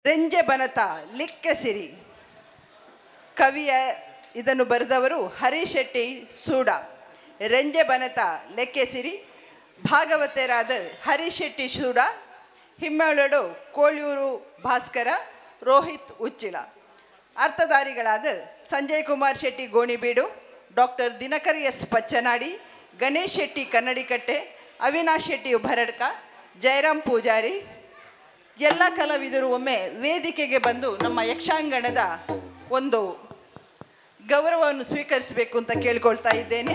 ರೆಂಜೆ ಬನತ ಲಿಕ್ಕಸಿರಿ. ಕವಿಯ ಇದನ್ನು ಬರೆದವರು ಹರೀಶ್ ಶೆಟ್ಟಿ ಸೂಡ. ರೆಂಜೆ ಬನತ ಲೆಕ್ಕೆಸಿರಿ ಭಾಗವತರಾದ ಹರೀಶ್ ಶೆಟ್ಟಿ ಸೂಡ, ಹಿಮ್ಮೇಳಡು ಕೋಳಿಯೂರು ಭಾಸ್ಕರ, ರೋಹಿತ್ ಉಚ್ಚಿಲ. ಅರ್ಥಧಾರಿಗಳಾದ ಸಂಜಯ್ ಕುಮಾರ್ ಶೆಟ್ಟಿ ಗೋಣಿಬೀಡು, ಡಾಕ್ಟರ್ ದಿನಕರ್ ಎಸ್ ಪಚ್ಚನಾಡಿ, ಗಣೇಶ್ ಶೆಟ್ಟಿ ಕನ್ನಡಿಕಟ್ಟೆ, ಅವಿನಾಶ್ ಶೆಟ್ಟಿ ಉಭರಡ್ಕ, ಜಯರಾಮ್ ಪೂಜಾರಿ. ಎಲ್ಲ ಕಲಾವಿದರು ಒಮ್ಮೆ ವೇದಿಕೆಗೆ ಬಂದು ನಮ್ಮ ಯಕ್ಷಾಂಗಣದ ಒಂದು ಗೌರವವನ್ನು ಸ್ವೀಕರಿಸಬೇಕು ಅಂತ ಕೇಳ್ಕೊಳ್ತಾ ಇದ್ದೇನೆ.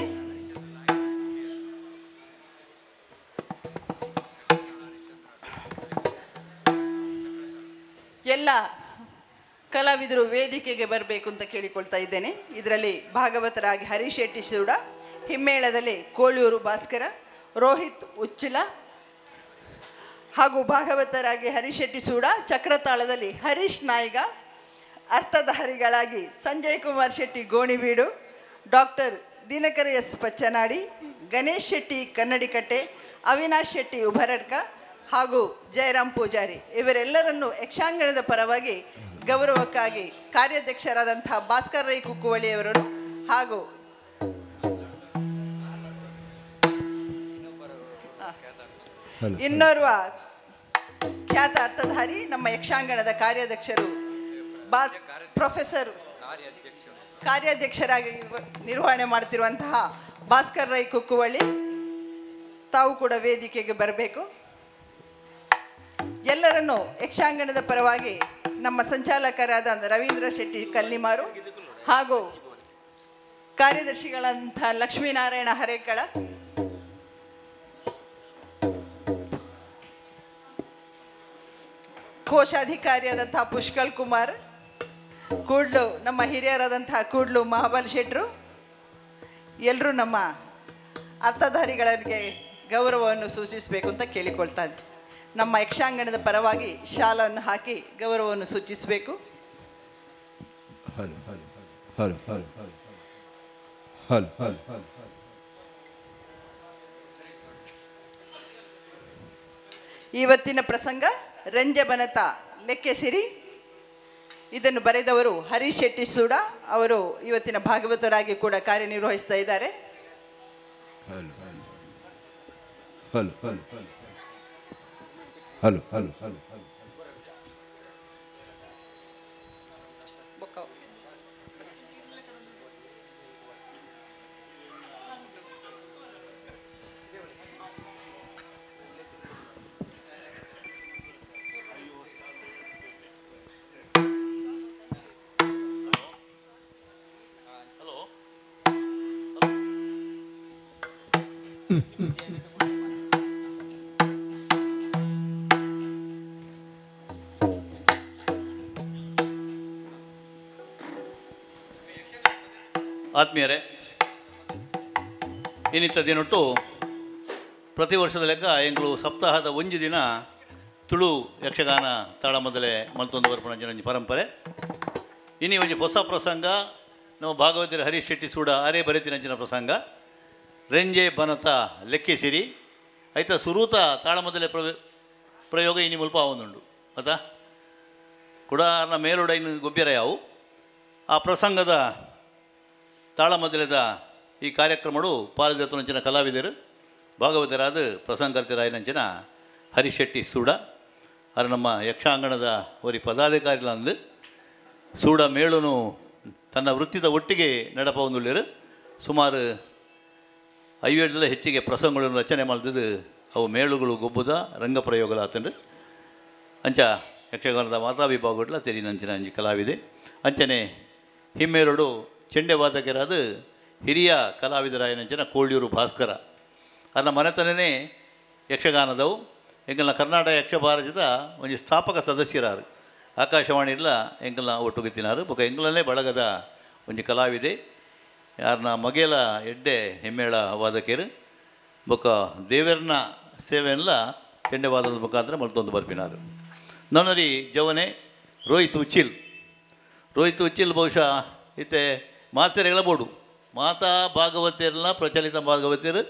ಎಲ್ಲ ಕಲಾವಿದರು ವೇದಿಕೆಗೆ ಬರಬೇಕು ಅಂತ ಕೇಳಿಕೊಳ್ತಾ ಇದ್ದೇನೆ. ಇದರಲ್ಲಿ ಭಾಗವತರಾಗಿ ಹರೀಶ್ ಶೆಟ್ಟಿ ಸೂಡ, ಹಿಮ್ಮೇಳದಲ್ಲಿ ಕೋಳಿಯೂರು ಭಾಸ್ಕರ, ರೋಹಿತ್ ಉಚ್ಚಿಲ ಹಾಗೂ ಭಾಗವತರಾಗಿ ಹರೀಶ್ ಶೆಟ್ಟಿ ಸೂಡ, ಚಕ್ರತಾಳದಲ್ಲಿ ಹರೀಶ್ ನಾಯ್ಗ, ಅರ್ಥಧಾರಿಗಳಾಗಿ ಸಂಜಯ್ ಕುಮಾರ್ ಶೆಟ್ಟಿ ಗೋಣಿಬೀಡು, ಡಾಕ್ಟರ್ ದಿನಕರ್ ಎಸ್ ಪಚ್ಚನಾಡಿ, ಗಣೇಶ್ ಶೆಟ್ಟಿ ಕನ್ನಡಿಕಟ್ಟೆ, ಅವಿನಾಶ್ ಶೆಟ್ಟಿ ಉಭರಡ್ಕ ಹಾಗೂ ಜಯರಾಮ್ ಪೂಜಾರಿ. ಇವರೆಲ್ಲರನ್ನು ಯಕ್ಷಾಂಗಣದ ಪರವಾಗಿ ಗೌರವಕ್ಕಾಗಿ ಕಾರ್ಯಾಧ್ಯಕ್ಷರಾದಂತಹ ಭಾಸ್ಕರ್ ರೈ ಕುಕ್ಕುವಳಿಯವರನ್ನು ಹಾಗೂ ಇನ್ನೋರ್ವ ಖ್ಯಾತ ಅರ್ಥಧಾರಿ ನಮ್ಮ ಯಕ್ಷಾಂಗಣದ ಕಾರ್ಯಾಧ್ಯಕ್ಷರು ಪ್ರೊಫೆಸರ್ ಕಾರ್ಯಾಧ್ಯಕ್ಷರಾಗಿ ನಿರ್ವಹಣೆ ಮಾಡ್ತಿರುವಂತಹ ಭಾಸ್ಕರ್ ರೈ ಕುಕ್ಕುವಳ್ಳಿ, ತಾವು ಕೂಡ ವೇದಿಕೆಗೆ ಬರಬೇಕು. ಎಲ್ಲರನ್ನು ಯಕ್ಷಾಂಗಣದ ಪರವಾಗಿ ನಮ್ಮ ಸಂಚಾಲಕರಾದ ರವೀಂದ್ರ ಶೆಟ್ಟಿ ಕಲ್ಲಿಮಾರು ಹಾಗೂ ಕಾರ್ಯದರ್ಶಿಗಳಂತಹ ಲಕ್ಷ್ಮೀನಾರಾಯಣ ಹರೇಕಳ, ಕೋಶಾಧಿಕಾರಿಯಾದಂತಹ ಪುಷ್ಕಲ್ ಕುಮಾರ್, ಕೂಡ್ಲು ನಮ್ಮ ಹಿರಿಯರಾದಂತಹ ಕೂಡ್ಲು ಮಹಾಬಲ್ ಶೆಟ್ರು, ಎಲ್ಲರೂ ನಮ್ಮ ಅರ್ಥಧಾರಿಗಳಿಗೆ ಗೌರವವನ್ನು ಸೂಚಿಸಬೇಕು ಅಂತ ಕೇಳಿಕೊಳ್ತಾ ಇದ್ದೆ. ನಮ್ಮ ಯಕ್ಷಾಂಗಣದ ಪರವಾಗಿ ಶಾಲನ್ನು ಹಾಕಿ ಗೌರವವನ್ನು ಸೂಚಿಸಬೇಕು. ಇವತ್ತಿನ ಪ್ರಸಂಗ ರೆಂಜೆ ಬನತ ಲೆಕ್ಕೆಸಿರಿ. ಇದನ್ನು ಬರೆದವರು ಹರೀಶ್ ಶೆಟ್ಟಿ ಸೂಡ. ಅವರು ಇವತ್ತಿನ ಭಾಗವತರಾಗಿ ಕೂಡ ಕಾರ್ಯನಿರ್ವಹಿಸ್ತಾ ಇದ್ದಾರೆ. ಆತ್ಮೀಯರೇ, ಇನ್ನಿತ್ತ ದಿನೊಟ್ಟು ಪ್ರತಿ ವರ್ಷದ ಲೆಕ್ಕ ಎಂಗಳು ಸಪ್ತಾಹದ ಒಂಜಿ ದಿನ ತುಳು ಯಕ್ಷಗಾನ ತಾಳಮದ್ದಲೆ ಮಲ್ತೊಂದು ಬರ್ಪಣಂಚಿನ ಪರಂಪರೆ. ಇನ್ನಿ ಒಂಜಿ ಹೊಸ ಪ್ರಸಂಗ ನಮ್ಮ ಭಾಗವತರ ಹರೀಶ್ ಶೆಟ್ಟಿ ಸೂಡ ಅರೆ ಬರೆತಿನಂಚಿನ ಪ್ರಸಂಗ ರೆಂಜೆ ಬನತ ಲೆಕ್ಕೆಸಿರಿ. ಐತ ಸುರೂತ ತಾಳಮದ್ದಲೆ ಪ್ರಯೋಗ ಇನಿ ಮುಲ್ಪ ಆವೊಂದುಂಡು ಆತ ಕುಡಾರ್ನ ಮೇಲುಡ ಇನ್ನು ಗೊಬ್ಬರ ಯಾವು ಆ ಪ್ರಸಂಗದ ತಾಳಮದ್ದಲೆದ ಈ ಕಾರ್ಯಕ್ರಮಡು ಪಾಲ್ಗೊಳ್ಳುವಂಚಿನ ಕಲಾವಿದರು ಭಾಗವತರಾದ ಪ್ರಸಂಗರ್ತಿರಾಯನಂಚಿನ ಹರೀಶ್ ಶೆಟ್ಟಿ ಸೂಡ. ಅದು ನಮ್ಮ ಯಕ್ಷಾಂಗಣದ ಒರಿ ಪದಾಧಿಕಾರಿಗಳಂದು ಸೂಡ ಮೇಳುನು ತನ್ನ ವೃತ್ತಿದ ಒಟ್ಟಿಗೆ ನಡಪೊಂದುಳ್ಳರು. ಸುಮಾರು 50 ಹೆಚ್ಚಿಗೆ ಪ್ರಸಂಗಗಳನ್ನು ರಚನೆ ಮಾಡಿದ್ದು ಅವು ಮೇಳುಗಳು ಗೊಬ್ಬುದ ರಂಗಪ್ರಯೋಗದ ಆತಂಡು ಅಂಚ ಯಕ್ಷಗಾನದ ಮಾತಾ ವಿಭಾಗಗಳ ತೆರಿನಂಚಿನ ಅಂಜಿ ಕಲಾವಿದೆ. ಅಂಚನೆ ಹಿಮ್ಮೇರಡು ಚೆಂಡೆ ವಾದಕರಾದ ಹಿರಿಯ ಕಲಾವಿದರಾಯನಂಚಿನ ಕೋಳಿಯೂರು ಭಾಸ್ಕರ. ಅನ್ನ ಮನೆತನೇ ಯಕ್ಷಗಾನದವು ಎಂಕಲ್ನ ಕರ್ನಾಟಕ ಯಕ್ಷಭಾರತದ ಒಂದು ಸ್ಥಾಪಕ ಸದಸ್ಯರಾರು. ಆಕಾಶವಾಣಿಲ್ಲ ಎಂಕಲ್ನ ಒಟ್ಟುಗುತ್ತಿನಾರು ಬೊಕ ಎಂಕಲಲ್ಲೇ ಬಳಗದ ಒಂದು ಕಲಾವಿದೆ. ಯಾರನ್ನ ಮಗೇಲ ಎಡ್ಡೆ ಹೆಮ್ಮೇಳ ವಾದಕರು ಬೊಕ ದೇವರನ ಸೇವೆಯೆಲ್ಲ ಚೆಂಡೆವಾದದ ಮುಖಾಂತರ ಮಲ್ತೊಂದು ಬರ್ಪಿನಾರು. ನನ್ನರಿ ಜವನೆ ರೋಹಿತ್ ಉಚ್ಚಿಲ್. ರೋಹಿತ್ ಉಚ್ಚಿಲ್ ಬಹುಶಃ ಇತ್ತೆ ಮಾತೆರೆಗಳ ಬೋಡು ಮಾತಾ ಭಾಗವತಿಯರೆಲ್ಲ ಪ್ರಚಲಿತ ಭಾಗವತಿಯರು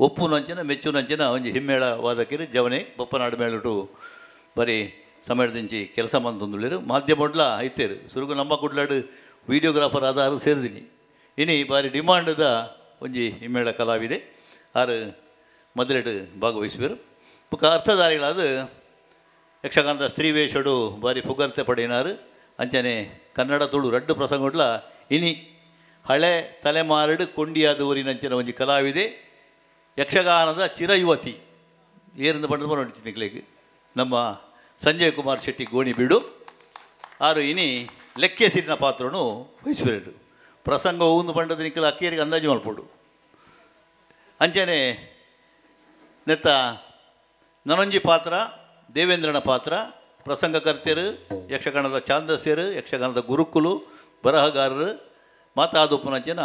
ಒಪ್ಪು ನಂಚಿನ ಮೆಚ್ಚು ನಂಚಿನ ಒಂಜಿ ಹಿಮ್ಮೇಳ ವಾದಕಿರು ಜವನೆ ಬೊಪ್ಪನಾಡು ಮೇಳುಟು ಬರೀ ಸಮಯದಿಂಚಿ ಕೆಲಸ ಮಂತೊಂದುಲ್ಲೆರ್ ಮಾಧ್ಯಮಡ್ಲ ಐತೇರು ಸುರುಗು ನಮ್ಮ ಕುಡ್ಲಾಡು ವಿಡಿಯೋಗ್ರಾಫರ್ ಆಧಾರು ಸೇರಿದಿನಿ ಇನಿ ಬಾರಿ ಡಿಮಾಂಡ್ದ ಒಂಜಿ ಹಿಮ್ಮೇಳ ಕಲಾವಿದೆ ಆರು ಮೊದಲೆಡು ಭಾಗವಹಿಸುವರು ಬುಕ್ಕ ಅರ್ಥಧಾರಿಗಳಾದ ಯಕ್ಷಗಾನದ ಸ್ತ್ರೀ ವೇಷಡು ಬಾರಿ ಪುಗರ್ತೆ ಪಡೆಯಿನಾರು ಅಂಚನೆ ಕನ್ನಡ ತುಳು ರಡ್ಡು ಪ್ರಸಂಗಡ್ಲ ಇನಿ ಹಳೆ ತಲೆಮಾರಡು ಕೊಂಡಿಯಾದ ಊರಿನಂಚಿನ ಒಂಜಿ ಕಲಾವಿದೆ ಯಕ್ಷಗಾನದ ಚಿರಯುವತಿ ಏರಿಂದ ಪಂಡ ನೋಡಿಚಿನಿಕ್ಲಿಗೆ ನಮ್ಮ ಸಂಜಯ್ ಕುಮಾರ್ ಶೆಟ್ಟಿ ಗೋಣಿಬೀಡು ಆರು ಇನಿ ಲೆಕ್ಕೆಸಿರಿನ ಪಾತ್ರನು ವಹಿಸುವರು ಪ್ರಸಂಗ ಒಂದು ಪಂಡದ ನಿಕ್ಕಲು ಅಕ್ಕೇರಿಗೆ ಅಂದಾಜು ಮಲ್ಪಡು ಅಂಚನೆ ನೆತ್ತ ನನೊಂಜಿ ಪಾತ್ರ ದೇವೇಂದ್ರನ ಪಾತ್ರ ಪ್ರಸಂಗಕರ್ತೆಯರು ಯಕ್ಷಗಾನದ ಛಾಂದಸ್ಯರು ಯಕ್ಷಗಾನದ ಗುರುಕುಲು ಬರಹಗಾರರು ಮಾತಾದೋಪುನಂಚನ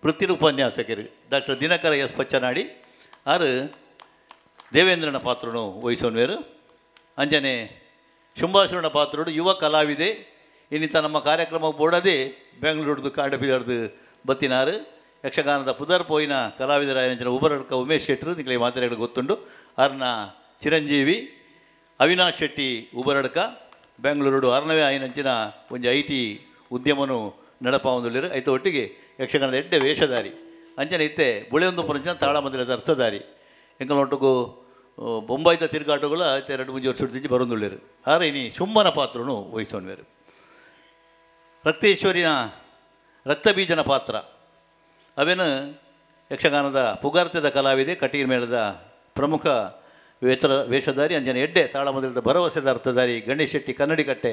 ವೃತ್ತಿರ ಉಪನ್ಯಾಸಕರು ಡಾಕ್ಟರ್ ದಿನಕರ ಎಸ್ ಪಚ್ಚನಾಡಿ ಆರು ದೇವೇಂದ್ರನ ಪಾತ್ರನು ವಹಿಸೋನ್ವೇರು ಅಂಜನೆ ಶುಂಭಾಸುರನ ಪಾತ್ರೋಡು ಯುವ ಕಲಾವಿದೆ ಇನ್ನಿತ ನಮ್ಮ ಕಾರ್ಯಕ್ರಮ ಬೋಡದೆ ಬೆಂಗಳೂರದು ಕಾಡಬಿಡದು ಬತ್ತಿನಾರು ಯಕ್ಷಗಾನದ ಪುದರ್ ಪೋಯಿನ ಕಲಾವಿದರಾಯನಂಚಿನ ಉಬರಡ್ಕ ಉಮೇಶ್ ಶೆಟ್ಟರು ನಿಮಗೆ ಮಾತಾಡಲು ಗೊತ್ತುಂಡು ಆರ್ನ ಚಿರಂಜೀವಿ ಅವಿನಾಶ್ ಶೆಟ್ಟಿ ಉಬರಡ್ಕ ಬೆಂಗಳೂರು ಆರ್ನವೇ ಆಯ್ನಂಚಿನ ಒಂಜಿ IT ಉದ್ಯಮನು ನಡಪಾವೊಂದುಲ್ಲೆರು ಐತ ಒಟ್ಟಿಗೆ ಯಕ್ಷಗಾನದ ಎಡ್ಡೆ ವೇಷಧಾರಿ ಅಂಚನೆ ಇತ್ತೆ ಬುಳೆಯೊಂದು ಪುರಂಚಿನ ತಾಳ ಮೊದಲದ ಅರ್ಥಧಾರಿ ಎಂಕಲೊಟ್ಟಿಗೂ ಬೊಂಬಾಯ್ದ ತಿರುಗಾಟಗಳು ಐತೆ 2-3 ವರ್ಷ ತಿಂಜಿ ಬರೋಂದುಲ್ಲೆರು ಆರೆ ಇನಿ ಶುಂಭನ ಪಾತ್ರನು ವಹಿಸೋನ್ವೇರು ರಕ್ತೇಶ್ವರಿನ ರಕ್ತಬೀಜನ ಪಾತ್ರ ಅವೇನು ಯಕ್ಷಗಾನದ ಪುಗಾರ್ತೆದ ಕಲಾವಿದೆ ಕಟೀರ್ ಮೇಳದ ಪ್ರಮುಖ ವೇಷಧಾರಿ ಅಂಜನೆ ಎಡ್ಡೆ ತಾಳ ಮೊದಲದ ಭರವಸೆದ ಅರ್ಥಧಾರಿ ಗಣೇಶ್ ಶೆಟ್ಟಿ ಕನ್ನಡಿಕಟ್ಟೆ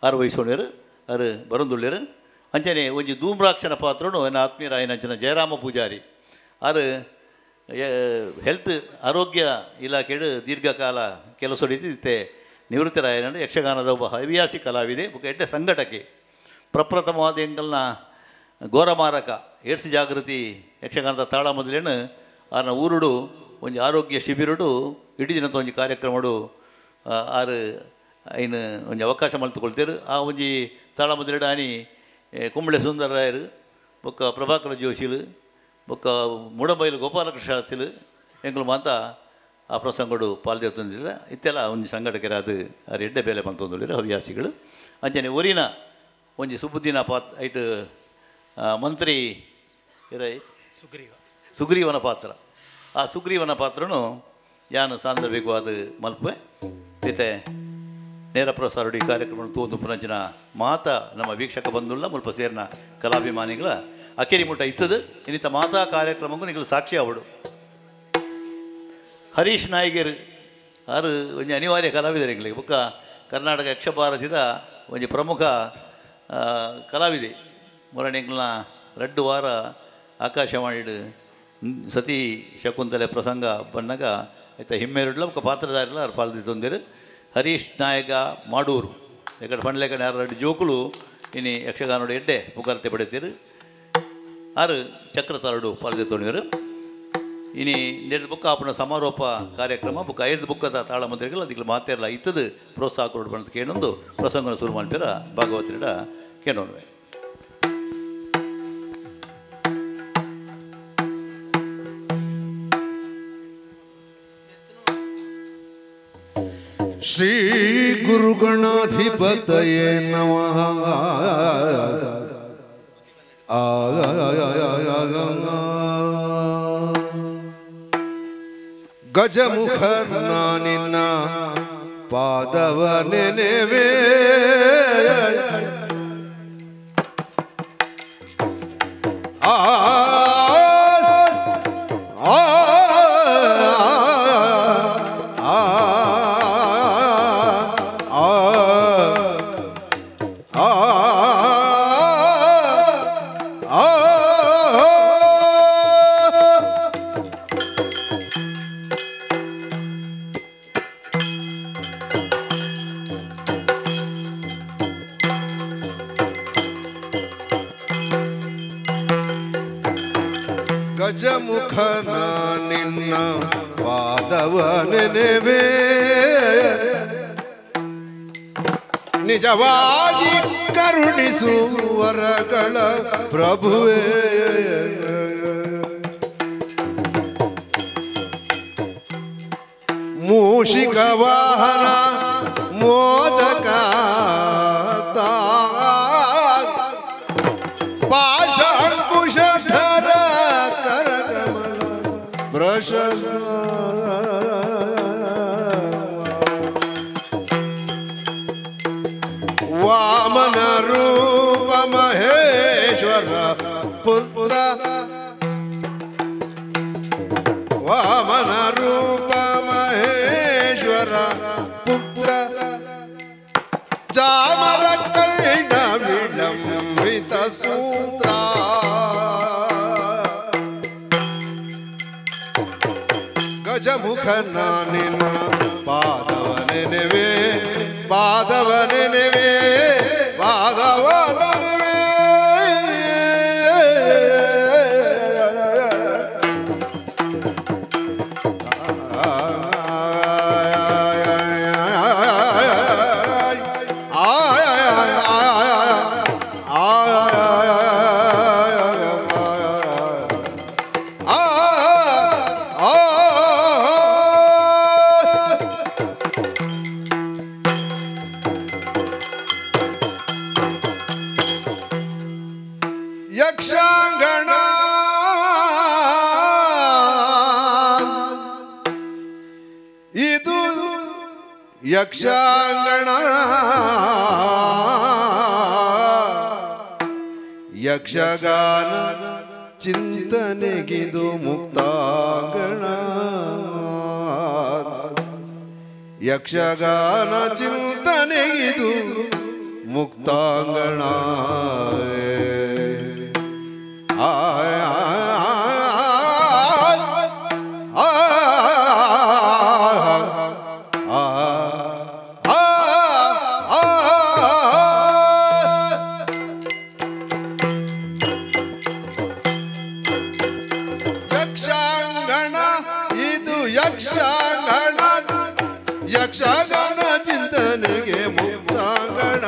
ಆರು ವಹಿಸೋಣ್ಯರು ಆರು ಬರೋಂದುಳ್ಳೆರು ಅಂಚನೆ ಒಂಜಿ ಧೂಮ್ರಾಕ್ಷನ ಪಾತ್ರನು ನನ್ನ ಆತ್ಮೀಯರಾಯನಂಚಿನ ಜಯರಾಮ ಪೂಜಾರಿ ಆರು ಹೆಲ್ತ್ ಆರೋಗ್ಯ ಇಲಾಖೆಡು ದೀರ್ಘಕಾಲ ಕೆಲಸ ಹೊಡಿತಿತ್ತೆ ನಿವೃತ್ತರಾಯನ ಯಕ್ಷಗಾನದ ಒಬ್ಬ ಹವ್ಯಾಸಿ ಕಲಾವಿದೆ ಬುಕ್ಕ ಎಡ್ಡೆ ಸಂಘಟಕ್ಕೆ ಪ್ರಪ್ರಥಮವಾದ ಎಂಗಲ್ನ ಘೋರಮಾರಕ ಏಡ್ಸ್ ಜಾಗೃತಿ ಯಕ್ಷಗಾನದ ತಾಳ ಮೊದಲೇನು ಆರ್ನ ಊರುಡು ಒಂಜಿ ಆರೋಗ್ಯ ಶಿಬಿರಡು ಇಡೀ ದಿನದ ಒಂಜಿ ಕಾರ್ಯಕ್ರಮಡು ಆರು ಐನು ಒಂಜಿ ಅವಕಾಶ ಮಲ್ತುಕೊಳ್ತೇರು ಆ ಒಂಜಿ ತಾಳ ಮೊದಲೇಡು ಆನಿ ಕುಂಬಳೆ ಸುಂದರರಾಯರು ಬೊಕ್ಕ ಪ್ರಭಾಕರ ಜೋಶಿಲು ಬೊಕ್ಕ ಮುಡಬೈಲು ಗೋಪಾಲಕೃಷ್ಣ ಶಾಸ್ತ್ರಿಲು ಎಂಗಳು ಮಾತ ಆ ಪ್ರಸಂಗಡು ಪಾಲ್ದೇರ್ತಂದಿಲ್ಲ ಇತ್ತೆಲ್ಲ ಒಂಜಿ ಸಂಘಟಕರ ಅದು ಆ ಎಡ್ಡೆ ಬೇಲೆ ಬಂತಂದಿಲ್ಲ ಹವ್ಯಾಸಿಗಳು ಅಂಚನೆ ಒರಿನ ಒಂಜಿ ಸುಬುದ್ದಿನ ಐಟು ಮಂತ್ರಿ ಇರೈ ಸುಗ್ರೀವನ ಪಾತ್ರ ಆ ಸುಗ್ರೀವನ ಪಾತ್ರನು ಯಾನು ಸಾಂದರ್ಭಿಕವಾದ ಮಲ್ಪೆ ಮತ್ತೆ ನೇರ ಪ್ರಸಾರಡಿ ಕಾರ್ಯಕ್ರಮ ತೋದು ಪುನಂಚಿನ ಮಾತಾ ನಮ್ಮ ವೀಕ್ಷಕ ಬಂಧುಳ್ಳ ಮುಲ್ಪ ಸೇರಿನ ಕಲಾಭಿಮಾನಿಗಳ ಅಕೆರಿ ಮುಟ್ಟ ಇತ್ತದು ಇನ್ನಿತ ಮಾತಾ ಕಾರ್ಯಕ್ರಮಕ್ಕೂ ನಿಗಲು ಸಾಕ್ಷಿ ಅವಡು ಹರೀಶ್ ನಾಯ್ಗರ್ ಆರು ಒಂಜಿ ಅನಿವಾರ್ಯ ಕಲಾವಿದರಿಗೆ ಬುಕ್ಕ ಕರ್ನಾಟಕ ಯಕ್ಷಭಾರತದ ಒಂಜಿ ಪ್ರಮುಖ ಕಲಾವಿದೆ ಮೊರನೆಂಗ್ಲನ 2 ವಾರ ಆಕಾಶವಾಣಿಡು ಸತಿ ಶಕುಂತಲೆ ಪ್ರಸಂಗ ಬಣ್ಣಗ ಆಯ್ತ ಹಿಮ್ಮೇರುಡ್ಲ ಬೊಕ್ಕ ಪಾತ್ರಧಾರಿಲ ಅವ್ರು ಪಾಲ್ದಿತ್ತೊಂದಿರು ಹರೀಶ್ ನಾಯಕ ಮಾಡೂರು ಯಾಕಡೆ ಪಂಡ್ಲೆಕಡೆ 2 ಜೋಕುಲು ಇನಿ ಯಕ್ಷಗಾನೋಡು ಎಡ್ಡೆ ಪುಗಾರ್ತೆ ಪಡೆತೀರು ಆರು ಚಕ್ರತಾರಡು ಪಾಲ್ದಿತ್ತೊಂಡಿರು ಇನಿ 2 ಬುಕ್ಕ ಆಪಣ ಸಮಾರೋಪ ಕಾರ್ಯಕ್ರಮ ಬುಕ್ಕ 5 ಬುಕ್ಕದ ತಾಳ ಮಂತ್ರಿಗಳು ಅದಕ್ಕೆ ಮಾತೆಲ್ಲ ಇತ್ತದು ಪ್ರೋತ್ಸಾಹ ಕೊಡು ಬಂದು ಕೇಳೊಂದು ಪ್ರಸಂಗನ ಶುರು ಮಾಡ್ತೀರ ಭಾಗವತರಿಡ ಕೇಳೋಣವೆ ಶ್ರೀ ಗುರುಗಣಾಧಿಪತಯೇ ನಮಃ ಗಜಮುಖ ನಿನ್ನ ಪಾದವ ನೆನೆವೆ ಗಜಮುಖನ ನಿನ್ನ ಪಾದವ ನೆನೆವೆ ನಿಜವಾಗಿ ಕರುಣಿಸುವರಗಳ ಪ್ರಭುವೇ ಮೂಷಿಕ ವಾಹನ ಮೋದಕ ಪಾಶಾಂಕುಶಧರ ಕರಕಮಲ ಪ್ರಶಸ್ತ ವಾಮನ ರೂಪ ಮಹೇಶ್ವರ ಪುತ್ರ ವಾಮನ ರೂಪ ಮಹೇಶ್ವರ ಪುತ್ರ ಚಾಮರ ಕರ್ಣ ವಿಳಂಬಿತ ಸೂತ್ರ ಗಜಮುಖ ನಿನ್ನ ಪಾದವ ನೆನೆವೆ ಪಾದವ ನೆನೆವೆ ಪಾದವ ನೆನೆವೆ ಯಕ್ಷಾಂಗಣ ಇದು ಯಕ್ಷಾಂಗಣ ಯಕ್ಷಗಾನ ಚಿಂತನೆಗಿದು ಮುಕ್ತಾಂಗಣ ಯಕ್ಷಗಾನ ಚಿಂತನೆಗಿದು ಮುಕ್ತಾಂಗಣ ಯಕ್ಷಾಂಗಣ ಇದು ಯಕ್ಷಾಂಗಣ ಯಕ್ಷಗಾನ ಚಿಂತನೆಗೆ ಮುಕ್ತಾಂಗಣ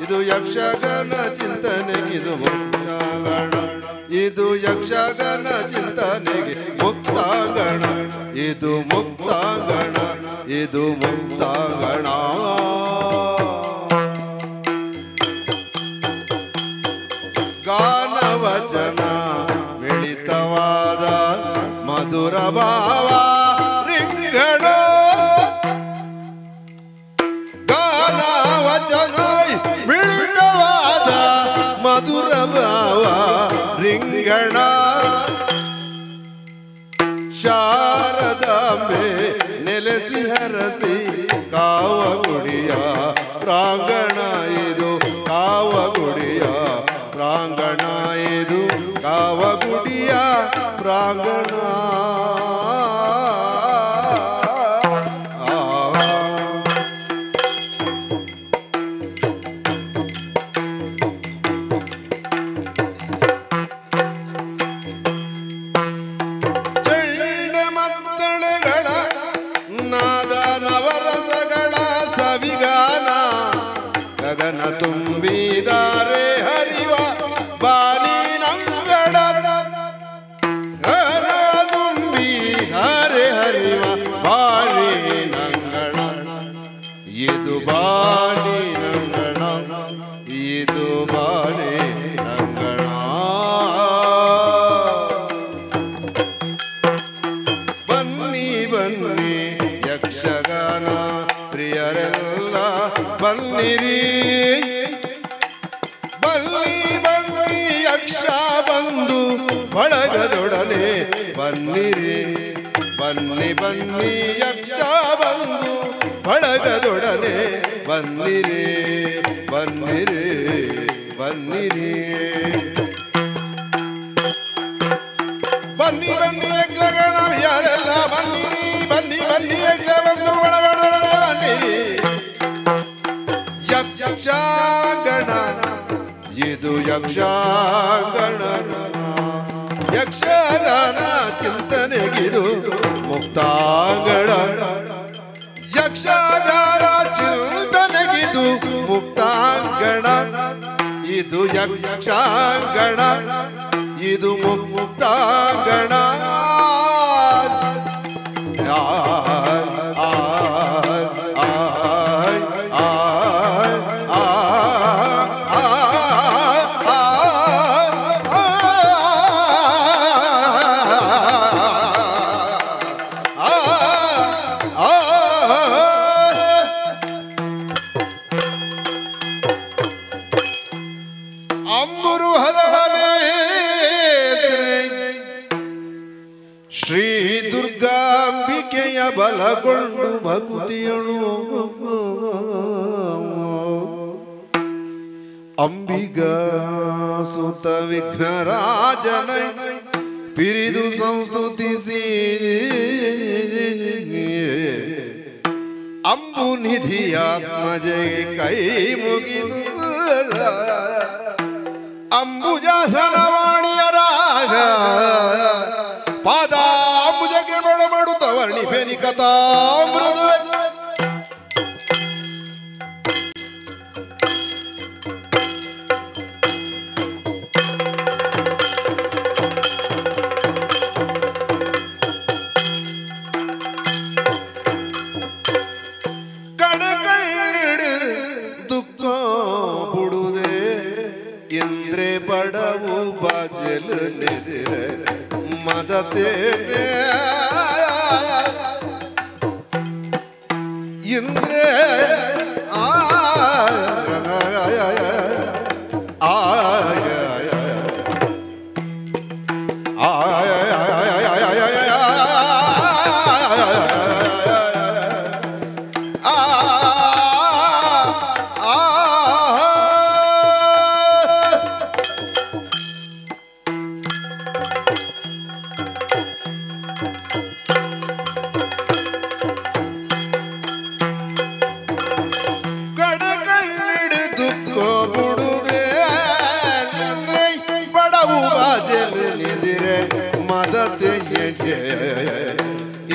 ಇದು ಯಕ್ಷಗಾನ ಚಿಂತನೆಗಿದು ಮುಕ್ತಾಂಗಣ ಇದು ಯಕ್ಷಗಾನ ಚಿಂತನೆಗೆ ಮುಕ್ತಾಂಗಣ ಇದು ಮುಕ್ತಾಂಗಣ ಇದು ಮುಕ್ತಾಂಗಣ ಗಾನವಚನ ಮಿಳಿತವಾದ ಮಧುರ ಭಾವ ರಿಂಗಣ ಗಾನವಚನ ಮಿಳಿತವಾದ ಮಧುರ ಭಾವ ರಿಂಗಣ ಶಾರದಾಂಬೆ ನೆಲೆಸಿ ಹರಸಿ ಕಾವಗುಡಿಯ ಪ್ರಾಂಗಣ ಇದು ಕಾವಗುಡಿಯ ಪ್ರಾಂಗಣ ಇದು ಕಾವಗುಡಿಯ ಪ್ರಾಂಗಣ ಚಂಡಮದ್ದಳೆಗಳ ನಾದ ನವರಸಗಳ ಸವಿಗಾನ ಗಗನ ತುಂಬಿದಾರೆ ಹರಿವ ಬಾನಿನಂಗಳ ಗಗನ ತುಂಬಿದಾರೆ ಹರಿವ ಬಾನಿನಂಗಳ ಇದು ಬಾನಿನಂಗಳ ಇದು ಬಾನಿನಂಗಳ ಬನ್ನಿ ಬನ್ನಿ ಯಕ್ಷಗಾನ ಪ್ರಿಯರೆಲ್ಲ ಬನ್ನಿರಿ ಬನ್ನಿ ಬನ್ನಿ ಯಕ್ಷ ಬಂದು ಬಳಗದೊಡನೆ ಬನ್ನಿರಿ ಬನ್ನಿ ಬನ್ನಿ ಯಕ್ಷ ಬಂದು ಬಳಗದೊಡನೆ ಬನ್ನಿರಿ ಬನ್ನಿರಿ ಬನ್ನಿರಿ ಬನ್ನಿ ಬನ್ನಿ ಯಕ್ಷಗಾನ ಯಾರೆಲ್ಲ ಬನ್ನಿರಿ ಬನ್ನಿ ಬನ್ನಿ ಯಕ್ಷ ಬಂದು ಒಳಗಡೆ ಬನ್ನಿರಿ ಯಕ್ಷಗಾನ ಇದು ಯಕ್ಷಗಾನ ಯಕ್ಷಗಾನ ಚಿಂತನೆಗಿದು ಮುಕ್ತಾಂಗಣ ಯಕ್ಷಗಾನ ಚಿಂತನೆಗಿದು ಮುಕ್ತಾಂಗಣ ಇದು ಯಕ್ಷಗಾನ ಇದು ಮುಕ್ತಾಂಗಣ ಆ ಅಂಬಿಗಾ ಸುತ ವಿಘ್ನರಾಜನ ಪಿರಿದು ಸಂಸ್ತುತಿಸಿ ಅಂಬು ನಿಧಿಯಾತ್ಮಜೆಗೆ ಕೈ ಮುಗಿದು ಅಂಬುಜಾಸನವಾಣಿಯ ರಾಗ ಪಾದಾಂಬುಜಕ್ಕೆ ಮಾಡುತ್ತ ವರ್ಣಿಪೆನಿ ಕಥಾಮೃದು ಬಡವು ಬಾಜಲ್ ನೆದಿರೆ ಮದತೆ ಇಂದ್ರೆ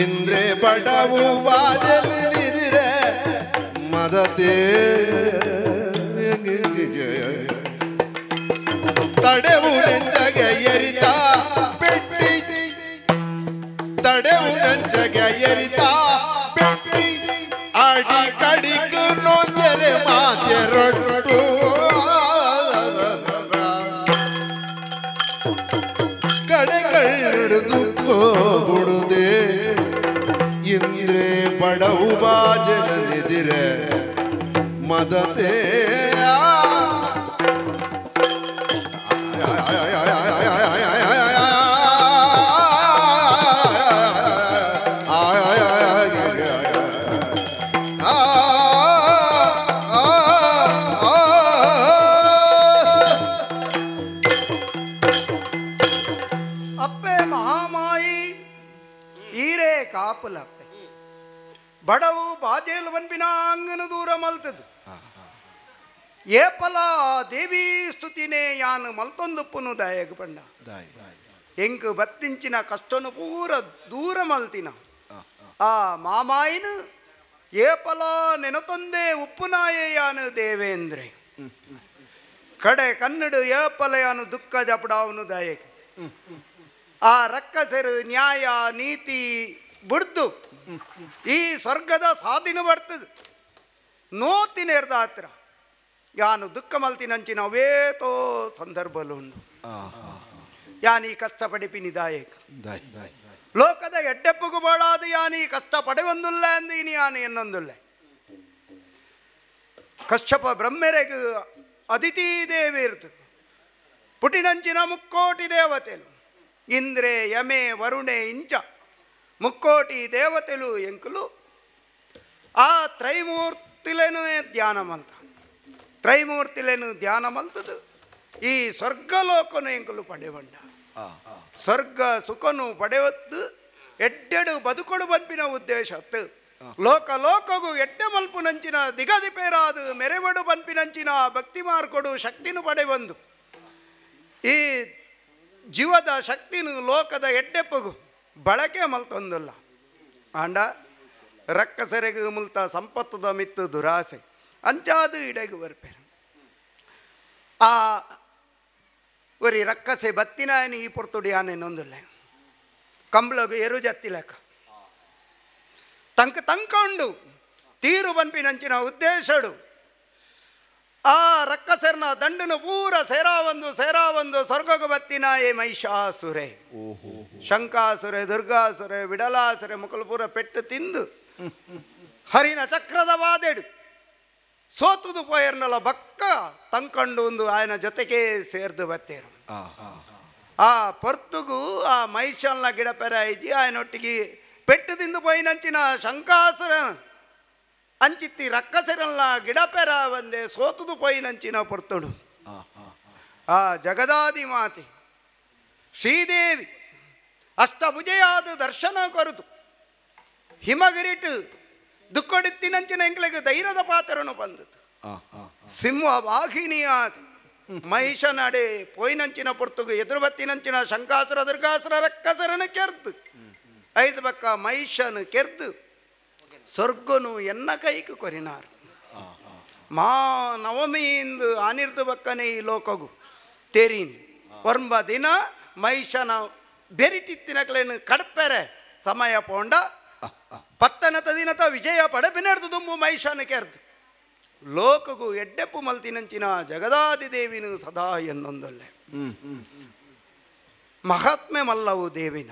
ಇಂದ್ರೆ ಬಡವು ಬಾಜಲ್ ನಿದಿರೆ ಮದತೆ ತಡೆವು ನೆಂಚಗೆ ಎರಿತ ಪೆಟ್ಟಿ ತಡೆವು ನೆಂಚಗೆ ಎರಿತ ಪೆಟ್ಟಿ ಅಡಿ ಕಡಿಕು ನೋಂದರೆ ಮಾತೆರೊಟ್ಟು ಕಡೆಗಳು ಬಿಡುದೆ ಇಂದ್ರೆ ಬಡವು ಬಾಜಲಿದಿರೆ ಮದತೆ ಬಡವು ಬಾಜೇಲು ಬನ್ಪಿನ ಅಂಗನ ದೂರ ಮಲ್ತದು ಏಪಲ ದೇವಿ ಸ್ತುತಿನೇ ಯಾನು ಮಲ್ತೊಂದುಪ್ಪುನು ದಾಯಗ ಪಂಡ ಎಂಕ್ ಬತ್ತಿಂಚಿನ ಕಷ್ಟನು ಪೂರ ದೂರ ಮಲ್ತಿನ ಆ ಮಾಮಾಯಿನ ಏಪಲ ನೆನತೊಂದೇ ಉಪ್ಪುನಾಯೇ ಯಾನು ದೇವೇಂದ್ರೆ ಕಡೆ ಕನ್ನಡ ಏಪಲ ಯಾನು ದುಃಖ ಜಪಡಾವನು ದಾಯಕ ಆ ರಕ್ಕಸರು ನ್ಯಾಯ ನೀತಿ ಬಿಡ್ದು ಈ ಸ್ವರ್ಗದ ಸಾಧಿನ ಬರ್ತದೆ ನೋತಿನ ಎರ್ದ ಹತ್ರ ಯಾನು ದುಃಖ ಮಲ್ತಿನಂಚಿನ ಅವೇತೋ ಸಂದರ್ಭಲು ಉಂಡು ಯಾನಿ ಕಷ್ಟಪಡಿಪಿನಿ ದಾಯಕ ಲೋಕದ ಎಡ್ಡೆಪ್ಪುಗು ಬಾಳಾದ ಯಾನಿ ಕಷ್ಟ ಪಡೆಯೊಂದುಲ್ಲ ಅಂದೀನಿ ಯಾನಿ ಎನ್ನೊಂದುಲ್ಲ ಕಶ್ಯಪ ಬ್ರಹ್ಮೆರೆಗೆ ಅದಿತಿ ದೇವಿ ಇರ್ತದೆ ಪುಟಿನಂಚಿನ ಮುಕ್ಕೋಟಿ ದೇವತೆಲು ಇಂದ್ರೆ ಯಮೆ ವರುಣೆ ಇಂಚ ಮುಕ್ಕೋಟಿ ದೇವತೆಲು ಎಂಕುಲು ಆ ತ್ರೈಮೂರ್ತಿಲೇನು ಧ್ಯಾನ ಮಲ್ತ ತ್ರೈಮೂರ್ತಿಲೇನು ಧ್ಯಾನ ಮಲ್ತದು ಈ ಸ್ವರ್ಗಲೋಕನು ಎಂಕುಲು ಪಡೆವಂಡ ಸ್ವರ್ಗ ಸುಖನು ಪಡೆವದ್ದು ಎಡ್ಡೆಡು ಬದುಕೊಡು ಬನ್ಪಿನ ಉದ್ದೇಶ ಲೋಕ ಲೋಕಗು ಎಡ್ಡೆ ಮಲ್ಪು ನಂಚಿನ ದಿಗದಿಪೇರಾದು ಮೆರೆವಡು ಬನ್ಪಿನಂಚಿನ ಭಕ್ತಿ ಮಾರ್ಕೊಡು ಶಕ್ತಿನು ಪಡೆವಂದು ಈ ಜೀವದ ಶಕ್ತಿನು ಲೋಕದ ಎಡ್ಡೆಪ್ಪಗು ಬಳಕೆ ಮಲ್ತೊಂದಲ್ಲ ಆಂಡ ರಕ್ಕಸರೆಗೆ ಮುಲ್ತ ಸಂಪತ್ತದ ಮಿತ್ತು ದುರಾಸೆ ಅಂಚಾದು ಇಡೆಗು ಬರ್ಪೇರು ಆ ಒರಿ ರಕ್ಕಸೆ ಬತ್ತಿನಾಯನಿ ಈ ಪೊರ್ತುಡಿ ಆನೆನೊಂದುಲ್ಲ ಕಂಬಳಗು ಎರು ಜತ್ತಿಲೆಕ್ಕ ತಂಕೊಂಡು ತೀರು ಬನ್ಪಿನಂಚಿನ ಉದ್ದೇಶಡು ಆ ರಕ್ಕಸರ್ನ ದಂಡನು ಪೂರ ಸೇರಾವಂದು ಸ್ವರ್ಗಗ ಬತ್ತಿನ ಏ ಮಹಿಷಾಸುರೆ ಶಂಕಾಸುರೆ ದುರ್ಗಾಸುರೆ ವಿಡಲಾಸುರೆ ಮುಕಲು ಪೂರ ಪೆಟ್ಟು ತಿಂದು ಹರಿನ ಚಕ್ರದ ವಾದೆಡು ಸೋತುದು ಪೋಯರ್ನಲ್ಲ ಬಕ್ಕ ತಂಕೊಂಡು ಒಂದು ಆಯನ ಜೊತೆಗೆ ಸೇರ್ದು ಬತ್ತೇರು ಆ ಪೊರ್ತುಗು ಆ ಮಹಿಷಲ್ನ ಗಿಡ ಪೆರ ಐಜಿ ಆಯನೊಟ್ಟಿಗೆ ಪೆಟ್ಟು ತಿಂದು ಪೋಯಿನಂಚಿನ ಶಂಕಾಸುರ ಅಂಚಿತ್ತಿ ರಕ್ಕಸರಲ್ಲ ಗಿಡಪೆರ ಒಂದೇ ಸೋತುದು ಪೋಯಿನಂಚಿನ ಪೊರ್ತುಡು ಆ ಜಗದಾದಿ ಮಾತೆ ಶ್ರೀದೇವಿ ಅಷ್ಟಭುಜೆಯಾದ ದರ್ಶನ ಕೊರತು ಹಿಮಗಿರಿಟ್ಟು ದುಕ್ಕೊಡಿತ್ತಿನಂಚಿನ ಎಂಕ್ಲೆಗೆ ಧೈರ್ಯದ ಪಾತ್ರನು ಬಂದದ್ದು ಸಿಂಹ ವಾಹಿನಿಯಾದ ಮಹಿಷ ನಡೆ ಪೋಯಿನಂಚಿನ ಪೊರ್ತುಗು ಎದುರು ಬತ್ತಿನಂಚಿನ ಶಂಕಾಸುರ ದುರ್ಗಾಸುರ ರಕ್ಕಸರನ ಕೆರ್ದು ಐದು ಪಕ್ಕ ಮಹಿಷನು ಕೆರ್ದು ಸ್ವರ್ಗನು ಎನ್ನ ಕೈಕು ಕೊರಿನಾರು ಮಾ ನವಮಿಯಿಂದ ಆನಿರ್ದು ಬಕ್ಕನೆ ಈ ಲೋಕಗು ತೆರೀನಿ ಒರ್ಂಬ ದಿನ ಮಹಿಷನ ಬೆರಿಟಿತ್ತಿನಕ್ಲೇನು ಕಡಪೆರೆ ಸಮಯ ಪೋಂಡ ಪತ್ತನತ ದಿನತ ವಿಜಯ ಪಡಪಿನೆಡ್ದು ತುಂಬು ಮಹಿಷನ ಕೆರ್ದು ಲೋಕಗು ಎಡ್ಡೆಪ್ಪು ಮಲ್ತಿನಂಚಿನ ಜಗದಾದಿ ದೇವಿನು ಸದಾ ಎನ್ನೊಂದೊಲ್ಲೆ ಮಹಾತ್ಮೆ ಮಲ್ಲವು ದೇವಿನ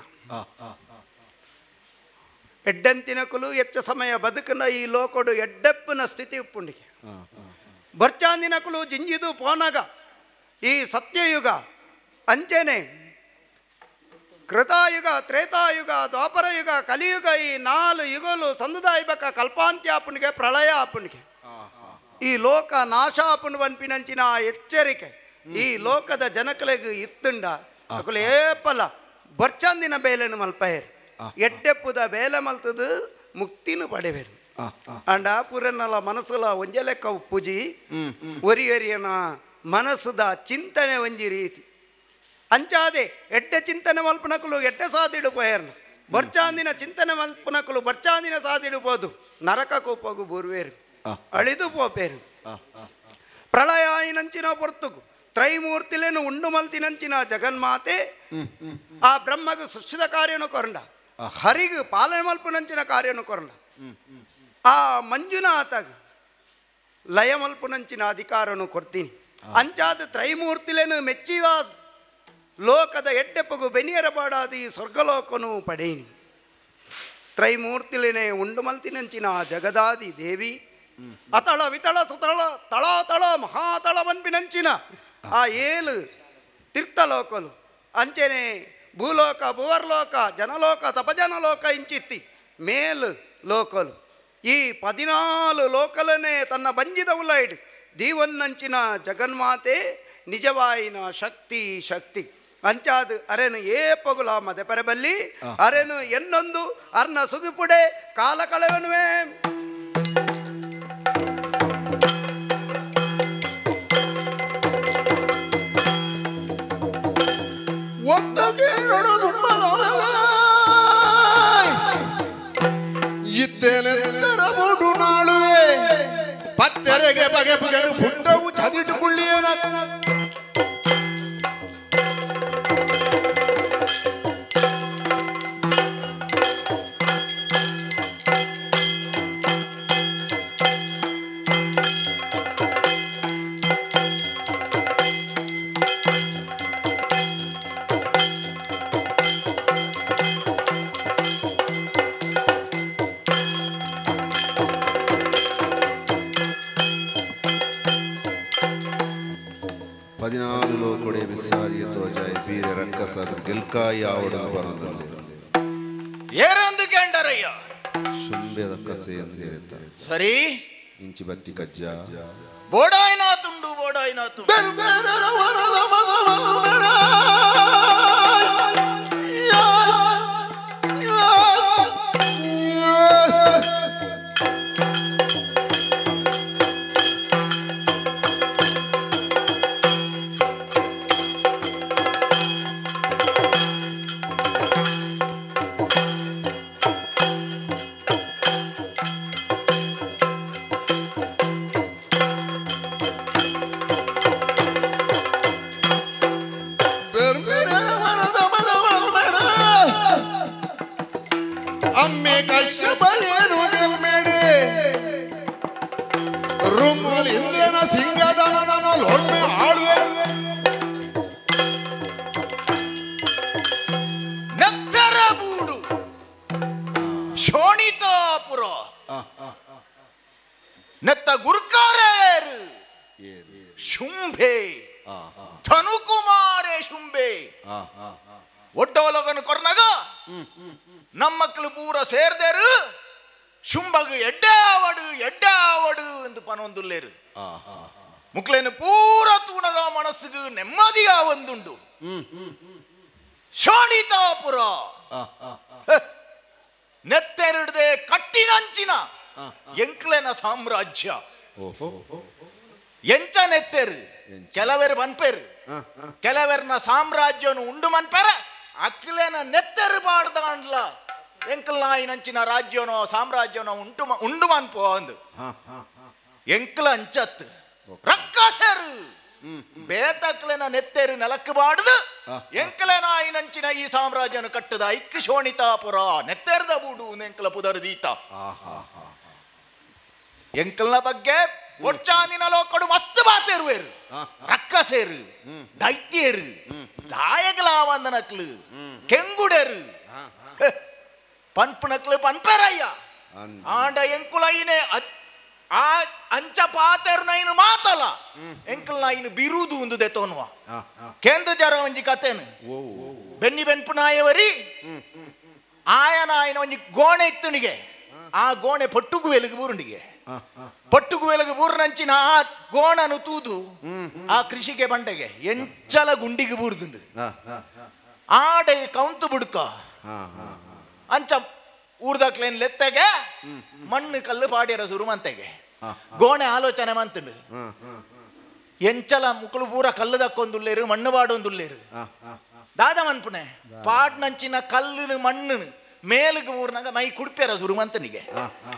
ಎಡ್ಡಂತಿನಕುಲು ಹೆಚ್ಚ ಸಮಯ ಬದುಕನ ಈ ಲೋಕಡು ಎಡ್ಡೆಪ್ಪನ ಸ್ಥಿತಿ ಉಪ್ಪುಂಡಿಗೆ ಬರ್ಚಾಂದಿನಕುಲು ಜಿಂಜಿದು ಪೋನಗ ಈ ಸತ್ಯಯುಗ ಅಂಚೆನೆ ಕೃತಾಯುಗ ತ್ರೇತಾಯುಗ ದ್ವಾಪರಯುಗ ಕಲಿಯುಗ ಈ 4 ಯುಗಲು ಸಂದುದಾಯಿಬಕ ಕಲ್ಪಾಂತ್ಯ ಆಪುಣಿಗೆ ಪ್ರಳಯ ಆಪುಣಿಗೆ ಈ ಲೋಕ ನಾಶ ಆಪುಣ್ ಬನ್ಪಿನಂಚಿನ ಎಚ್ಚರಿಕೆ ಈ ಲೋಕದ ಜನಕಲೆಗೆ ಇತ್ತುಂಡ ಅಕುಲು ಏಪಲ ಬರ್ಚಾಂದಿನ ಬೇಲೆನು ಮಲ್ಪೇರು ಎಡ್ಡೆಪ್ಪುದ ಬೇಲೆ ಮಲ್ತದು ಮುಕ್ತಿನು ಪಡೆವೇರು ಅಂಡ ಪುರನಲ ಮನಸ್ಸುಲ ಒಂಜೆ ಲೆಕ್ಕ ಉಪ್ಪುಜಿ ಒರಿಯರಿಯನ ಮನಸ್ಸುದ ಚಿಂತನೆ ಒಂಜಿ ರೀತಿ ಅಂಚಾದೆ ಎಡ್ಡೆ ಚಿಂತನೆ ಮಲ್ಪನಕಲು ಎಡ್ಡೆ ಸಾದಿಡು ಪೋಯರ್ನ ಬರ್ಚಾಂದಿನ ಚಿಂತನೆ ಮಲ್ಪನಕಲು ಬರ್ಚಾಂದಿನ ಸಾದಿಡು ಪೋದು ನರಕ ಕೋಪಗು ಬುರ್ವೇರು ಅಳಿದು ಪೋಪೇರು ಪ್ರಳಯ ನಂಚಿನ ಪೊರ್ತುಗು ತ್ರೈಮೂರ್ತಿಲೇನು ಉಂಡು ಮಲ್ತಿನಂಚಿನ ಜಗನ್ಮಾತೆ ಆ ಬ್ರಹ್ಮಗು ಸೃಷ್ಟಿದ ಕಾರ್ಯನು ಕೊರಂಡ ಹರಿಗು ಪಾಲನೆ ಮಲ್ಪುನಂಚಿನ ಕಾರ್ಯನು ಕೊರಂಡ ಆ ಮಂಜುನಾಥಗ ಲಯ ಮಲ್ಪುನಂಚಿನ ಅಧಿಕಾರನು ಕೊಡ್ತೀನಿ ಅಂಚಾದ ತ್ರೈಮೂರ್ತಿಲೇನು ಮೆಚ್ಚಿದ ಲೋಕದ ಎಡ್ಡೆಪ್ಪಗು ಬೆನಿಯರ ಬಾಡಾದಿ ಸ್ವರ್ಗಲೋಕನು ಪಡೇನಿ ತ್ರೈಮೂರ್ತಿಲೇನೆ ಉಂಡು ಮಲ್ತಿನಂಚಿನ ಜಗದಾದಿ ದೇವಿ ಅತಳ ವಿತಳ ಸುತಳ ತಳ ತಳ ಮಹಾತಳ ಬನ್ಪಿನಂಚಿನ ಆ 7 ತೀರ್ಥಲೋಕಲು ಅಂಚೆನೆ ಭೂಲೋಕ ಭುವರ್ಲೋಕ ಜನಲೋಕ ತಪಜನಲೋಕ ಇಂಚಿತ್ತಿ ಮೇಲು ಲೋಕಲು ಈ 14 ಲೋಕಲನೇ ತನ್ನ ಬಂಜಿದ ಉಲೈಡ್ ದೀವನ್ನಂಚಿನ ಜಗನ್ಮಾತೆ ನಿಜವಾಯಿನ ಶಕ್ತಿ ಅಂಚಾದು ಅರೆನು ಏಪಗುಲ ಮದೆ ಪೆರಬಲ್ಲಿ ಅರೆನು ಎನ್ನೊಂದು ಅರ್ನ ಸುಗಿಪುಡೆ ಕಾಲ ಕಳೆವನುವೆ ಇದ್ದೇನೆಂದರ ಮೂಡು ನಾಳುವೆ ಪತ್ತೆರೆಗೆ ಬಗೆ ಬಗೆನು ಪುಂಡವು ಚದಿಟ್ಟುಕೊಳ್ಳಿಯೇನ ಗೆಲ್ಕಾಯಿ ಆವಡನ ಬನದಲ್ಲಿ ಏರಂದು ಕೆಂಡರಯ್ಯ ಶುಂಭೆದ ಕಸೆ ಸರಿ ಇಂಚಿ ಬತ್ತಿ ಕಜ್ಜ ಬೋಡಾಯ್ನಾ ತುಂಡು ಅಮ್ಮೆ ಕಶ್ಯಪನೇನು ಗೆಲ್ಮೇಡೆ ರೂಮಲ್ ಇಂದ್ರನ ಸಿಂಗದನನ ಲೊಮ್ಮೆ ಆಳ್ವೆ ನತ್ತರ ಬೂಡು ಶೋಣಿತಾಪುರ ನೆತ್ತ ಗುರುಕಾರೇರು ಶುಂಭೆ ಧನುಕುಮಾರೇ ಶುಂಭೆ ಒಡ್ಡೋಲಗನು ಕೊರ್ನಗ ನಮ್ಮಕ್ಕಳು ಪೂರ ಸೇರ್ದೇರು ಶುಂಭಗು ಎಡ್ಡಾವಡು ಎಂದು ಪನೊಂದುಲ್ಲೇರು ಮುಕ್ಲೇನು ಪೂರ ತೂಣಗ ಮನಸ್ಸಿಗೆ ನೆಮ್ಮದಿಯ ಒಂದುಂಡು ಶೋಣಿತಾಪುರ ನೆತ್ತೆರಡದೆ ಕಟ್ಟಿನಂಚಿನ ಎಂಕ್ಲೆನ ಸಾಮ್ರಾಜ್ಯ ಎಂಚ ನೆತ್ತೆರು ಕೆಲವೆರು ಮನ್ಪೇರು ಕೆಲವೆರ್ನ ಸಾಮ್ರಾಜ್ಯನು ಉಂಡು ಮನ್ಪೇರ ಅಕ್ಲೇನ ನೆತ್ತೆರು ಬಾಡ್ದಾಂಡ್ಲ ಎಂಕಲ್ ನಾಯಿನಂಚಿನ ರಾಜ್ಯನೋ ಸಾಮ್ರಾಜ್ಯನೋ ಉಂಡು ಮನ್ಪೋ ಅಂದು ಎಂಕಲ ಅಂಚತ್ ರಕ್ಕಸರು ಬೇತಕ್ಲೆನ ನೆತ್ತೆರು ನೆಲಕ್ಕೆ ಬಾಡ್ದು ಎಂಕಲೆನ ಆಯ್ನಂಚಿನ ಈ ಸಾಮ್ರಾಜ್ಯನು ಕಟ್ಟದ ಐಕ್ ಶೋಣಿತಾಪುರ ನೆತ್ತೆರ್ದ ಬೂಡು ಎಂಕಲ ಪುದರ್ದೀತ ಎಂಕಲ್ನ ಬಗ್ಗೆ ಒಚ್ಚಾಂದಿನ ಲೋಕಡು ಮಸ್ತ್ ಬಾತೇರುವೇರು ರಕ್ಕಸೇರು ದೈತ್ಯರು ದಾಯಗಲಾವಂದನಕ್ಲು ಕೆಂಗುಡೆರು ಪನ್ಪುನಕ್ಲು ಪನ್ಪೆರಯ್ಯ ಆಂಡ ಎಂಕುಲೈನೆ ಆ ಅಂಚ ಪಾತೆರ್ನೈನು ಮಾತಲ್ಲ ಎಂಕಲ್ನಾಯಿನ ಬಿರುದು ಒಂದು ದೆತೋನ್ವ ಕೇಂದ್ರ ಜರ ಒಂಜಿ ಕತೆನು ಬೆನ್ನಿ ಬೆನ್ಪುನಾಯವರಿ ಆಯನ ಒಂಜಿ ಗೋಣೆ ಇತ್ತನಿಗೆ ಆ ಗೋಣೆ ಪೊಟ್ಟುಗು ವೆಲುಗು ಬೂರುಂಡಿಗೆ ಪೊಟ್ಟುಗು ವೆಲುಗು ಬೂರ್ನಂಚಿನ ಆ ಗೋಣನು ತೂದು ಆ ಕೃಷಿಗೆ ಬಂಡೆಗೆ ಎಂಚಲ ಗುಂಡಿಗೆ ಬೂರ್ದುಂಡು ಆಡೆ ಕೌಂತು ಬುಡ್ಕ ಅಂಚ ಊರ್ದಕ್ಲೇನ್ ಲೆತ್ತೆಗೆ ಮಣ್ಣು ಕಲ್ಲು ಪಾಡ್ಯರ ಸುರುಮಂತೆಗೆ ಗೋಣೆ ಆಲೋಚನೆ ಮಂತುಂಡು ಎಂಚಲ ಮುಕ್ಕಳು ಪೂರ ಕಲ್ಲು ದಕ್ಕೊಂದುಲ್ಲೇರು ಮಣ್ಣು ಪಾಡೊಂದುಲ್ಲೇರು ದಾದ ಮನ್ಪುಣೆ ಪಾಡ್ನಂಚಿನ ಕಲ್ಲು ಮಣ್ಣು ಮೇಲಿಗೆ ಊರ್ನಾಗ ಮೈ ಕುಡ್ಪ್ಯಾರ ಸುರುಮಂತನಿಗೆ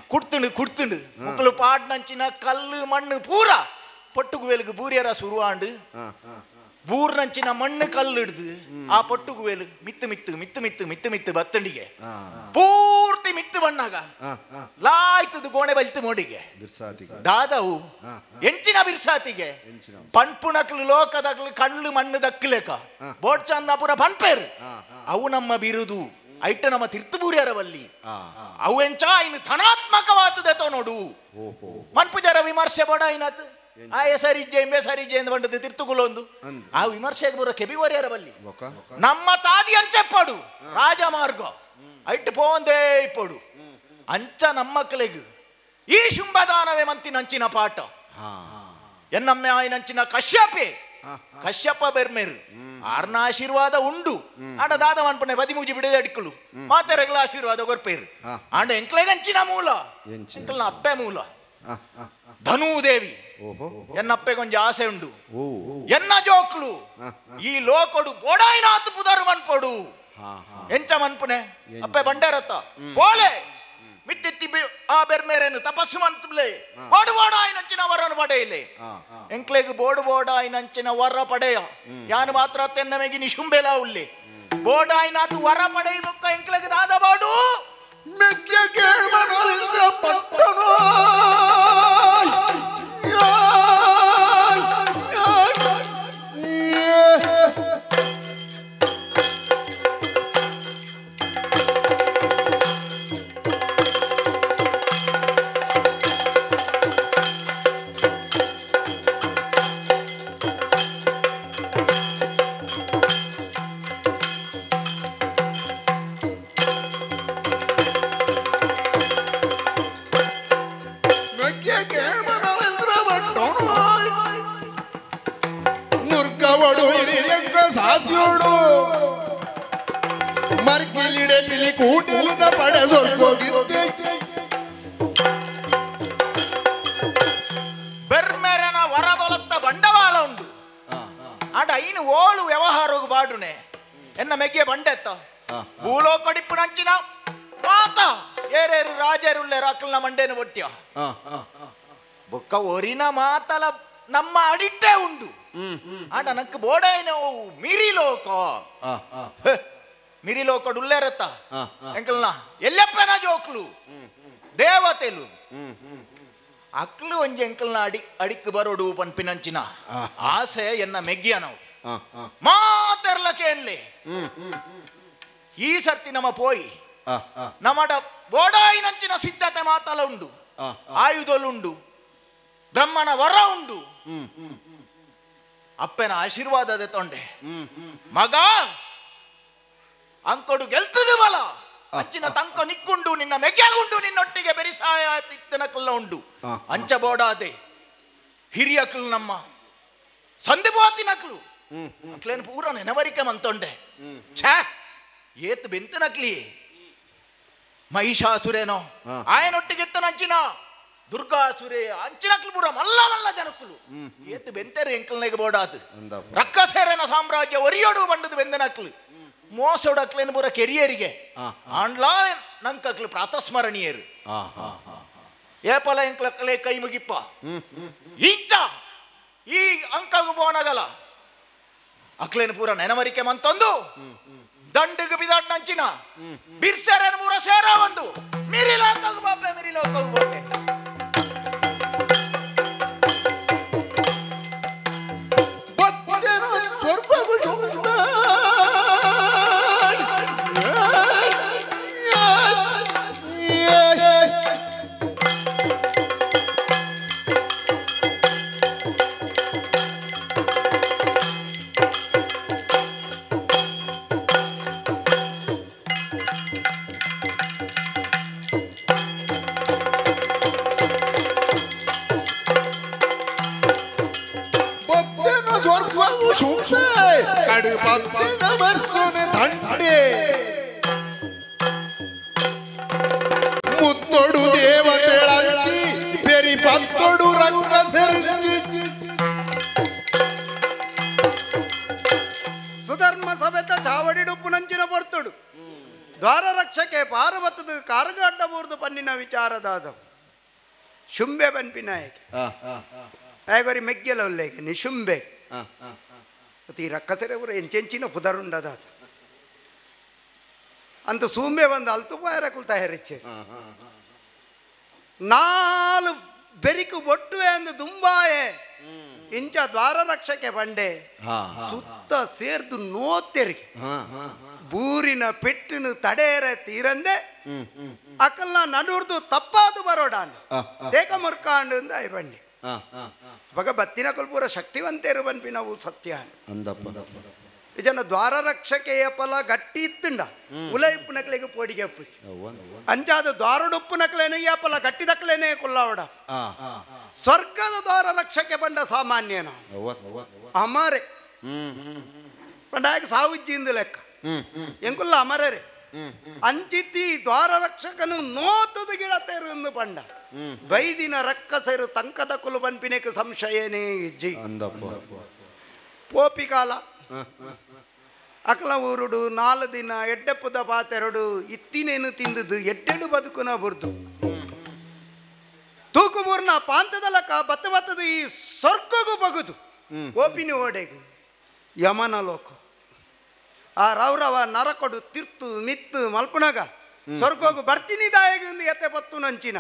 ಕುಡ್ತುಂಡು ಮುಕ್ಕಳು ಪಾಡ್ನಂಚಿನ ಕಲ್ಲು ಮಣ್ಣು ಪೂರ ಪೊಟ್ಟುಗು ವೇಲಿಗೆ ಬೂರ್ಯರ ಸುರುವಾಂಡು ಬೂರ್ನಂಚಿನ ಮಣ್ಣು ಕಲ್ಲು ಹಿಡ್ದು ಆ ಪೊಟ್ಟುಗು ವೇಲು ಮಿತ್ತು ಬತ್ತಂಡಿಗೆ ಪೂರ್ತಿ ಮಿತ್ತು ಬಣ್ಣಾಗ ಲಾಯ್ತದು ಗೋಣೆ ಬಲ್ತು ಮೋಡಿಗೆ ದಾದವು ಎಂಚಿನ ಬಿರ್ಸಾತಿಗೆ ಪನ್ಪುನಕ್ಲು ಲೋಕದಕ್ಲು ಕಳ್ಳು ಮಣ್ಣು ದಕ್ಕಲೇಕ ಬೋಟ್ ಚಂದಾಪುರ ಪನ್ಪೇರು ಅವು ನಮ್ಮ ಬಿರುದು ಐಟ ನಮ್ಮ ತೀರ್ಥಬೂರ್ಯರವಲ್ಲಿ ಅವು ಎಂಚ ಇನ್ನು ಧನಾತ್ಮಕವಾದದೆತೋ ನೋಡು ಮನ್ಪು ಜರ ವಿಮರ್ಶೆ ಬೋಡ ಐನಾತ್ ಆ ಹೆಸರಿಜ್ಜೆ ಎಂಬೆಸರಿಜ್ಜೆ ಎಂದು ಬಂಡದು ತಿರ್ತುಗುಲೊಂದು ಆ ವಿಮರ್ಶೆಗೆ ಬರೋ ಕೆಬಿವರ್ಯರವಲ್ಲಿ ನಮ್ಮ ತಾದಿ ಅಂಚೆಪ್ಪಡು ರಾಜಮಾರ್ಗ ಐಟ್ ಪೋಂದೇ ಇಪ್ಪಡು ಅಂಚ ನಮ್ಮಕ್ಕಳಿಗೆ ಈ ಶುಂಭದಾನವೇ ಮಂತಿನಂಚಿನ ಪಾಠ ಎನ್ನಮ್ಮೆ ಆಯ್ನಂಚಿನ ಕಶ್ಯಪ ಬೆರ್ಮೇರು ಆರ್ನ ಆಶೀರ್ವಾದ ಉಂಡು ಆಡ ದಾದ ಮನ್ಪಣೆ ಬದಿಮೂಜಿ ಬಿಡದೆ ಅಡಿಕಲು ಮಾತೆರೆಗಳ ಆಶೀರ್ವಾದ ಗೊರ್ಪೇರು ಆಂಡ ಎಂಕ್ಲೆಗಂಚಿನ ಮೂಲ ಎಂಕಲ್ನ ಅಪ್ಪೆ ಮೂಲ ಧನೂದೇವಿ ಎನ್ನಪ್ಪೆಗೊಂಜಿ ಆಸೆ ಉಂಡು ಎನ್ನ ಜೋಕ್ಲು ಈ ಲೋಕಡು ಬೋಡಾಯಿನಾತ್ ಪುದರ್ ಮನ್ಪಡು ಎಂಚ ಮನ್ಪುನೆ ಅಪ್ಪೆ ಬಂಡೇರತ್ತ ಬೋಲೆ ಮಿತ್ತಿತ್ತಿ ಆ ಬೆರ್ಮೇರೇನು ತಪಸ್ಸು ಮಂತಲೇ ಬೋಡು ಬೋಡಾಯಿನಂಚಿನ ವರನು ಪಡೆಯಲೇ ಎಂಕ್ಲೆಗ್ ಬೋಡು ಬೋಡಾಯಿನಂಚಿನ ವರ ಪಡೆಯ ಯಾನು ಮಾತ್ರ ತೆನ್ನಮೆಗಿ ನಿಶುಂಬೆಲ ಉಳ್ಳೆ ಬೋಡಾಯಿನಾತ್ ವರ ಪಡೆಯುವುದಕ್ಕ ಎಂಕ್ಲೆಗ್ ದಾದ ಬೋಡು ಮೆಕ್ಕೆ ಕೇಳ್ಮಗಳಿಂದ ಪಟ್ಟಣ ಸಾಧ್ಯೋಡು ಮರ್ಕಿಲಿಡೆ ಪಿಲಿ ಕೂಟಲಿದ ಪಡೆ ಸೊಲ್ಕೋಗಿದ್ದೆ ಬೆರ್ಮೆರನ ವರಬಲತ್ತ ಬಂಡವಾಳ ಉಂಡು ಆಡ ಐನು ಓಳು ವ್ಯವಹಾರ ಬಾಡುನೆ ಎನ್ನ ಮೆಗ್ಗೆ ಬಂಡೆತ್ತ ಭೂಲೋ ಕಡಿಪ್ಪು ನಂಚಿನ ಮಾತ ಏರೇರು ರಾಜರುಳ್ಳೆ ರಾಕಲ್ನ ಮಂಡೇನು ಒಟ್ಟ್ಯ ಬೊಕ್ಕ ಒರಿನ ಮಾತಲ ನಮ್ಮ ಅಡಿಟ್ಟೆ ಉಂಡು ಆಡ ನಕ್ ಬೋಡೇನೋ ಮಿರಿಲೋಕ ಮಿರಿಲೋಕ ಉಲ್ಲೇರತ್ತ ಎಂಕಲ್ನ ಎಲ್ಲಪ್ಪನ ಜೋಕ್ಲು ದೇವತೆಲು ಅಕ್ಲು ಒಂಜಿ ಎಂಕಲ್ನ ಅಡಿಕ್ ಬರೋಡು ಪನ್ಪಿನಂಚಿನ ಆಸೆ ಎನ್ನ ಮೆಗ್ಗಿಯನವು ಮಾತೆರ್ಲಕ್ಕೆ ಈ ಸರ್ತಿ ನಮ್ಮ ಪೋಯಿ ನಮ್ಮಡ ಬೋಡಾಯಿನಂಚಿನ ಸಿದ್ಧತೆ ಮಾತಲ ಉಂಡು ಆಯುಧಲುಂಡು ಬ್ರಹ್ಮನ ವರ ಉಂಡು ಅಪ್ಪನ ಆಶೀರ್ವಾದದ ತೊಂಡೆ ಮಗ ಅಂಕೊಡು ಗೆಲ್ತದ ಬಲ ಅಚ್ಚಿನ ತಂಕ ನಿಕ್ಕುಂಡು ನಿನ್ನ ಮೆಗ್ಯಾಗುಂಡು ನಿನ್ನೊಟ್ಟಿಗೆ ಬೆರಿಸಾಯ ತಿತ್ತನ ಕಲ್ಲ ಉಂಡು ಅಂಚ ಬೋಡಾದೆ ಹಿರಿಯಕ್ಲು ನಮ್ಮ ಸಂಧಿ ಬೋತಿನಕ್ಲು ಅಕ್ಲೇನು ಪೂರ ನೆನವರಿಕೆ ಮಂತೊಂಡೆ ಛೇ ಏತ್ ಬೆಂತನಕ್ಲಿ ಮಹಿಷಾಸುರೇನೋ ಆಯನೊಟ್ಟಿಗೆತ್ತನಂಚಿನ ದುರ್ಗಾಸುರೇ ಅಂಚಿನಕ್ಲು ಪೂರ ಮಲ್ಲ ಮಲ್ಲ ಜನಕ್ಕಲು ಏತ್ ಬೆಂತೆರೆ ಎಂಕಲ್ನೆಗೆ ಬೋಡಾತು ರಕ್ಕಸೇರನ ಸಾಮ್ರಾಜ್ಯ ಒರಿಯೋಡು ಬಂಡದು ಬೆಂದನಕ್ಲು ಮೋಸೋಡಕ್ಲೇನು ಪೂರ ಕೆರಿಯರಿಗೆ ಆಂಡ್ಲಾ ನಂಕಕ್ಲು ಪ್ರಾತಸ್ಮರಣೀಯರು ಏಪಲ ಎಂಕ್ಲಕ್ಕಲೇ ಕೈ ಮುಗಿಪ್ಪ ಇಂಚ ಈ ಅಂಕಗು ಬೋನಗಲ ಅಕ್ಲೇನು ಪೂರ ನೆನವರಿಕೆ ಮಂತೊಂದು ದಂಡಿಗೆ ಬಿದಾಡ್ನಂಚಿನ ಬಿರ್ಸೇರೇನು ಪೂರ ಸೇರ ಒಂದು ಮಿರಿಲೋಕಗು ಬಾಪೆ ಮಿರಿಲೋಕಗು ಬಾಪೆ ಮುತ್ತೊಡು ದೇವತೆಳಂಚಿ ಬೆರಿ ಪತ್ತೊಡು ರಂಗ ಸೆರಿಂಚಿ ಸುಧರ್ಮ ಸಭೆತ ಚಾವಡಿಡುಪ್ಪು ನಂಚಿನ ಬರ್ತುಡು ದ್ವಾರ ರಕ್ಷಕೆ ಪಾರ್ವತದ ಕಾರ್ಗಡ್ಡ ಮೂರ್ದು ಪನ್ನಿನ ವಿಚಾರದಾದ ಶುಂಬೆ ಬನ್ಪಿನಾಯಕ ಆಗೋರಿ ಮೆಗ್ಗೆಲ ಉಲ್ಲೇಖ ನಿಶುಂಬೆ ಈ ರಕ್ಕಸರೆ ಊರ ಎಂಚೆಂಚಿನ ಪುದರುಂಡದ ಅಂತ ಸೂಂಬೆ ಒಂದು ಅಲ್ತುಪಾಯರಕುಲ್ ತಯಾರಿಚ್ಚೆ ನಾಲು ಬೆರಿಕು ಬೊಟ್ಟುವೆ ಅಂದು ದುಂಬಾಯೆ ಇಂಚ ದ್ವಾರ ರಕ್ಷಕೆ ಬಂಡೆ ಸುತ್ತ ಸೇರ್ದು ನೋತೆರಿಗೆ ಬೂರಿನ ಪೆಟ್ಟಿನ ತಡೇರ ತೀರಂದೆ ಅಕಲ್ನ ನಡುರ್ದು ತಪ್ಪಾದು ಬರೋಡಾನ್ ದೇಕ ಮುರ್ಕಾಂಡು ಅಂದ ಐ ಬಂಡೆ ಬಗ ಬತ್ತಿನ ಕುಲ್ಪೂರ ಶಕ್ತಿವಂತೇರು ಬನ್ಪಿ ನಾವು ಸತ್ಯ ಇದನ್ನ ದ್ವಾರ ರಕ್ಷಕೆಯ ಫಲ ಗಟ್ಟಿ ಇತ್ತುಂಡ ಉಲ ಇಪ್ಪು ನಕಲೆಗೆ ಪೋಡಿಗೆ ಅಪ್ಪು ಅಂಚಾದ ದ್ವಾರಡುಪ್ಪು ನಕಲೇನೆ ಈ ಫಲ ಗಟ್ಟಿ ದಕ್ಲೇನೆ ಕುಲ್ಲಾವಡ ಸ್ವರ್ಗದ ದ್ವಾರ ರಕ್ಷಕೆ ಬಂಡ ಸಾಮಾನ್ಯನ ಅಮರೆ ಬಂಡಾಗ ಸಾವುಜ್ಜಿಂದು ಲೆಕ್ಕ ಎಂಕುಲ್ಲ ಅಮರರೆ ಅಂಚಿತ್ತಿ ದ್ವಾರ ರಕ್ಷಕನು ನೋತುದು ಗಿಡತೇರು ಎಂದು ಪಂಡ ಬೈದಿನ ರಕ್ಕಸರು ತಂಕದ ಕುಲು ಬನ್ಪಿನೆಕ್ ಸಂಶಯನೇ ಇಜ್ಜಿ ಪೋಪಿಕಾಲ ಅಕಲ ಊರುಡು 4 ದಿನ ಎಡ್ಡೆಪ್ಪುದ ಪಾತೆರಡು ಇತ್ತಿನೇನು ತಿಂದುದು ಎಡ್ಡೆಡು ಬದುಕುನ ಬುರ್ದು ತೂಕು ಬೂರ್ನ ಪಾಂತದ ಲಕ ಬತ್ತ ಬತ್ತದು ಈ ಸ್ವರ್ಗಗೂ ಬಗುದು ಪೋಪಿನ ಓಡೆಗು ಯಮನ ಲೋಕ ಆ ರೌರವ ನರಕೊಡು ತಿರ್ತು ಮಿತ್ತು ಮಲ್ಪುನಗ ಸ್ವರ್ಗೋಗು ಬರ್ತೀನಿ ದಾಯಗಿಂದು ಎತ್ತೆ ಬತ್ತು ನಂಚಿನ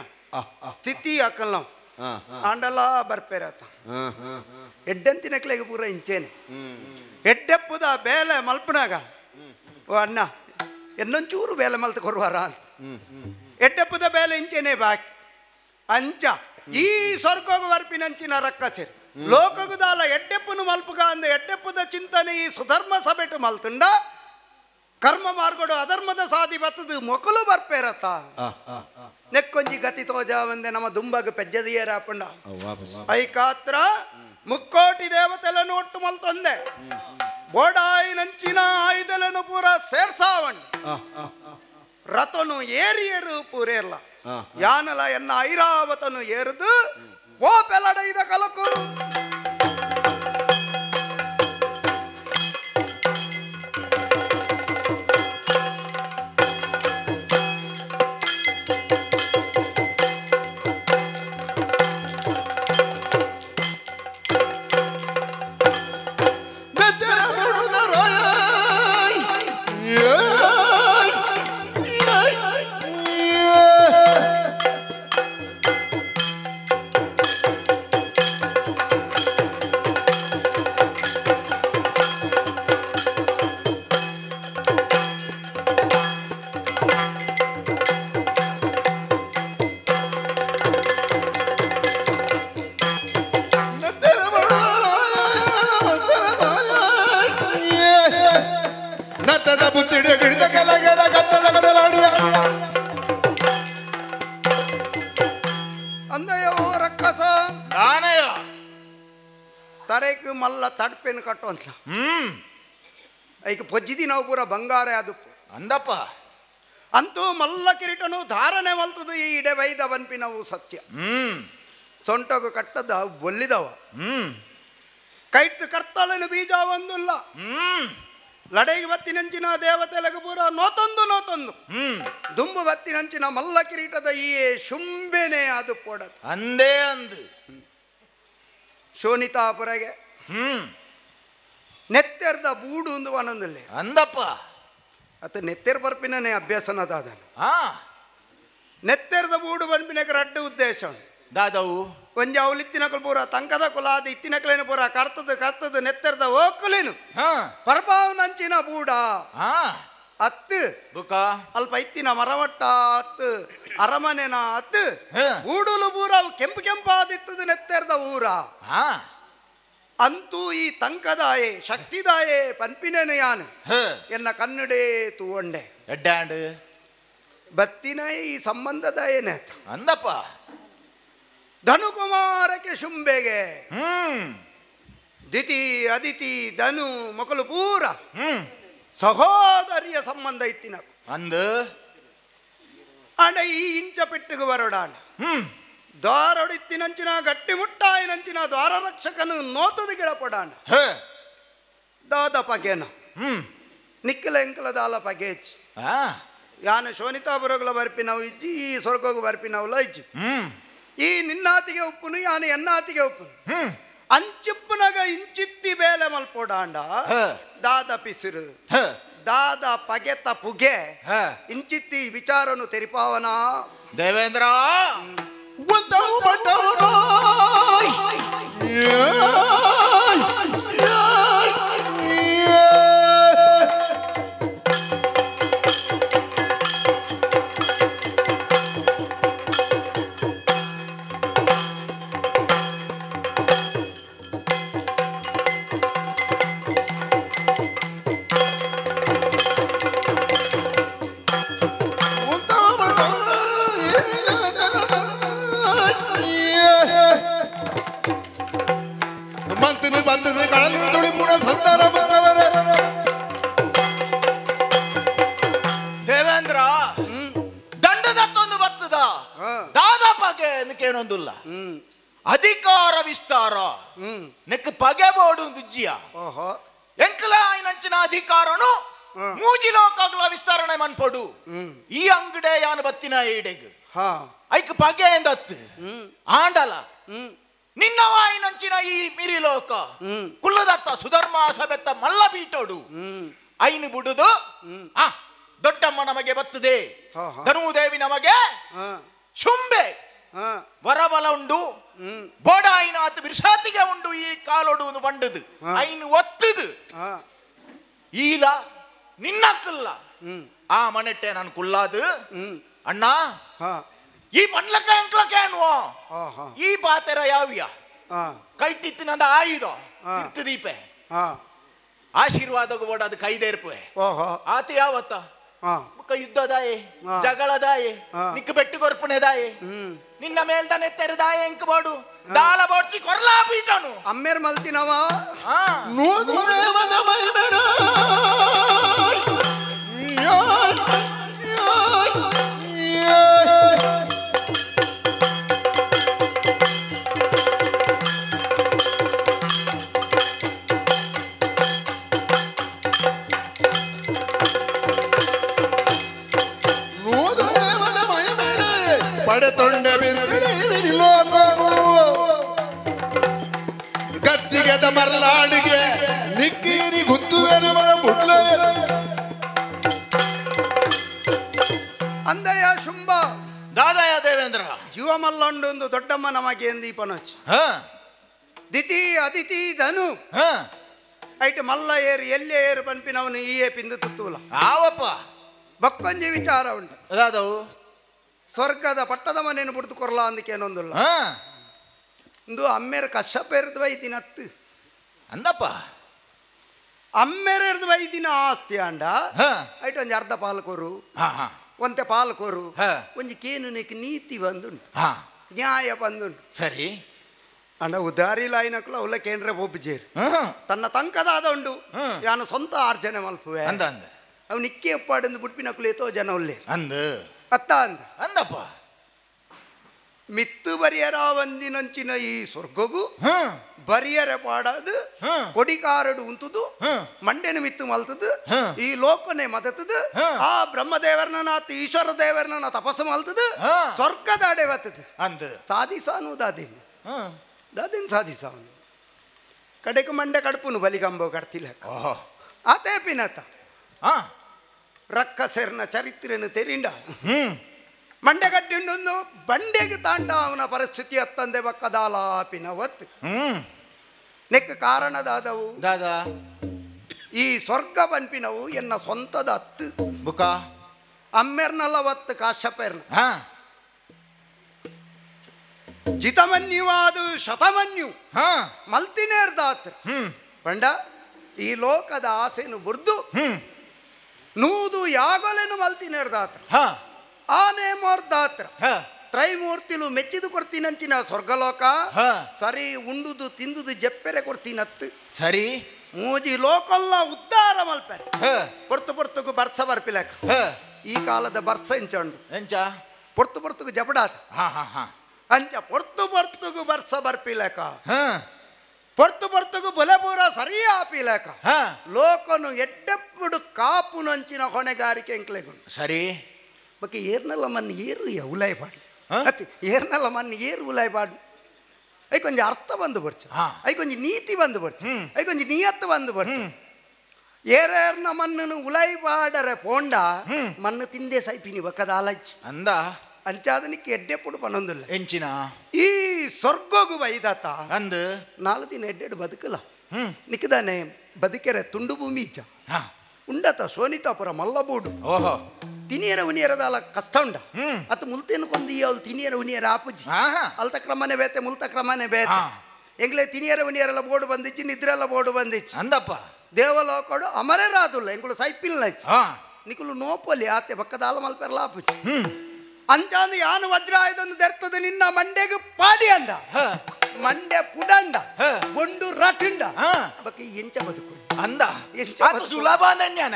ಸ್ಥಿತಿ ಅಕಲ್ ನಾವು ಆಂಡಲ ಬರ್ಪೇರತ ಎಡ್ಡಂತಿನಕ್ಲೆಗೆ ಪೂರ ಇಂಚೇನೆ ಎಡ್ಡೆಪ್ಪುದ ಬೇಲೆ ಮಲ್ಪನಾಗ ಓ ಅಣ್ಣ ಇನ್ನೊಂಚೂರು ಬೇಲೆ ಮಲ್ತ ಕೊಡುವಾರ ಅಂತ ಎಡ್ಡೆಪ್ಪುದ ಬೇಲೆ ಇಂಚೇನೆ ಬಾಕಿ ಅಂಚ ಈ ಸ್ವರ್ಗೋಗು ಬರ್ಪಿನಂಚಿನ ರಕ್ಕಸೇರಿ ಲೋಕಗುದಾಲ ಎಡ್ಡೆಪ್ಪುನು ಮಲ್ಪುಗ ಅಂದ ಎಡ್ಡೆಪ್ಪುದ ಚಿಂತನೆ ಈ ಸುಧರ್ಮ ಸಭೆಟು ಮಲ್ತುಂಡ ಕರ್ಮ ಮಾರ್ಗಡು ಅಧರ್ಮದ ಸಾಧಿ ಬತ್ತದು ಮೊಕಲು ಬರ್ಪೇರತ್ತ ನೆಕ್ಕೊಂಜಿ ಗತಿ ತೋಜ ಒಂದೆ ನಮ್ಮ ದುಂಬಗ ಪೆಜ್ಜದಿಯರ ಹಾಪಂಡ ಐಕಾತ್ರ ಮುಕ್ಕೋಟಿ ದೇವತೆలను ಒಟ್ಟು ಮಲ್ತೊಂದೆ ಬೋಡಾಯಿ ನಂಚಿನ ಆಯುಧలను ಪೂರ ಸೇರ್ಸಾವಂಡ ರಥನು ಏರಿಯರು ಪೂರೇರ್ಲ ಯಾನಲ ಎನ್ನ ಐರಾವತನು ಏರುದು ಓ ಪೆಲಡ ಇದ ಕಲಕು ತರೆಕ್ ಮಲ್ಲ ತಡ್ಪೆನ್ ಕಟ್ಟುವಂತ ಐಕ್ ಪೊಜ್ಜಿದಿ ನಾವು ಪೂರ ಬಂಗಾರ ಅದು ಅಂದಪ್ಪ ಅಂತೂ ಮಲ್ಲ ಕಿರೀಟನು ಧಾರಣೆ ಮಲ್ತದು ಈ ಇಡೆ ವೈದ ಬನ್ಪಿನವು ಸತ್ಯ ಸೊಂಟಗು ಕಟ್ಟದ ಬೊಲ್ಲಿದವ ಕೈಟ್ ಕರ್ತಳನ ಬೀಜ ಒಂದಿಲ್ಲ ಲಡೆಗೆ ಬತ್ತಿನಂಚಿನ ದೇವತೆಲೆಗೆ ಪೂರ ನೋತೊಂದು ದುಂಬು ಬತ್ತಿನಂಚಿನ ಮಲ್ಲ ಕಿರೀಟದ ಈ ಶುಂಬೆನೆ ಅದು ಪೋಡದು ಅಂದೇ ಅಂದು ಶೋನಿತಾಪುರಗೆ ನೆತ್ತೆರ್ದ ಬೂಡು ಒಂದು ಒಂದೊಂದಲ್ಲಿ ಅಂದಪ್ಪ ಅತ ನೆತ್ತೆರ್ ಬರ್ಪಿನೇ ಅಭ್ಯಾಸನದ ಅದನ್ನು ಹಾ ನೆತ್ತೆರ್ದ ಬೂಡು ಬನ್ಪಿನಕ್ಕೆ ರಡ್ಡು ಉದ್ದೇಶ ದಾದವು ಒಂಜ ಅವಲಿತ್ತಿನಕಲ್ ಪೂರ ತಂಕದ ಕುಲಾದ ಇತ್ತಿನಕಲೇನು ಪೂರ ಕರ್ತದ ನೆತ್ತೆರ್ದ ಓಕಲೇನು ಪರಪಾವನಂಚಿನ ಬೂಡ ಅತ್ತು ಬುಕ ಅಲ್ಪ ಇತ್ತಿನ ಮರವಟ್ಟ ಅತ್ತು ಅರಮನೆನ ಅತ್ತು ಬೂಡುಲು ಪೂರ ಕೆಂಪು ಕೆಂಪಾದಿತ್ತದು ನೆತ್ತೆರ್ದ ಊರ ಅಂತೂ ಈ ತಂಕದಾಯೆ ಶಕ್ತಿದಾಯೆ ಪನ್ಪಿನೇನು ಯಾನು ಎನ್ನ ಕನ್ನಡೇ ತೂಂಡೆ ಎಡ್ಡಾಂಡ್ ಬತ್ತಿನ ಈ ಸಂಬಂಧದಾಯೇನೆ ಅಂದಪ್ಪ ಧನುಕುಮಾರಕ್ಕೆ ಶುಂಬೆಗೆ ದಿತಿ ಅದಿತಿ ಧನು ಮಕ್ಕಳು ಪೂರ ಸಹೋದರಿಯ ಸಂಬಂಧ ಇತ್ತಿನ ಅಂದು ಆಂಡ ಈ ಇಂಚ ಪೆಟ್ಟಿಗೆ ಬರೋಡಾಂಡ ದ್ವಾರೊಡಿತ್ತಿನಂಚಿನ ಗಟ್ಟಿ ಮುಟ್ಟಾಯಿನಂಚಿನ ದ್ವಾರ ರಕ್ಷಕನು ನೋತದ ಗಿಡ ಪಡಾಂಡ ದಾದ ಪಗೆನ ನಿಕ್ಕಲ ಎಂಕಲ ದಾಲ ಪಗೇಜ್ ಯಾನ ಶೋನಿತಾಪುರಗಳ ಬರ್ಪಿನವು ಇಜ್ಜಿ ಈ ಸ್ವರ್ಗವು ಬರ್ಪಿನವುಲ ಇಜ್ಜಿ ಈ ನಿನ್ನಾತಿಗೆ ಉಪ್ಪುನು ಯಾನ ಎನ್ನಾತಿಗೆ ಉಪ್ಪುನು ಅಂಚಿಪ್ಪುನಗ ಇಂಚಿತ್ತಿ ಬೇಲೆ ಮಲ್ಪೋಡಾಂಡ ದಾದ ಪಿಸಿರು ದಾದ ಪಗೆತ ಪುಗೆ ಇಂಚಿತ್ತಿ ವಿಚಾರನು ತೆರಿಪಾವನ ದೇವೇಂದ್ರ ಬಂದது கடலில் துளிப்புட ಸಂತಾನ ಬಂದವರೇ ದೇವೇಂದ್ರ ದಂಡದತ್ತೊಂದು ಬತ್ತದ ದಾದ ಪಗೆ ಏನೊಂದಿಲ್ಲ ಅಧಿಕಾರ ವಿಸ್ತಾರ ನೆಕ್ ಪಗೆ ಬೋಡು ದುಜ್ಜಿಯ ಎಂಕಲ ಆಯ್ನಂಚಿನ ಅಧಿಕಾರನು ಮೂಜಿ ಲೋಕಗಳ ವಿಸ್ತರಣೆ ಮನ್ಪೊಡು ಈ ಅಂಗಡೆ ಯಾನು ಬತ್ತಿನ ಈಡೆಗ್ ಐಕ್ ಪಗೆ ಎಂದತ್ತು ಆಂಡಲ ನಿನ್ನ ವಾಯಿನಂಚಿನ ಈ ಮಿರಿಲೋಕ ಕುಲ್ಲದತ್ತ ಸುಧರ್ಮ ಸಬೆತ್ತ ಮಲ್ಲ ಬೀಟೋಡು ಐನು ಬಿಡುದು ದೊಡ್ಡಮ್ಮ ನಮಗೆ ಬತ್ತದೆ ಧನುದೇವಿ ನಮಗೆ ಶುಂಬೆ ವರಬಲ ಉಂಡು ಬೋಡ ಐನಾತ್ ಬಿರ್ಸಾತಿಗೆ ಉಂಡು ಈ ಕಾಲೊಡು ಬಂಡದು ಐನು ಒತ್ತದು ಈಲ ನಿನ್ನಕ್ಕಲ್ಲ ಆ ಮನೆಟ್ಟೆ ನಾನು ಕುಲ್ಲಾದು ಅಣ್ಣ ಈ ಪಂಡ್ಲಕ್ಕ ಎಂಕ್ಲಕ್ಕೇನುವ ಈ ಪಾತೆರ ಯಾವ್ಯ ಕೈಟಿತ್ತಿನಂದ ಆಯುಧ ತೀರ್ಥದೀಪೆ ಆಶೀರ್ವಾದಗೂ ಓಡಾದ ಕೈದೇರ್ಪೆ ಆತ ಯಾವತ್ತ ಯುದ್ಧದಾಯೆ ಜಗಳದಾಯೆ ನಿಕ್ಕ ಬೆಟ್ಟು ಕೊರ್ಪಣೆದಾಯೆ ನಿನ್ನ ಮೇಲ್ದನೆ ತೆರೆದಾಯೆ ಎಂಕ ಬೋಡು ದಾಳ ಬೋಡ್ಚಿ ಕೊರ್ಲಾ ಬೀಟನು ಅಮ್ಮೇರ್ ಮಲ್ತಿನವ ಪಡೆತೊಂಡೆ ಗತ್ತಿಗೆದ ಮರಲಾಡಿಗೆ ನಿಕ್ಕೀರಿ ಗುತ್ತುವೆನ ಮರ ಬುಡ್ಲ ಅಂದಯ ಶುಂಭ ದಾದಯ ದೇವೇಂದ್ರ ಜೀವ ಮಲ್ಲೊಂಡು ದೊಡ್ಡಮ್ಮ ನಮಗೆ ಎಂದೀಪನೋಚ್ ದಿತಿ ಅದಿತಿ ಧನು ಐಟ್ ಮಲ್ಲ ಏರು ಎಲ್ಲೇ ಏರು ಪನ್ಪಿನವನು ಈಯೇ ಪಿಂದು ತುತ್ತೂಲ ಆವಪ್ಪ ಬಕ್ಕೊಂಜಿ ವಿಚಾರ ಉಂಟು ಅದಾದವು ಸ್ವರ್ಗದ ಪಟ್ಟದ ಮನೆಯನ್ನು ಬಿಡ್ತು ಕೊರಲ ಅಂದಕ್ಕೆ ಏನೊಂದಿಲ್ಲ ಇಂದು ಅಮ್ಮೇರ ಕಶ್ಯಪ ಇರ್ದು ವೈದಿನ ಹತ್ತು ಅಂದಪ್ಪ ಅಮ್ಮೇರ ಇರ್ದು ವೈದಿನ ಆಸ್ತಿ ಅಂಡ ಐಟ್ ಒಂಜಿ ಅರ್ಧ ಪಾಲು ಕೊರು ಒಂತೆ ಪಾಲು ಕೊರು ಒಂಜಿ ಕೇನು ನೀತಿ ಬಂದುಂಟು ನ್ಯಾಯ ಬಂದುಂಟು ಸರಿ ಅಂಡ ಉದಾರಿಲ ಆಯ್ನಕ್ಲು ಅವಲ ಕೇಂದ್ರ ಒಪ್ಪಿಜೇರು ತನ್ನ ತಂಕದಾದ ಉಂಡು ಯಾನು ಸ್ವಂತ ಆರ್ಜನೆ ಮಲ್ಪುವೆ ಅಂದ ಅಂದ ಅವು ನಿಕ್ಕಿ ಎಪ್ಪಾಡಂದು ಬುಟ್ಪಿನಕ್ಲು ಏತೋ ಜನ ಒಳ್ಳೆ ಅಂದ ಅತ್ತ ಅಂದ ಅಂದಪ್ಪ ಮಿತ್ತು ಬರಿಯರ ಒಂದಿನಂಚಿನ ಈ ಸ್ವರ್ಗಗೂ ಬರಿಯರೆ ಪಾಡದು ಕೊಡಿಕಾರಡು ಉಂತುದು ಮಂಡೆನ ಮಿತ್ತು ಮಲ್ತದು ಈ ಲೋಕನೆ ಮದತದು ಆ ಬ್ರಹ್ಮದೇವರನಾತ್ ಈಶ್ವರ ದೇವರನ ತಪಸ್ಸು ಮಲ್ತದು ಸ್ವರ್ಗದ ಅಡೆ ಬತ್ತದು ಅಂದ ಸಾಧಿಸಾನು ದಾದಿನ್ ಸಾಧಿಸಾನು ಕಡೆಗೆ ಮಂಡೆ ಕಡುಪುನು ಬಲಿಗಂಬೋ ಕಡ್ತಿಲ್ಲ ಆತೇ ಪಿನತ ರಕ್ಕಸೆರ್ನ ಚರಿತ್ರೆನು ತೆರಿಂಡ ಮಂಡೆ ಕಟ್ಟಿಂಡು ಬಂಡೆಗೆ ತಾಂಡ ಅವನ ಪರಿಸ್ಥಿತಿ ಅತ್ತಂದೆ ಬಕ್ಕದಾಲಾಪಿನ ಒತ್ತು ನೆಕ್ಕ ಕಾರಣದಾದವು ದಾದಾ ಈ ಸ್ವರ್ಗ ಪನ್ಪಿನವು ಎನ್ನ ಸ್ವಂತದ ಅತ್ತು ಬುಕ ಅಮ್ಮೆರ್ನಲ್ಲ ಒತ್ತು ಕಾಶ್ಯಪೆರ್ನ ಜಿತಮನ್ಯುವಾದು ಶತಮನ್ಯು ಮಲ್ತಿನೇರ್ದಾತ್ರ ಬಂಡ ಈ ಲೋಕದ ಆಸೆನು ಬುರ್ದು ನೂದು ಯಾಗೊಲೆನು ಮಲ್ತಿನೇರ್ದಾತ್ರ ಆನೆ ಮೋರ್ದಾತ್ರ ತ್ರೈಮೂರ್ತಿಲು ಮೆಚ್ಚಿದು ಕೊಡ್ತೀನಂಚಿನ ಸ್ವರ್ಗಲೋಕ ಸರಿ ಉಂಡುದು ತಿಂದುದು ಜಪ್ಪೆರೆ ಕೊಡ್ತೀನತ್ತು ಸರಿ ಮೂಜಿ ಲೋಕಲ್ಲ ಉದ್ಧಾರ ಮಲ್ಪೆರೆ ಪೊರ್ತುಗು ಬರ್ಸ ಬರ್ಪಿಲಕ ಈ ಕಾಲದ ಬರ್ಸ ಎಂಚಂಡು ಎಂಚ ಪೊರ್ತುಗು ಜಬಡಾದ ಅಂಚ ಪೊರ್ತುಗು ಬರ್ಸ ಬರ್ಪಿಲಕ ಪೊರ್ತುಗು ಬೊಲೆಪೂರ ಸರಿ ಆಪಿಲಕ ಲೋಕನು ಎಡ್ಡೆಪ್ಪುಡು ಕಾಪು ನಂಚಿನ ಹೊಣೆಗಾರಿಕೆ ಎಂಕ್ಲೆಗುಂಡು ಸರಿ ಬಕ್ಕೆ ಏರ್ನಲ್ಲ ಮಣ್ಣು ಏರು ಉಲಾಯ್ ಪಾಡು ಅತಿ ಏರ್ನಲ್ಲ ಮಣ್ಣು ಏರು ಉಲಾಯ್ ಪಾಡು ಐಕೊಂಜಿ ಅರ್ಥ ಬಂದು ಬರ್ಚು ಐಕೊಂಜಿ ನೀತಿ ಬಂದು ಬರ್ಚು ಐಕೊಂಜಿ ನಿಯತ್ತು ಬಂದು ಬರ್ಚು ಏರೇರ್ನ ಮಣ್ಣನ್ನು ಉಲಾಯ್ ಪಾಡರೆ ಪೋಂಡ ಮಣ್ಣು ತಿಂದೆ ಸೈಪಿನಿ ಬಕ್ಕದ ಆಲಜ್ಜಿ ಅಂದ ಅಂಚಾದನಿಕ್ಕೆ ಎಡ್ಡೆಪ್ಪುಡು ಪನೊಂದಿಲ್ಲ ಎಂಚಿನ ಈ ಸ್ವರ್ಗೋಗು ಬೈದಾತ ಅಂದ 4 ದಿನ ಎಡ್ಡೆಡು ಬದುಕಲ್ಲ ನಿಕ್ಕದಾನೆ ಬದುಕೆರೆ ತುಂಡು ಭೂಮಿ ಇಜ್ಜ ಉಂಡತ ಸೋನಿತಾಪುರ ಮಲ್ಲಬೂಡು ಓಹೋ ತಿನಿಯರ ಉನಿಯರದಾಲ ಕಷ್ಟ ಉಂಡ ಅತ್ತು ಮುಲ್ತೇನು ಕೊಂದು ಅವಳು ತಿನಿಯರ ಉನಿಯರ ಆಪುಜಿ ಅಲ್ತ ಕ್ರಮನೆ ಬೇತೆ ಮುಲ್ತ ಕ್ರಮನೆ ಬೇತೆ ಎಂಗ್ಲೆ ತಿನಿಯರ ಉನಿಯರೆಲ್ಲ ಬೋರ್ಡು ಬಂದಿಚ್ಚಿ ನಿದ್ರೆಲ್ಲ ಬೋರ್ಡು ಬಂದಿಚ್ಚಿ ಅಂದಪ್ಪ ದೇವಲೋಕಡು ಅಮರೇ ರಾದುಲ್ಲ ಎಂಗಳು ಸೈಪಿಲ್ ನಚ್ಚಿ ನಿಕುಲು ನೋಪಲ್ಲಿ ಆತೆ ಬಕ್ಕದಾಲ ಮಲ್ಪೆರಲ್ಲ ಆಪುಜಿ ಅಂಚಾಂದು ಯಾನು ವಜ್ರಾಯುಧನ್ನು ದೆರ್ತದ ನಿನ್ನ ಮಂಡೆಗೆ ಪಾಡಿ ಅಂದ ಮಂಡೆ ಪುಡಂಡ ಒಂದು ರಟಿಂಡ ಬಕ್ಕೆ ಎಂಚ ಬದುಕು ಅಂದ ಅದು ಸುಲಭ ಅಂದನ್ಯಾನ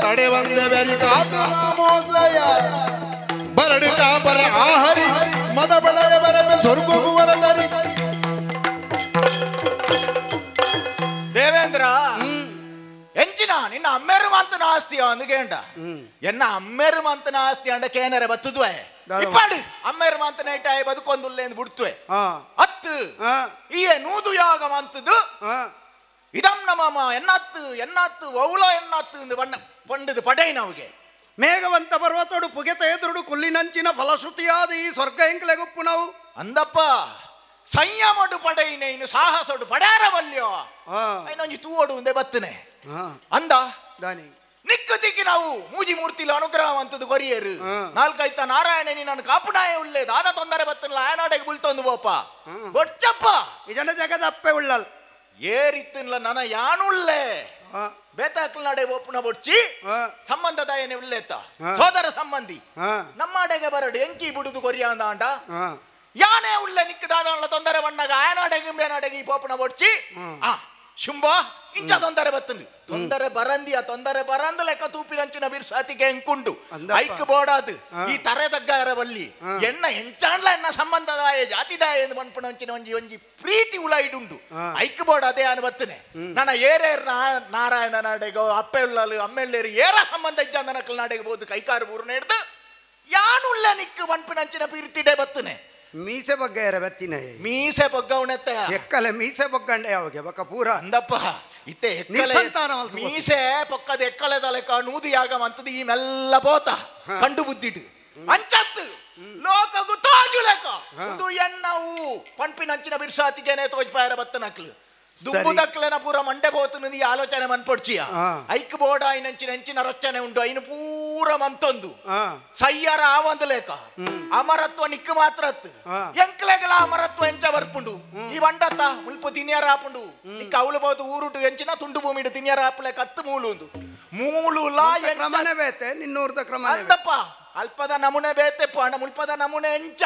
ತಡೆ ಬಂದ ಬೆರಿ ಕಾತನ ಮೋಸಯ ಬರಡು ಕಾಪರ ಆಹರಿ ಮದ ಬಳೆಯ ಬರಬೆ ಸ್ವರ್ಗವು ವರದರಿ ದೇವೇಂದ್ರ ಎಂಚಿನ ನಿನ್ನ ಅಮ್ಮೆರು ಮಂತನ ಆಸ್ತಿ ಅಂದುಗೇಂಡ ಎನ್ನ ಅಮ್ಮೆರು ಮಂತನ ಆಸ್ತಿ ಅಂಡ ಕೇನರೆ ಬತ್ತುದ್ವೆ ಇಪ್ಪಾಡು ಅಮ್ಮೆರು ಮಂತನ ಇಟ್ಟಾಯ ಬದುಕೊಂದುಲ್ಲೆ ಎಂದು ಬಿಡ್ತುವೆ ಅತ್ತು ಈ ನೂದು ಯಾಗ ಮಂತದು ಇದಂ ನಮ್ಮ ಎನ್ನತ್ತು ಒವುಲ ಎನ್ನತ್ತು ಎಂದು ಪಂಡದು ಪಡೈ ನಮಗೆ ಮೇಘವಂತ ಪರ್ವತೋಡು ಪುಗೆತ ಎದುರುಡು ಕುಲ್ಲಿನಂಚಿನ ಫಲಶ್ರುತಿಯಾದ ಈ ಸ್ವರ್ಗ ಎಂಕ್ಲೆಗೊಪ್ಪು ನಾವು ಅಂದಪ್ಪ ಸಂಯಮಡು ಪಡೈನೆ ಇನ್ನು ಸಾಹಸೋಡು ಪಡ್ಯಾರ ಬಲ್ಯೋ ಐನೊಂಜಿ ತೂವಡು ಒಂದೇ ಬತ್ತನೆ ಅಂದ ದಾನಿ ನಿಕ್ಕು ದಿಕ್ಕಿ ನಾವು ಮೂಜಿ ಮೂರ್ತಿಲ ಅನುಗ್ರಹವಂತದ್ದು ಕೊರಿಯರು ನಾಲ್ಕೈತ ನಾರಾಯಣನಿ ನಾನು ಕಾಪುನಾಯ ಉಳ್ಳೆ ದಾದ ತೊಂದರೆ ಬತ್ತನಲ್ಲ ಆಯನಾಡೆಗೆ ಬುಳ್ತೊಂದು ಬೋಪ ಬೊಚ್ಚಪ್ಪ ಇದನ್ನ ಜಗದ ಅಪ್ಪೆ ಉಳ್ಳಲ್ ಏರಿತ್ತನ್ಲ ನನ್ನ ಯಾನುಳ್ಳೆ ಬೇತಾಕ್ಲ ನಾಡೆ ಓಪುನ ಬೊಡ್ಚಿ ಸಂಬಂಧದಾಯನೆ ಉಲ್ಲೇತ ಸೋದರ ಸಂಬಂಧಿ ನಮ್ಮಡೆಗೆ ಬರಡು ಎಂಕಿ ಬಿಡುದು ಕೊರಿಯ ಅಂದ ಯಾನೇ ಉಳ್ಳೆ ನಿಕ್ಕದಾದ ತೊಂದರೆ ಬಣ್ಣಗ ಆಯನಾಡೆಗೆ ಬೇನಾಡೆಗೆ ಈ ಪೋಪುನ ಬೊಡ್ಚಿ ಶುಂಭ ಇಂಚ ತೊಂದರೆ ಬತ್ತಂದು ತೊಂದರೆ ಬರಂದಿ ಆ ತೊಂದರೆ ಬರಂದ ಲೆಕ್ಕ ತೂಪಿನಂಚಿನ ಬಿರ್ಸಾತಿಗೆ ಎಂಕುಂಡು ಐಕ್ ಬೋಡಾದು ಈ ತರೆ ತಗ್ಗಾರ ಬಲ್ಲಿ ಎಣ್ಣ ಎಂಚಾಂಡ್ಲ ಎಣ್ಣ ಸಂಬಂಧದಾಯ ಜಾತಿದಾಯ ಎಂದು ಮನ್ಪುಣಂಚಿನ ಒಂಜಿ ಒಂಜಿ ಪ್ರೀತಿ ಉಳ ಇಡುಂಡು ಐಕ್ ಬೋಡಾದೆ ಅನು ಬತ್ತನೆ ನನ್ನ ಏರೇರ್ ನಾರಾಯಣ ನಾಡೆಗೋ ಅಪ್ಪೆ ಉಳ್ಳಲು ಅಮ್ಮೆಳ್ಳೇರಿ ಏರ ಸಂಬಂಧ ಇದ್ದ ನಕಲ್ ನಾಡೆಗೆ ಬೋದು ಕೈಕಾರು ಬೂರ್ನ ಹಿಡ್ದು ಯಾನುಳ್ಳ ನಿಕ್ಕು ಮನ್ಪುಣಂಚಿನ ಪ್ರೀತಿಡೆ ಬತ್ತನೆ ಮೀಸೆ ಬಗ್ಗ ಎರ ಬತ್ತಿನ ಮೀಸೆ ಬೊಗ್ಗವಣೆತ್ತ ಎಕ್ಕಲೆ ಮೀಸೆ ಬೊಗ್ಗಂಡೆ ಅವಾಗ ಬಕ್ಕ ಪೂರ ಅಂದಪ್ಪ ಇತ್ತೆ ಮೀಸೆ ಪೊಕ್ಕದ ಎಕ್ಕಲೆದ ಲೆಕ್ಕ ನೂದು ಯಾಗ ಮಂತದು ಈ ಮೆಲ್ಲ ಬೋತ ಕಂಡು ಬುದ್ದಿಟ್ಟು ಅಂಚತ್ತು ಲೋಕಗು ತಾಜು ಲೆಕ್ಕ ಇದು ಎನ್ನವು ಪಂಪಿನಂಚಿನ ಬಿರ್ಸಾತಿಗೆನೆ ತೋಜ್ಪಾಯರ ಬತ್ತ ನಕ್ಲು దుబ్బుదక్కలైన పూర మండే పోతున్నది ఈ ఆలోచన మన్పొడ్చియా ఐక్ బోర్డు ఆయన ఎంచిన రొచ్చనే ఉండు ఆయన పూర మంతొందు సయ్యార ఆవందులేక అమరత్వ నిక్కు మాత్రత్ ఎంకలేగల అమరత్వ ఎంచ వర్పుండు ఈ వండత్త ముల్పు తిన్యారాపుండు నిక్క అవులు పోతు ఊరుటు ఎంచిన తుండు భూమిడు తిన్యారాపులేక అత్తు మూలుందు ಮೂಳುಲ ಕ್ರಮನೆ ಬೇತೆ ನಿನ್ನೂರ್ದ ಕ್ರಮನೆ ಅಂದಪ್ಪ ಅಲ್ಪದ ನಮೂನೆ ಬೇತೆ ಪಾಣ ಮುಲ್ಪದ ನಮೂನೆ ಎಂಚ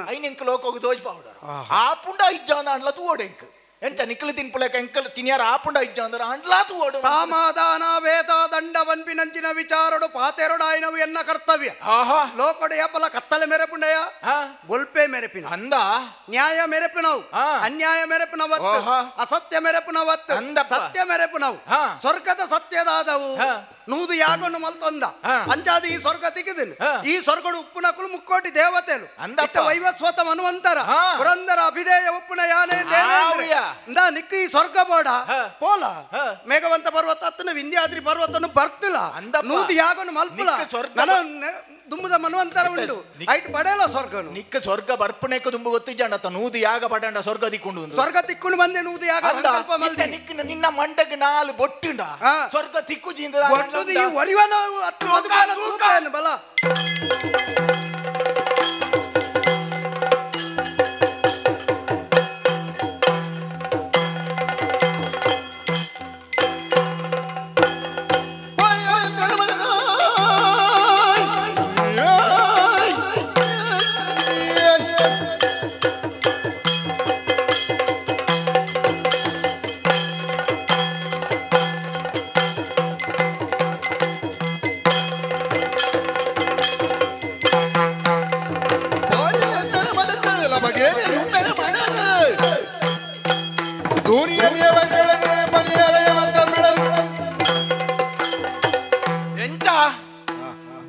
ಐನಿಂಕ್ ಲೋಕೋಗ ದೋಜ್ ಪೌಡರ್ ಆಪುಂಡ ಇಜ್ಜಾಂದ ಅಂಡ್ಲ ತೂೋಡೆಂಕ್ ಎಂಚ ನಿಕ್ಕಲು ತಿನ್ಪುಲೇಕ ಎಂಕಲ್ ತಿನ್ಯಾರ ಆಪುಂಡ ಇಜ್ಜಾಂದ್ರ ಅಂಡ್ಲ ತೂೋಡು ಸಮಾಧಾನ ವೇದ ದಂಡ ವನ್ಪಿನಂಚಿನ ವಿಚಾರಡು ಪಾತೆರೊಡಾಯಿನವು ಎನ್ನ ಕರ್ತವ್ಯ ಲೋಕಡು ಏಪಲ ಕತ್ತಲೆ ಮೆರೆಪುಂಡಯ ಬೊಲ್ಪೆ ಮೆರೆಪಿನ ಅಂದ ನ್ಯಾಯ ಮೆರೆಪಿನವು ಅನ್ಯಾಯ ಮೆರೆಪಿನವತ್ತು ಅಸತ್ಯ ಮೆರೆಪಿನವತ್ತು ಸತ್ಯ ಮೆರೆಪಿನವು ಸ್ವರ್ಗದ ಸತ್ಯದಾದವು ನೂದು ಯಾಗನ್ನು ಮಲ್ತೊಂದ ಅಂಚಾದ ಈ ಸ್ವರ್ಗ ತಿಕ್ಕಿದಿಲ್ಲ ಈ ಸ್ವರ್ಗಡು ಉಪ್ಪುನಕುಲು ಮುಕ್ಕೋಟಿ ದೇವತೆಲು ವೈವಸ್ವತ ಮನ್ವಂತರ ಪುರಂದರ ಅಭಿಧೇಯ ಉಪ್ಪುನ ಯಾನೇ ದೇವೇಂದ್ರ ನಿಕ್ಕ ಈ ಸ್ವರ್ಗ ಬೋಡ ಪೋಲ ಮೇಘವಂತ ಪರ್ವತ ಹತ್ತನ ವಿಂಧ್ಯಾದ್ರಿ ಪರ್ವತನು ಬರ್ತಿಲ್ಲ ನೂದು ಯಾಗನ್ನು ಮಲ್ಪುಲ ದುಂಬುದ ಮನ್ವಂತರ ಉಂಡು ಐಟ್ ಪಡೆಯಲ್ಲ ಸ್ವರ್ಗನು ನಿಕ್ಕ ಸ್ವರ್ಗ ಬರ್ಪಣೆಕ್ಕ ದುಂಬು ಗೊತ್ತಿಜ್ಜಂಡ ನೂದು ಯಾಗ ಪಡಂಡ ಸ್ವರ್ಗ ತಿಕ್ಕೊಂಡು ಸ್ವರ್ಗ ತಿಕ್ಕೊಂಡು ಬಂದೆ ನೂದು ಯಾಗ ನಿಕ್ಕ ನಿನ್ನ ಮಂಡಗೆ ನಾಲು ಬೊಟ್ಟುಂಡ ಸ್ವರ್ಗ ತಿಕ್ಕು ಜಿಂದ ಈ ಒರಿವನ ಹತ್ತು ಬಲ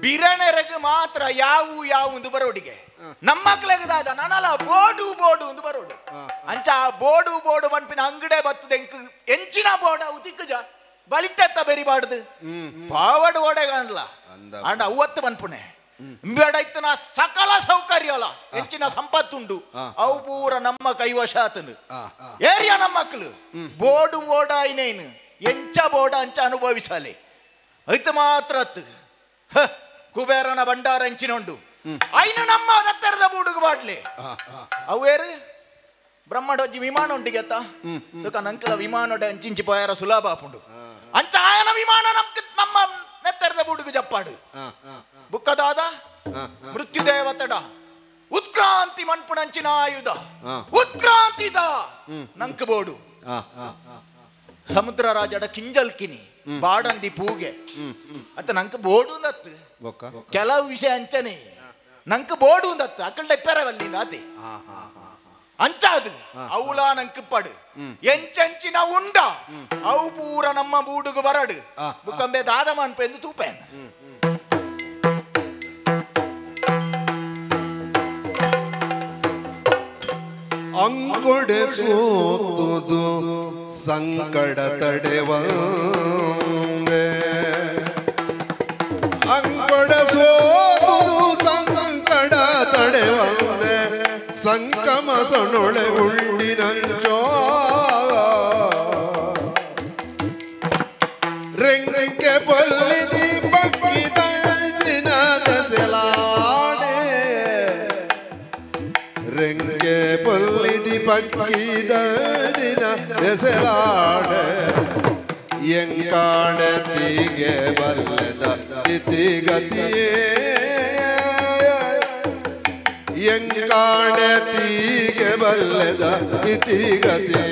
ಬಿರಣೆರೆಗೆ ಮಾತ್ರ ಯಾವು ಬರೋಡಿಗೆ ನಮ್ಮ ಮಕ್ಳಿಗದಾದ ನಾನಲ್ಲ ಬೋಡು ಒಂದು ಬರೋಡು ಅಂಚ ಬೋಡು ಬನ್ಪಿನ ಅಂಗಡೆ ಬತ್ತದ ಎಂಚಿನ ಬೋಡ ಉತಿಕ್ಕಜ ಬಲಿತೆತ್ತ ಬೆರಿಬಾರ್ದು ಪಾವಡು ಓಡೆ ಕಾಣಲ್ಲ ಅಂಡ ಅವತ್ತು ಬನ್ಪುಣೆ ಬೇಡೈತನ ಸಕಲ ಸೌಕರ್ಯ ಅಲ್ಲ ಹೆಚ್ಚಿನ ಸಂಪತ್ತುಂಡು ಅವು ಪೂರ ನಮ್ಮ ಕೈವಶ ಆತನು ಏರಿಯಾ ನಮ್ಮ ಮಕ್ಕಳು ಬೋಡು ಓಡ ಐನೇನು ಎಂಚ ಬೋಡ ಅಂಚ ಅನುಭವಿಸಲಿ ಐತ ಮಾತ್ರ ಕುಬೇರನ ಭಂಡಾರ ಎಂಚಿನೊಂಡು ಐನು ನಮ್ಮ ಹತ್ತರದ ಬೂಡುಗು ಬಾಡ್ಲಿ ಅವೇರು ಬ್ರಹ್ಮಡೊಜ್ಜಿ ವಿಮಾನ ಉಂಟಿಗೆತ್ತ ನಂಕಲ ವಿಮಾನೊಡ ಅಂಚಿಂಚಿ ಪೋಯಾರ ಸುಲಭ ಆಪುಂಡು ಅಂಚ ಆಯನ ವಿಮಾನ ನಮ್ಮ ನೆತ್ತರದ ಬೂಡುಗು ಜಪ್ಪಾಡು ಬುಕ್ಕದಾದ ಮೃತ್ಯು ದೇವತಡ ಉತ್ಕ್ರಾಂತಿ ಮನ್ಪುಣಂಚಿನ ಆಯುಧ ಉತ್ಕ್ರಾಂತಿದ ನಂಕ ಬೋಡು ಸಮುದ್ರ ರಾಜಡ ಕಿಂಜಲ್ಕಿನಿ ಬಾಡಂದಿ ಪೂಗೆ ಅತ್ತ ನಂಕ ಬೋಡು ಅಂದತ್ತು ಕೆಲವು ವಿಷಯ ಅಂಚನೆ ನಂಕ ಬೋಡು ಅಂದತ್ತು ಅಕ್ಕಳ ಪೆರವಲ್ಲಿಂದ ಆತಿ ಅಂಚಾದು ಅವಳ ನಂಕ ಪಡು ಎಂಚಂಚಿನ ಉಂಡ ಅವು ಪೂರ ನಮ್ಮ ಬೂಡುಗು ಬರಡು ಬುಕ್ಕಂಬೆ ದಾದ ಮನ್ಪ ಎಂದು ತೂಪೇನ ಅಂಗೊಡೆ ಸೋತುದು ಸಂಕಟ ತಡೆವಂದೆ ಅಂಗೊಡೆ ಸೋತುದು ಸಂಕಟ ತಡೆವಂದೆ ಸಂಕಮ ಸೊಣೊಳೆ ಉಳ್ಳಿನಂಚೋ ರೆಂಗೆ ಪೊಲ್ಲಿದಿ ಬಕ್ಕಿ ತಂಚಿನ ದಸೆಲಾಡೆ ರೆಂಗೆ ಪೊಲ್ಲಿದಿ ಪಕ್ಕಿದ ದಿನ ದೆಸೆಲಾಡ ಎಂಕಾಣತಿಗೆ ಬಲ್ಲದ ಇತಿಗತಿಯೇ ಎಂಕಾಣತಿಗೆ ಬಲ್ಲದ ಇತಿಗತಿಯೇ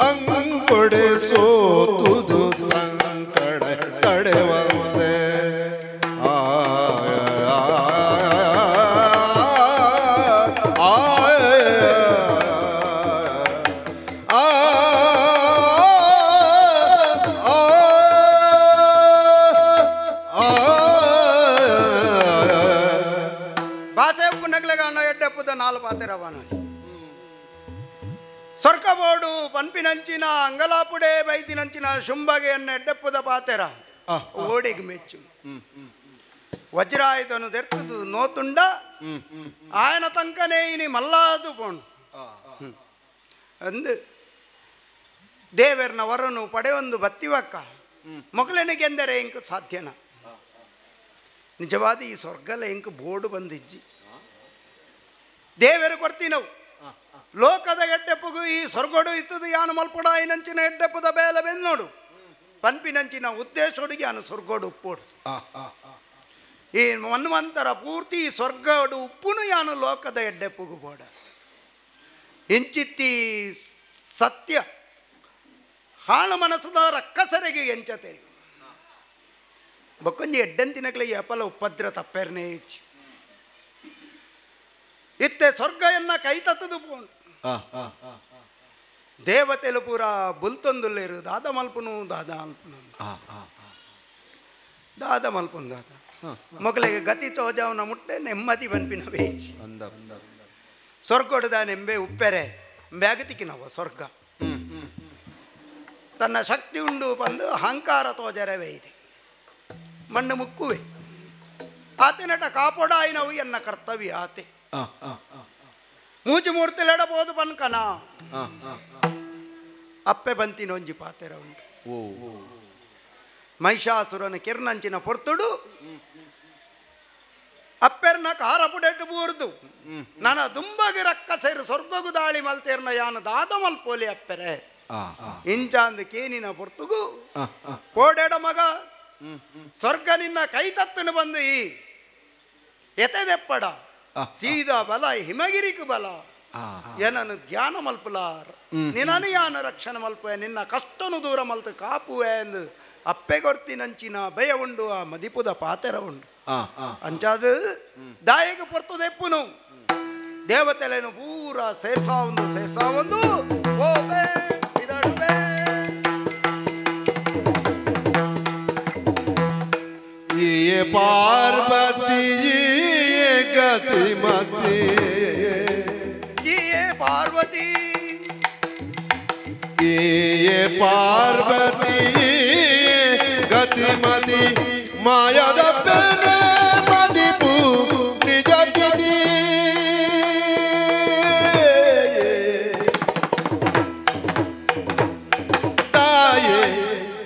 ಅಂಗೊಡೆ ಸೋತುದು ಸಂಕಟ ತಡೆವಂದೆ నాలుగు పాతే రవాణా ಸ್ವರ್ಗಬೋಡು ಪನ್ಪಿನಂಚಿನ ಅಂಗಲಾಪುಡೆ ಬೈದಿನಂಚಿನ ಶುಂಭಗೆ ಎಡ್ಡೆಪ್ಪುದ ಪಾತೆರ ಓಡಿಗೆ ಮೆಚ್ಚು ವಜ್ರಾಯುಧನು ತೆರ್ತದು ನೋತುಂಡ ಆಯನ ತಂಕನೇ ಇನಿ ಮಲ್ಲಾದು ಪೋಂಡು ಅಂದು ದೇವರನ ವರನು ಪಡೆಯೊಂದು ಬತ್ತಿವಕ್ಕ ಮೊಗಲನಿಗೆ ಎಂದರೆ ಇಂಕ ಸಾಧ್ಯನ ನಿಜವಾದ ಈ ಸ್ವರ್ಗಲ ಇಂಕ ಬೋರ್ಡು ಬಂದಿಜ್ಜಿ ದೇವರು ಕೊಡ್ತೀವಿ ನಾವು ಲೋಕದ ಎಡ್ಡೆಪ್ಪಗೂ ಈ ಸ್ವರ್ಗೋಡು ಇತ್ತದು ಯಾನು ಮಲ್ಪಡ ನಂಚಿನ ಎಡ್ಡೆಪ್ಪದ ಬೇಲ ಬೆಂದು ನೋಡು ಪನ್ಪಿನಂಚಿನ ಉದ್ದೇಶೋಡಿಗೆ ಯಾನು ಸ್ವರ್ಗೋಡು ಉಪ್ಪೋಡು ಈ ಮನ್ವಂತರ ಪೂರ್ತಿ ಸ್ವರ್ಗೋಡು ಉಪ್ಪುನು ಯಾನು ಲೋಕದ ಎಡ್ಡೆಪ್ಪಗೂ ಬೋಡ ಎಂಚಿತ್ತಿ ಸತ್ಯ ಹಾಳು ಮನಸ್ಸದ ರಕ್ಕಸರಿಗೆ ಎಂಚತೇರಿ ಬೊಕ್ಕೊಂಜಿ ಎಡ್ಡಂತಿನಗಲೇ ಯಪಲ ಉಪದ್ರ ತಪ್ಪೇರ್ನೇ ಹೆಚ್ಚು ಇತ್ತೆ ಸ್ವರ್ಗ ಎನ್ನ ಕೈ ತತ್ತದು ಪೋಣು ದೇವತೆಲು ಪೂರ ಬುಲ್ತೊಂದುಲ್ಲೇರು ದಾದ ಮಲ್ಪುನು ದಾದ ಅಲ್ಪನು ದಾದ ಮಲ್ಪುನು ದಾದ ಮೊಗಲಿಗೆ ಗತಿ ತೋಜಾವನ ಮುಟ್ಟೆ ನೆಮ್ಮದಿ ಬನ್ಪಿನ ಬೇಚಿ ಸ್ವರ್ಗೊಡ್ದ ನೆಂಬೆ ಉಪ್ಪೆರೆ ಬ್ಯಾಗತಿಕಿನವ ಸ್ವರ್ಗ ತನ್ನ ಶಕ್ತಿ ಉಂಡು ಬಂದು ಅಹಂಕಾರ ತೋಜರವೇ ಇದೆ ಮಣ್ಣು ಮುಕ್ಕುವೆ ಆತನಟ ಕಾಪೋಡಾಯಿನವು ಎನ್ನ ಕರ್ತವ್ಯ ಆತೆ ಮೂಜು ಮೂರ್ತಿಲೆಡಬಹುದು ಪನ್ಕನ ಅಪ್ಪೆ ಬಂತಿನೊಂಜಿ ಪಾತೆರ ಉಂಟು ಮಹಿಷಾಸುರನ ಕಿರ್ನಂಚಿನ ಪೊರ್ತುಡು ಅಪ್ಪೆರ್ನ ಕಾರಪುಡೆಟ್ಟು ಬೂರ್ದು ನನ್ನ ದುಂಬಗಿ ರಕ್ಕ ಸೇರು ಸ್ವರ್ಗಗು ದಾಳಿ ಮಲ್ತೇರ್ನ ಯಾನ ದಾದ ಮಲ್ಪೋಲಿ ಅಪ್ಪೆರೆ ಇಂಚಾಂದ ಕೇನಿನ ಪೊರ್ತುಗು ಪೋಡೆಡ ಮಗ ಸ್ವರ್ಗ ನಿನ್ನ ಕೈ ತತ್ತನು ಬಂದು ಈ ಎತೆದೆಪ್ಪಡ ಸೀದಾ ಬಲ ಹಿಮಗಿರಿಕು ಬಲ ಏನನ್ನು ಧ್ಯಾನ ಮಲ್ಪಲಾರ ನಿನನು ಯಾನ ರಕ್ಷಣೆ ಮಲ್ಪುವೆ ನಿನ್ನ ಕಷ್ಟನು ದೂರ ಮಲ್ತು ಕಾಪುವೆ ಎಂದು ಅಪ್ಪೆಗೊರ್ತಿನಂಚಿನ ಭಯ ಉಂಡು ಆ ಮದಿಪುದ ಪಾತೆರ ಉಂಡು ಅಂಚಾದ ದಾಯಕ ಪೊರ್ತುದೆಪ್ಪುನು ದೇವತೆಲೇನು ಪೂರ ಸೇರ್ಸಾ ಒಂದು ಓಬೆ ಇದಡುಬೆ ये पार्वती ये गतिमती ये पार्वती ये पार्वती गतिमती माया दप्पने मदिपु निजतिदी ताये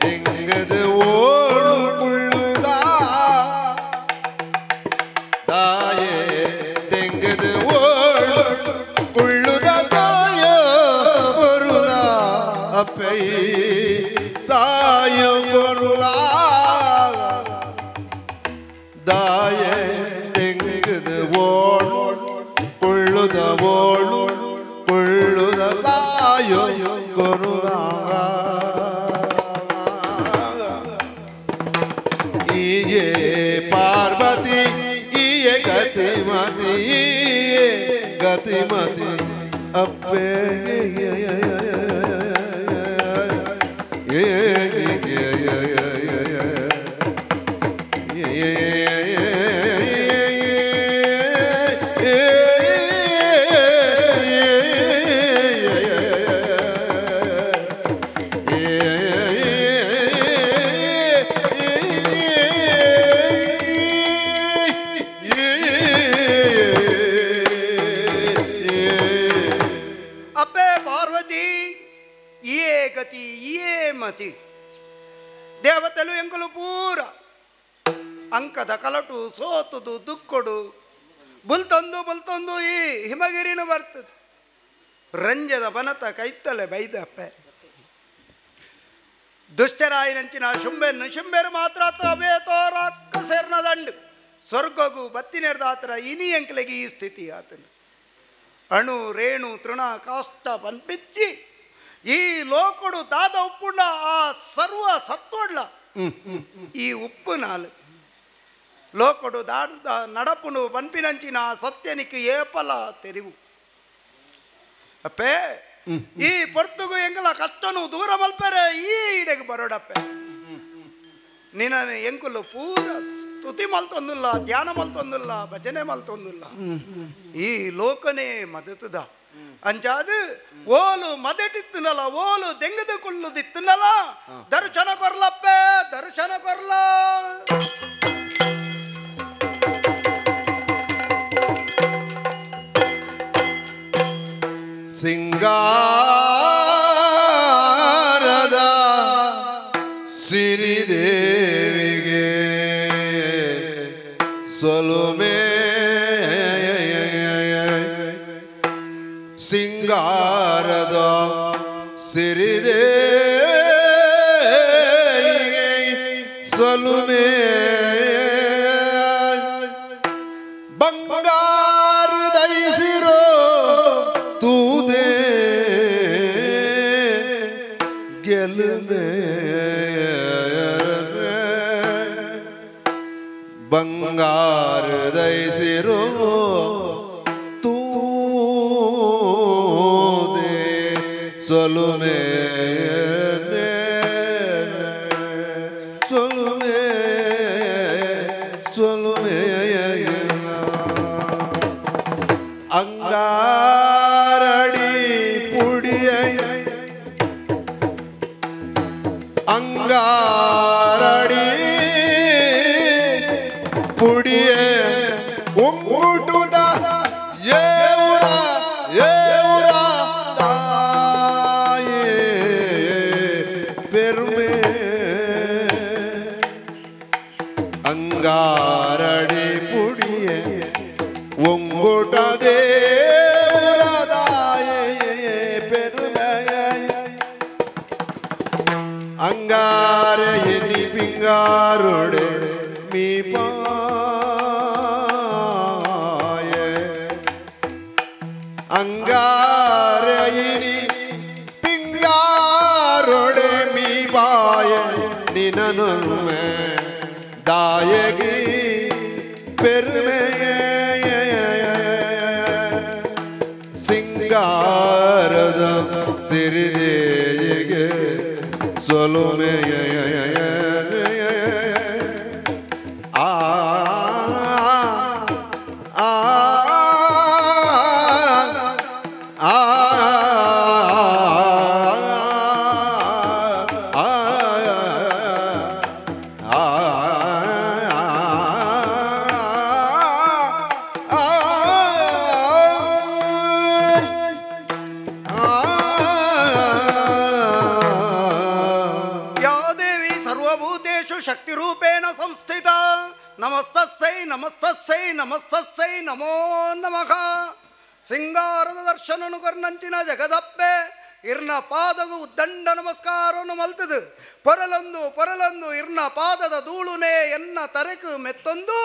इंगद ओळु पुळुदा ताये इंगद ओळु पुळुदा साय करुणा अपै साय करुणा दाये इंगद ओळु पुळुदा साय करुणा ये पार्वती ये गतिमती अप्पे ಅಪ್ಪೆ ಪಾರ್ವತಿ ಏ ಗತಿ ಏ ಮತಿ ದೇವತೆಲು ಎಂಕಲು ಪೂರ ಅಂಕದ ಕಲಟು ಸೋತುದು ದುಕ್ಕೊಡು ಬುಲ್ತೊಂದು ಈ ಹಿಮಗಿರಿನು ಬರ್ತದೆ ರಂಜದ ಬನತ ಕೈತ್ತಲೆ ಬೈದಪ್ಪೆ ದುಷ್ಟರಾಯಿನಂಚಿನ ಶುಂಬೆರು ಮಾತ್ರ ಅವೇ ತೋರ ಅಕ್ಕ ಸೇರ್ನ ದಂಡು ಸ್ವರ್ಗಗೂ ಬತ್ತಿನೆರ್ದಾತ್ರ ಇನಿ ಎಂಕ್ಲೆಗೆ ಈ ಸ್ಥಿತಿ ಆತನು ಅಣು ರೇಣು ತೃಣ ಕಾಷ್ಟ ಪನ್ಪಿಚ್ಚಿ ಈ ಲೋಕಡು ದಾದ ಉಪ್ಪುಂಡ ಆ ಸರ್ವ ಸತ್ತೋಡ್ಲ ಈ ಉಪ್ಪು ನಾಲು ಲೋಕಡು ದಾದ ನಡಪುನು ಪನ್ಪಿನಂಚಿನ ಸತ್ಯನಿಕ್ಕೆ ಏಪಲ ತೆರಿವು ಅಪ್ಪೆ ಈ ಪೊರ್ತುಗು ಎಂಗಲ ಕಷ್ಟನು ದೂರ ಮಲ್ಪರೆ ಈ ಇಡೆಗೆ ಬರೋಡಪ್ಪೆ ನಿನ್ನ ಎಂಕುಲು ಪೂರ ಸ್ತುತಿ ಮಲ್ತೊಂದಿಲ್ಲ ಧ್ಯಾನ ಮಲ್ತೊಂದಿಲ್ಲ ಭಜನೆ ಮಲ್ತೊಂದಿಲ್ಲ ಈ ಲೋಕನೇ ಮದತದ ಅಂಚಾದು ಓಲು ಮದಟಿತ್ತನಲ್ಲ ಓಲು ದೆಂಗದ ಕುಳ್ಳುದಿತ್ತನಲ್ಲ ದರ್ಶನ ಕೊರ್ಲಪ್ಪೆ ದರ್ಶನ ಕೊರ್ಲ सिंगार ಸೊಲುಮೆ ಸಿಂಗಾರದ ಸಿರಿದೆ ಸೊಲುಮೆ ಬಂಗಾರ ದಯಿಸಿರೋ ತೂದೆ ಗೆಲುಮೆ ಬಂಗಾರ ದಯಿಸಿರೋ ತೂದೆ ಸೊಲುಮೆ ಸೊಲುಮೆ ಸೊಲುಮೆ ಅಂಗಾರಡಿ ಪುಡಿಯ ಅಂಗಾರಡಿ ಪುಡಿಯ ಉಂಗುಟುದ ಏವುರ ಏವುರ ತಾಯೇ ಪೆರುಮೆ ಅಂಗಾರಡಿ ಪುಡಿಯ ಒಂಗುಟದೇ ಅಂಗಾರ ಎನಿ ಪಿಂಗಾರೊಡೆ ಮೀ ಪಾಯ ಅಂಗಾರ ಎನಿ ಪಿಂಗಾರೊಡೆ ಮೀ ಪಾಯ ನಿನನುಮೆ ದಾಯಗಿ ಪೆರುಮೆ ಸಿಂಗಾರದ ಸಿರಿದೇಗೆ ಸೊಲುಮೆ ಆ ಆ ಆ ಸಂಸ್ಥಿತ ನಮಸ್ತಸ್ಸೈ ನಮಸ್ತಸ್ಸೈ ನಮಸ್ತಸ್ಸೈ ನಮೋ ನಮಃ ಸಿಂಗಾರದ ದರ್ಶನನು ಕರ್ನಂಚಿನ ಜಗದಪ್ಪೆ ಇರ್ನ ಪಾದಗು ಉದ್ದಂಡ ನಮಸ್ಕಾರವನ್ನು ಮಲ್ತದು ಪೊರಲೊಂದು ಪೊರಲೊಂದು ಇರ್ನ ಪಾದದ ಧೂಳುನೆ ಎನ್ನ ತರೆಕು ಮೆತ್ತೊಂದು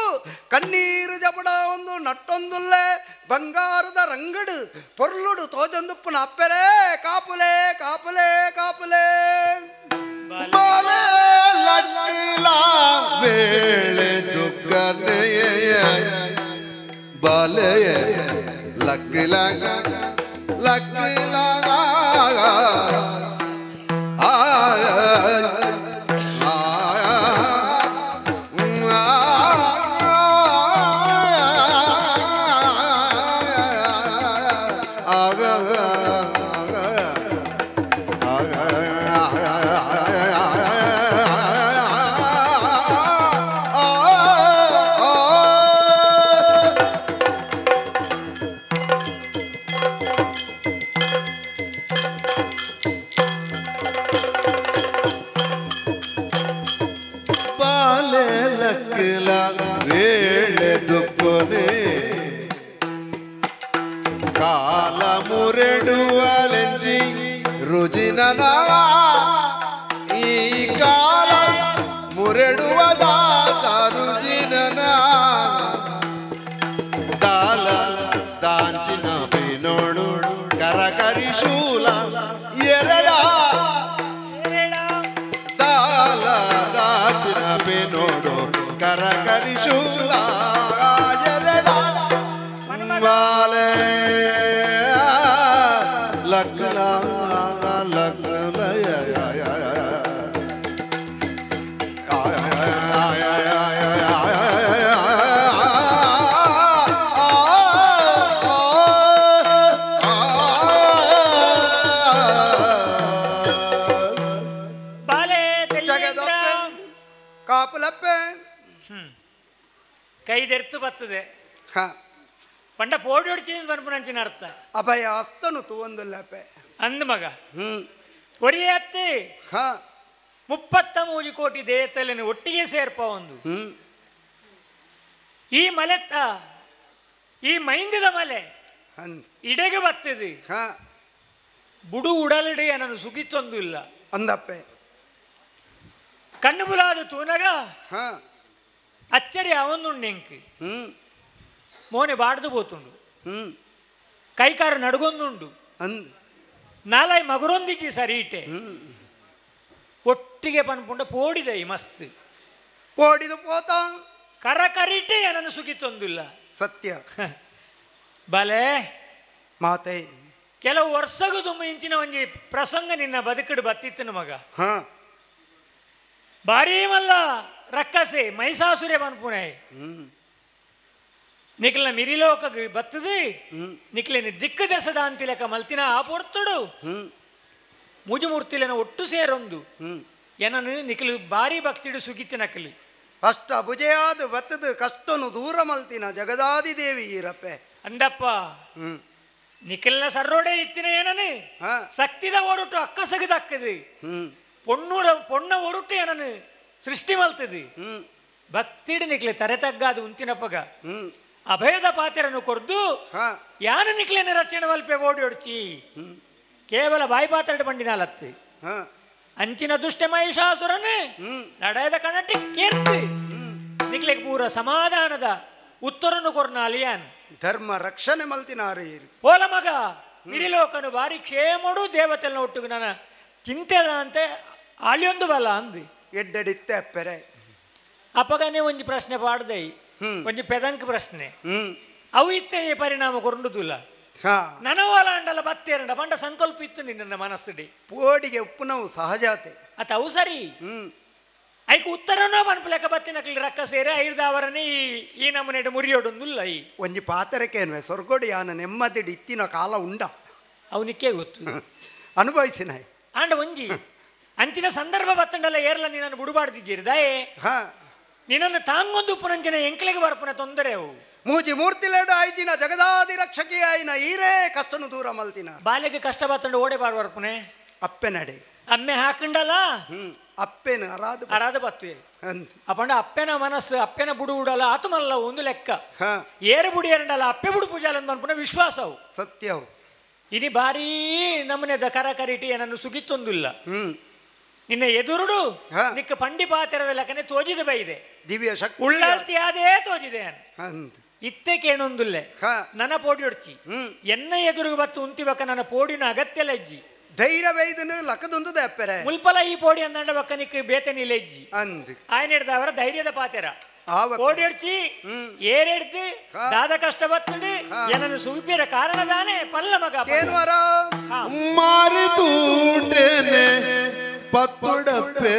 ಕಣ್ಣೀರು ಜಪಡ ಒಂದು ನಟ್ಟೊಂದುಲ್ಲೆ ಬಂಗಾರದ ರಂಗಡು ಪೊರ್ಲುಡು ತೋಜೊಂದುಪ್ಪನ ಅಪ್ಪೆರೆ ಕಾಪುಲೆ ಕಾಪುಲೆ ಕಾಪುಲೆ ಬಾಲೆ ಲಕ್ಕಿಲ ವೇಳೆ ದುಃಖನೆಯ ಬಾಲೆಯ ಲಕ್ಕಿಲ ಲಕ್ಕಿಲ ವೇಳೆ ದುಃಖನೆ ಕಾಲ ಮುರೆಡುವಲೆಂಜಿ ರುಜಿನನ ಈ ಕಾಲ ಮುರೆಡುವದಾತ ರುಜಿನನ ದಾಲ ದಾಂಚಿನ ಬಿನೋಡು ಕರಕರಿ ಶೂಲ ಎರಡ ದಾಲ ದಾಂಚಿನ ಬಿನೋಡು ಕರಕರಿ ಶೂಲ ಎರಡ ಬಾಲೆ ಲಗ್ನ ಲಗ್ನಯ ಕಾಪುಲಪ್ಪೆ ಕೈದೆರ್ತು ಬರ್ತದೆ ಪಂಡ ಪೋಡಿ ಹೊಡಿಸಿ ಬರ್ಪುನಂಚಿನ ಅರ್ಥ ಅಭಯ ಅಸ್ತನು ತೂವೊಂದುಲ್ಲಪ್ಪೆ ಅಂದ ಮಗ ಒರಿಯತ್ತೆ 33 ಕೋಟಿ ದೇವತೆಯನ್ನು ಒಟ್ಟಿಗೆ ಸೇರ್ಪ ಒಂದು ಈ ಮಲೆತ್ತ ಈ ಮೈಂದಿದ ಮಲೆ ಅಂದ್ ಇಡೆಗೆ ಬರ್ತದೆ ಹಾ ಬುಡು ಉಡಲಿಡೆ ಅನ್ನನ್ನು ಸುಗಿತ್ತೊಂದು ಇಲ್ಲ ಅಂದಪ್ಪೆ ಕಣ್ಣು ಬುಲಾದ ತೂನಗ ಹಾ ಅಚ್ಚರಿ ಅವನುಂಡೆಂಕ್ ಹ್ಮ್ ಮೋನೆ ಬಾಡ್ದು పోతుండు ಹ್ಮ್ ಕೈಕಾರು ನಡ್ಗೊಂದುಂಡು ಅಂದ್ ನಾಲೈ ಮಗರೊಂದಿಗೆ ಸರಿ ಇಟ್ಟೆ ಹ್ಮ್ ಒಟ್ಟಿಗೆ ಪನ್ಪುಂಡ ಪೋಡಿದೈ ಮಸ್ತ್ ಓಡಿದು ಪೋತ ಕರ ಕರಿಟೆ ಏನನ್ನು ಸುಗಿತ್ತೊಂದಿಲ್ಲ ಸತ್ಯ ಬಲೆ ಮಾತೆ ಕೆಲವು ವರ್ಷಗೂ ತುಂಬ ಇಂಚಿನ ಒಂಜಿ ಪ್ರಸಂಗ ನಿನ್ನ ಬದುಕಡು ಬತ್ತಿತ್ತು ಮಗ ಹಾ ಭಾರಿ ಮಲ್ಲ ರಕ್ಕಸೆ ಮೈಸಾಸುರೆ ಪನ್ಪುನೆ ಹ್ಮ್ ನಿಕ್ಲಿನ ಮಿರಿಲೋಕಗೆ ಬತ್ತದು ಹ್ಮ್ ನಿಕ್ಲಿನ ದಿಕ್ಕು ದಸದ ಅಂತಿಲಕ ಮಲ್ತಿನ ಆ ಪೊರ್ತುಡು ಹ್ಮ್ ಮುಜುಮೂರ್ತಿಲೆನ ಒಟ್ಟು ಸೇರೊಂದು ಹ್ಮ್ ಏನನ್ನು ನಿಕ್ಲು ಭಾರಿ ಭಕ್ತಿಡು ಸುಗಿತ್ತು ನಕಲಿ ಅಷ್ಟ ಭುಜಯಾದ ಬತ್ತದ ಕಷ್ಟನು ದೂರ ಮಲ್ತಿನ ಜಗದಾದಿ ದೇವಿ ಈರಪ್ಪೆ ಅಂದಪ್ಪ ಹ್ಮ್ ನಿಖಿಲ್ನ ಸರ್ರೋಡೆ ಇತ್ತಿನ ಏನನು ಹಾ ಸಕ್ತಿದ ಹೊರಟು ಅಕ್ಕಸಗದಕ್ಕದು ಹ್ಮ್ ಪೊಣ್ಣ ಹೊರಟು ಏನನು ಸೃಷ್ಟಿ ಮಲ್ತದು ಹ್ಮ್ ಭಕ್ತಿಡು ನಿಕ್ಲೆ ತರೆ ತಗ್ಗಾದು ಉಂತಿನಪ್ಪಗ ಹ್ಮ್ ಅಭಯದ ಪಾತೆರನ್ನು ಕೊರ್ದು ಹಾ ಯಾನು ನಿಕ್ಲೆನ ರಚನೆ ಮಲ್ಪೆ ಓಡಿ ಹೊಡ್ಚಿ ಹ್ಮ್ ಕೇವಲ ಬಾಯಿ ಪಾತ್ರೆ ಬಂಡಿನಾಲತ್ತು ಹಾ ಅಂಚಿನ ದುಷ್ಟ ಮಹಿಷಾಸುರನು ಹ್ಮ್ ನಡೆಯದ ಕಣಟಿ ಕೇರ್ತು ನಿಕ್ಲೆಗೆ ಪೂರ ಸಮಾಧಾನದ ಉತ್ತರನು ಕೊರ್ನ ಅಲಿಯಾನ್ ಧರ್ಮ ರಕ್ಷಣೆ ಮಲ್ತಿನಾರಿ ಪೋಲ ಮಗ ಮಿರಿಲೋಕನು ಭಾರಿ ಕ್ಷೇಮಡು ದೇವತೆಲ್ಲ ಒಟ್ಟಿಗೆ ನನ್ನ ಚಿಂತೆದ ಅಂತೆ ಆಳಿಯೊಂದು ಬಲ ಅಂದು ಎಡ್ಡಡಿತ್ತೆ ಅಪ್ಪೆರೆ ಅಪ್ಪಗನೇ ಒಂಜಿ ಪ್ರಶ್ನೆ ಪಾಡ್ದೈ ಹ್ಮ್ ಒಂಜಿ ಪೆದಂಕ್ ಪ್ರಶ್ನೆ ಹ್ಮ್ ಅವು ಇತ್ತೆ ಪರಿಣಾಮ ಕೊರಂಡುದಿಲ್ಲ ಹಾ ನನವಾಲ ಅಂಡಲ ಬತ್ತೇರಂಡ ಪಂಡ ಸಂಕಲ್ಪ ಇತ್ತು ನಿನ್ನ ಮನಸ್ಸಡಿ ಪೋಡಿಗೆ ಉಪ್ಪುನವು ಸಹಜಾತೆ ಅತ ಅವು ಸರಿ ಹ್ಮ್ ಐಕ್ ಉತ್ತರನೋ ಪನ್ಪಲೆಕ್ಕ ಬತ್ತಿನಕ್ಲಿ ರಕ್ಕ ಸೇರಿ ಐರ್ದಾವರನೇ ಈ ನಮ್ಮನೆಡು ಮುರಿಯೋಡೊಂದುಲ್ಲ ಈ ಒಂಜಿ ಪಾತರಕ್ಕೇನ್ವೆ ಸ್ವರ್ಗೋಡಿ ಯಾನ ನೆಮ್ಮದಿಡಿ ಇತ್ತಿನ ಕಾಲ ಉಂಡ ಅವನಿಕ್ಕೆ ಗೊತ್ತು ಅನುಭವಿಸಿನ ಆಂಡ ಒಂಜಿ ಅಂಚಿನ ಸಂದರ್ಭ ಬತ್ತಂಡಲ್ಲ ಏರ್ಲ ನೀನನ್ನು ಬುಡುಬಾಡ್ದಿದ್ದೀರಿ ದಯೆ ಹಾ ನಿನ್ನನ್ನು ತಾಂಗೊಂದು ಉಪ್ಪುನಂಚಿನ ಎಂಕ್ಲೆಗೆ ಬರ್ಪುನ ತೊಂದರೆ ಅವು ಮೂಜಿ ಮೂರ್ತಿಲೇಡು ಆಯ್ತಿನ ಜಗದಾದಿ ರಕ್ಷಕಿ ಆಯ್ನ ಈರೇ ಕಷ್ಟನು ದೂರ ಮಲ್ತಿನ ಬಾಲ್ಯಕ್ಕೆ ಕಷ್ಟ ಬತ್ತಂಡು ಓಡೆ ಬಾರ್ ಬರ್ಪುನೆ ಅಪ್ಪೆ ನಡೆ ಅಮ್ಮೆ ಹಾಕಂಡಲ್ಲ ಹ್ಮ್ ಅಪ್ಪೇನು ಅರಾದು ಅರಾದ ಬತ್ತುವೆ ಅಂತ ಅಪ್ಪಂಡ ಅಪ್ಪೆನ ಮನಸ್ಸು ಅಪ್ಪೆನ ಬುಡು ಉಡಲ್ಲ ಆತಮಲ್ಲ ಒಂದು ಲೆಕ್ಕ ಹಾ ಏರು ಬುಡಿ ಎರಡಲ್ಲ ಅಪ್ಪೆ ಬುಡು ಪೂಜಾಲ ಅನ್ಪುನ ವಿಶ್ವಾಸ ಅವು ಸತ್ಯವು ಇನಿ ಭಾರೀ ನಮ್ಮನೆದ ಕರ ಕರಿಟಿ ಏನನ್ನು ಸುಗಿತ್ತೊಂದಿಲ್ಲ ಹ್ಮ್ ನಿನ್ನ ಎದುರುಡು ಹಾ. ನಿಕ್ಕ ಪಂಡಿ ಪಾತೆರದ ಲೆಕ್ಕನೆ ತೋಜಿದ ಬೈದೆ ದಿವ್ಯ ಶಕ್ತಿ ಉಳ್ಳಾಲ್ತಿ ಅದೇ ತೋಜಿದೆ ಅಂತ ಇತ್ತೆ ಕೇಣೊಂದುಲ್ಲೆ ಹಾ ನನ್ನ ಪೋಡಿ ಹೊಡ್ಚಿ ಹ್ಮ್ ಎನ್ನ ಎದುರಿಗೆ ಬತ್ತು ಉಂತಿಬಕ್ಕ ನನ್ನ ಪೋಡಿನ ಅಗತ್ಯ ಲಜ್ಜಿ ಧೈರ್ಯ ವೈದನು ಲಕ್ಕದೊಂದು ಅಪ್ಪೆರೆ ಮುಲ್ಪಲ ಈ ಪೋಡಿ ಅಂದಂಡ ಬಕ್ಕ ನಿಕ್ ಬೇತನಿ ಲೆಜ್ಜಿ ಅಂದ್ ಆಯ್ನ ಹಿಡ್ದವರ ಧೈರ್ಯದ ಪಾತೆರ ಆವ ಪೋಡಿ ಹೊಡ್ಚಿ ಹ್ಮ್ ಏರೆಡ್ದು ಹಾ. ದಾದ ಕಷ್ಟ ಬತ್ತುಂಡು ಏನನ್ನು ಸುವಿಪಿರ ಕಾರಣದಾನೆ ಪಲ್ಲ ಮಗ ಕೇನ್ವರ ಹಾ. ಮಾರಿತೂಟೆನೆ ಪತ್ತೊಡಪ್ಪೆ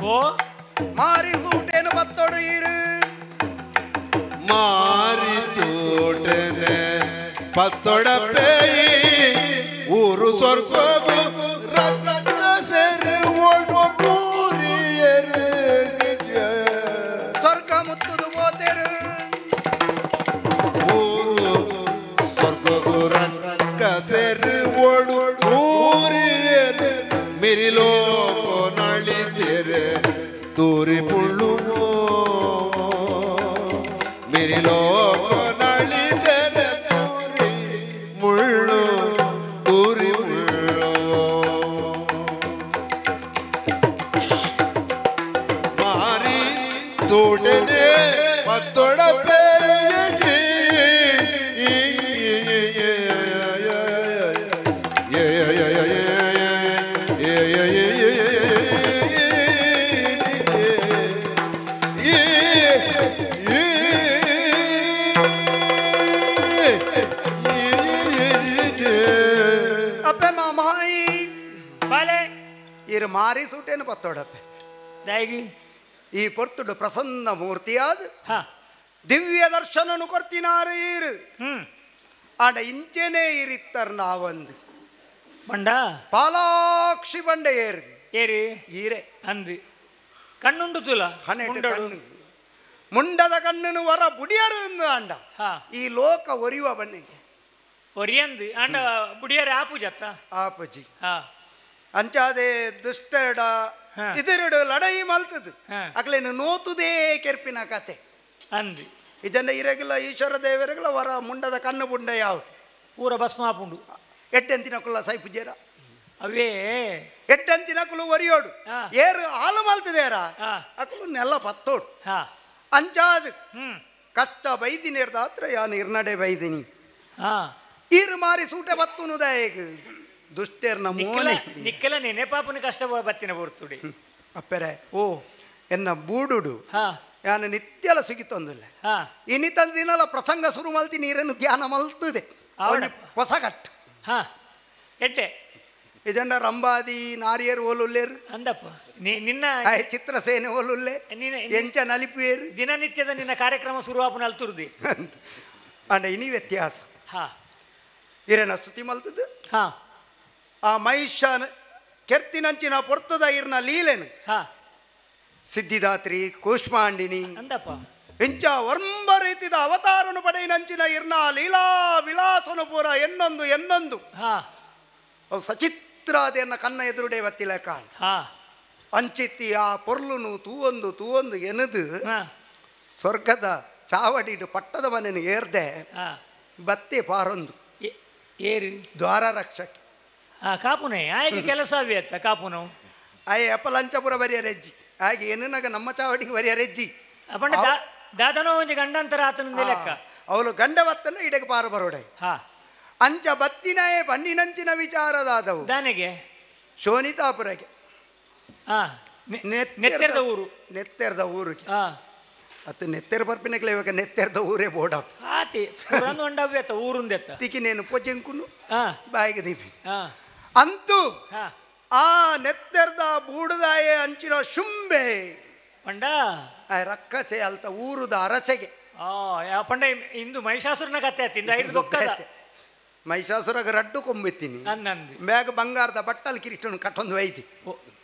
ಓ ಮಾರಿ ಸೂಟೇನು ಬತ್ತೋಡು ಈರು ಮಾರಿತೂಟೆನೆ ಪತ್ತೊಡಪ್ಪೆ ಊರು ಸ್ವರ್ಗವು ರತ್ನ ಸೇರಿ ಓಡು ಪೂರಿಯರು ನಿಜ ಸ್ವರ್ಗ ಮುತ್ತುದು ಹೋತೆರು ಊರು ಸ್ವರ್ಗವು ರತ್ನ ಸೇರಿ ಓಡು ಪೂರಿಯರು ಮಿರಿಲೋಕೋ ನಳಿತೆರೆ ತೂರಿ ಪುಳ್ಳುವೋ ಮಿರಿಲೋಕೋ ನಳಿತೆರೆ ತೂರಿ ಮುಳ್ಳು ತೂರಿ ಮುಳ್ಳು ಮಾರಿ ತೋಟನೆ ಪತ್ತೊಡಪ್ಪೆ ಅಪ್ಪೆ ಮಾಮಾಯಿ ಬಾಲೆ ಈರು ಮಾರಿ ಸೂಟೇನು ಬತ್ತೋಡಪ್ಪೆ ದಾಯಿಗಿ ಈ ಪೊರ್ತುಡು ಪ್ರಸನ್ನ ಮೂರ್ತಿಯಾದ ಹಾ ದಿವ್ಯ ದರ್ಶನನು ಕೊರ್ತಿನಾರು ಈರು ಹ್ಮ್ ಆಡ ಇಂಚೆನೆ ಇರಿತ್ತರ್ ನಾವೊಂದು ಬಂಡ ಪಾಲಾಕ್ಷಿ ಬಂಡೆ ಏರು ಏರಿ ಈರೆ ಅಂದು ಕಣ್ಣುಂಡು ತುಲ ಹಣೆಟು ಮುಂಡಡು. ಕಣ್ಣು ಮುಂಡದ ಕಣ್ಣನು ವರ ಬುಡಿಯರು ಅಂಡ ಹಾ ಈ ಲೋಕ ಒರಿಯುವ ಬಣ್ಣಿಗೆ ಒರಿಯಂದು ಅಂಡ ಬುಡಿಯರೆ ಆಪು ಜತ್ತ ಆಪಜಿ ಹಾ ಅಂಚಾದೆ ದುಷ್ಟಡ ಹಾ. ಇದೆರಡು ಲಡೈ ಮಲ್ತದು ಹಾ. ಅಕ್ಲೇನು ನೋತುದೇ ಕೆರ್ಪಿನ ಕತೆ ಅಂದಿ ಇದನ್ನ ಇರಗಿಲ್ಲ ಈಶ್ವರ ದೇವರಿಗೆಲ್ಲ ವರ ಮುಂಡದ ಕಣ್ಣು ಬುಂಡ ಯಾವುದು ಪೂರ ಭಸ್ಮಾಪುಂಡು ಎಟ್ಟಂತಿನ ಕುಲ್ಲ ಸೈಪು ಜೇರ ಅವೇ ಎಟ್ಟಂತಿನ ಕುಲು ಒರಿಯೋಡು ಹಾ. ಏರು ಹಾಲು ಮಲ್ತದೇರ ಹಾ. ಅಕಲು ನೆಲ್ಲ ಪತ್ತೋಡು ಹಾ ಅಂಚಾದು ಹ್ಮ್ ಕಷ್ಟ ಬೈದಿನಿ ಹಿಡ್ದ ಹತ್ರ ಯಾನು ಇರ್ನಡೆ ಬೈದಿನಿ ಹಾ ಈರು ಮಾರಿ ಸೂಟೆ ಬತ್ತುನುದಾಯಗ ದುಷ್ಟೇರ್ನ ಮೂಲೆ ನಿಕ್ಕಲ ನೆನೆ ಪಾಪನ ಕಷ್ಟ ಬತ್ತಿನ ಬರ್ತುಡಿ ಅಪ್ಪರೆ ಓ ಎನ್ನ ಬೂಡುಡು ಹಾ ಯಾನು ನಿತ್ಯಲ ಸಿಗಿತೊಂದಿಲ್ಲ ಹಾ ಇನ್ನಿತಂದ ದಿನಲ ಪ್ರಸಂಗ ಶುರು ಮಲ್ತಿ ನೀರನ್ನು ಧ್ಯಾನ ಮಲ್ತದೆ ಅವನಪ್ಪ. ಹೊಸ ಕಟ್ಟು ಹಾ ಎಟ್ಟೆ ಇದನ್ನ ರಂಬಾದಿ ನಾರಿಯರು ಓಲುಲ್ಲೇರು ಅಂದಪ್ಪ ನಿನ್ನ ಚಿತ್ರಸೇನೆ ಓಲುಲ್ಲೆ ಎಂಚ ನಲಿಪೇರು ದಿನನಿತ್ಯದ ನಿನ್ನ ಕಾರ್ಯಕ್ರಮ ಶುರುವಾಪನ ಅಲ್ತುರ್ದಿ ಅಂಡ ಇನಿ ವ್ಯತ್ಯಾಸ ಹಾ ಇರೇನ ಸ್ತುತಿ ಮಲ್ತದ್ದು ಹಾ ಆ ಮಹಿಷನ ಕೆರ್ತಿನಂಚಿನ ಪೊರ್ತದ ಇರ್ನ ಲೀಲೆನು ಹಾ ಸಿದ್ಧಿದಾತ್ರಿ ಕೂಷ್ಮಾಂಡಿನಿ ಅಂದಪ್ಪ ಇಂಚ ವರ್ಂಬ ರೀತಿದ ಅವತಾರನು ಪಡೆಯಿನಂಚಿನ ಇರ್ನ ಲೀಲಾ ವಿಲಾಸನು ಪೂರ ಎನ್ನೊಂದು ಹಾ ಅವು ಸಚಿತ್ರಾದೆಯನ್ನ ಕನ್ನ ಎದುರುಡೆ ಒತ್ತಿಲ ಕಾಣ ಹಾ ಅಂಚಿತ್ತಿ ಆ ಪೊರ್ಲುನು ತೂವೊಂದು ಎನದು ಹಾ ಸ್ವರ್ಗದ ಚಾವಡಿಡು ಪಟ್ಟದ ಮನೆಯನ್ನು ಏರ್ದೆ ಹಾ ಬತ್ತೆ ಪಾರೊಂದು ಏರಿ ದ್ವಾರ ರಕ್ಷಕ್ಕೆ ಹಾ ಕಾಪುನೆ ಆಯ್ಕೆ ಕೆಲಸ ಅತ್ತ ಕಾಪುನು ಆಯ್ ಅಪಲಂಚಪುರ ಬರಿಯ ರೆಜ್ಜಿ ಹಾಗೆ ಏನಾಗ ನಮ್ಮ ಚಾವಡಿಗೆ ಬರಿಯ ರೆಜ್ಜಿ ಅಪ್ಪಂಡ ದಾದನೋ ಒಂಜಿ ಗಂಡಂತರ ಆತನ ಲೆಕ್ಕ ಅವಳು ಗಂಡವತ್ತನ್ನು ಇಡೆಗೆ ಪಾರ ಬರೋಡೆ ಹಾ ಅಂಚ ಬತ್ತಿನಾಯೇ ಬಣ್ಣಿನಂಚಿನ ವಿಚಾರದಾದವು ದಾನೆಗೆ ಶೋನಿತಾಪುರಗೆ ಹಾ ನೆತ್ತೆರದ ಊರು ನೆತ್ತೆರ್ದ ಊರಿಗೆ ಹಾ ಅತ್ತು ನೆತ್ತೆರ ಬರ್ಪಿನಕ್ಲೆ ಇವಾಗ ನೆತ್ತೆರ್ದ ಊರೇ ಬೋಡ ಆತಿ ಪುರಂದು ಒಂಡವ್ಯತ್ತ ಊರುಂದೆತ್ತ ತಿಕ್ಕಿನೇನು ಪೊಜೆಂಕುನು ಹಾ ಬಾಯಿಗೆ ದೀಪಿ ಹಾ ಅಂತೂ ಹಾ ಆ ನೆತ್ತೆರ್ದ ಬೂಡದಾಯೇ ಅಂಚಿನ ಶುಂಬೆ ಪಂಡ ಆ ರಕ್ಕಸೆ ಅಲ್ತ ಊರುದ ಅರಸೆಗೆ ಆ ಪಂಡ ಇಂದು ಮಹಿಷಾಸುರನ ಕತೆ ಆತಿಂದ ಐದು ದೊಕ್ಕದ ಮಹಿಷಾಸುರಗ ರಡ್ಡು ಕೊಂಬೆತ್ತೀನಿ ಅನ್ನಂದು ಬ್ಯಾಗ್ ಬಂಗಾರದ ಬಟ್ಟಲು ಕಿರೀಟನ್ನು ಕಟ್ಟೊಂದು ವೈತಿ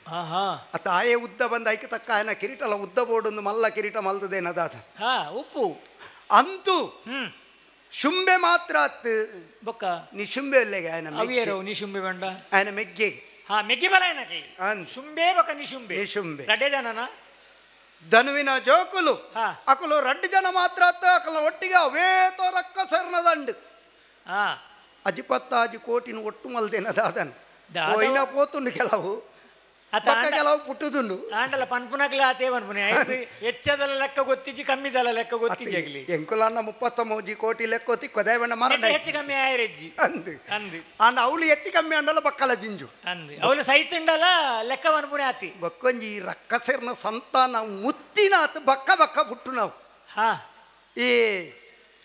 ಹಾ ಹಾ ಅತ್ತ ಆಯೇ ಉದ್ದ ಬಂದ ಐಕ ತಕ್ಕ ಆಯನ ಕಿರೀಟಲ ಉದ್ದ ಬೋಡೊಂದು ಮಲ್ಲ ಕಿರೀಟ ಮಲ್ತದೇನದಾದ ಹಾ ಉಪ್ಪು ಅಂತೂ ಹ್ಮ್ ಶುಂಬೆ ಮಾತ್ರ ಅತ್ತು ಬೊಕ್ಕ ನಿಶುಂಬೆ ಅಲ್ಲೆಗೆ ಆಯನ ಅವಿಯರೋ ನಿಶುಂಬೆ ಬಂಡ ಆಯನ ಮೆಗ್ಗೆಗೆ ಹಾ ಮೆಗ್ಗಿ ಬಲ ಏನಕ್ಕೆ ಅನ್ ಶುಂಬೆ ಬೊಕ್ಕ ನಿಶುಂಬೆ ನಿಶುಂಬೆ ಗಡ್ಡೆ ಜನನ ಧನುವಿನ ಜೋಕುಲು ಹಾ ಅಕಲು ರಡ್ಡು ಜನ ಮಾತ್ರ ಅತ್ತ ಅಕಲ ಒಟ್ಟಿಗೆ ಅವೇತೋ ರಕ್ಕ ಸರ್ನ ದಂಡು ಹಾ ಅಜಿಪತ್ತಾಜಿ ಕೋಟಿನ ಒಟ್ಟು ಮಲ್ದೇನದಾದನ್ ದಾದ- ಒಯ್ನ ಪೋತುಂಡು ಕೆಲವು ಅತ್ತ ಪಕ್ಕ ಕೆಲವು ಪುಟ್ಟುದುಂಡು ಆಂಡಲ ಪನ್ಪುನಕ್ಲ ಆತೇ ಪನ್ಪುನೆ ಹೆಚ್ಚದಲ ಲೆಕ್ಕ ಗೊತ್ತಿಜ್ಜಿ ಕಮ್ಮಿದಲ ಲೆಕ್ಕ ಗೊತ್ತಿಜ್ಜಿ ಎಂಕುಲನ್ನ 33 ಕೋಟಿ ಲೆಕ್ಕೋತಿ ಕೊದಾಯವಣ್ಣ ಮಾರ ಹೆಚ್ಚು ಕಮ್ಮಿ ಆಯ್ರೆಜ್ಜಿ ಅಂದು ಅಂದು ಅಂಡ ಅವಳು ಹೆಚ್ಚು ಕಮ್ಮಿ ಅಂಡಲ್ಲ ಬಕ್ಕಲ ಜಿಂಜು ಅಂದು ಅವಳು ಸೈತುಂಡಲ ಲೆಕ್ಕ ಪನ್ಪುನೆ ಆತಿ ಬಕ್ಕೊಂಜಿ ರಕ್ಕಸೆರ್ನ ಸಂತಾನ ಮುತ್ತಿನಾತ್ ಬಕ್ಕ ಬಕ್ಕ ಬಿಟ್ಟು ನಾವು ಹಾ ಈ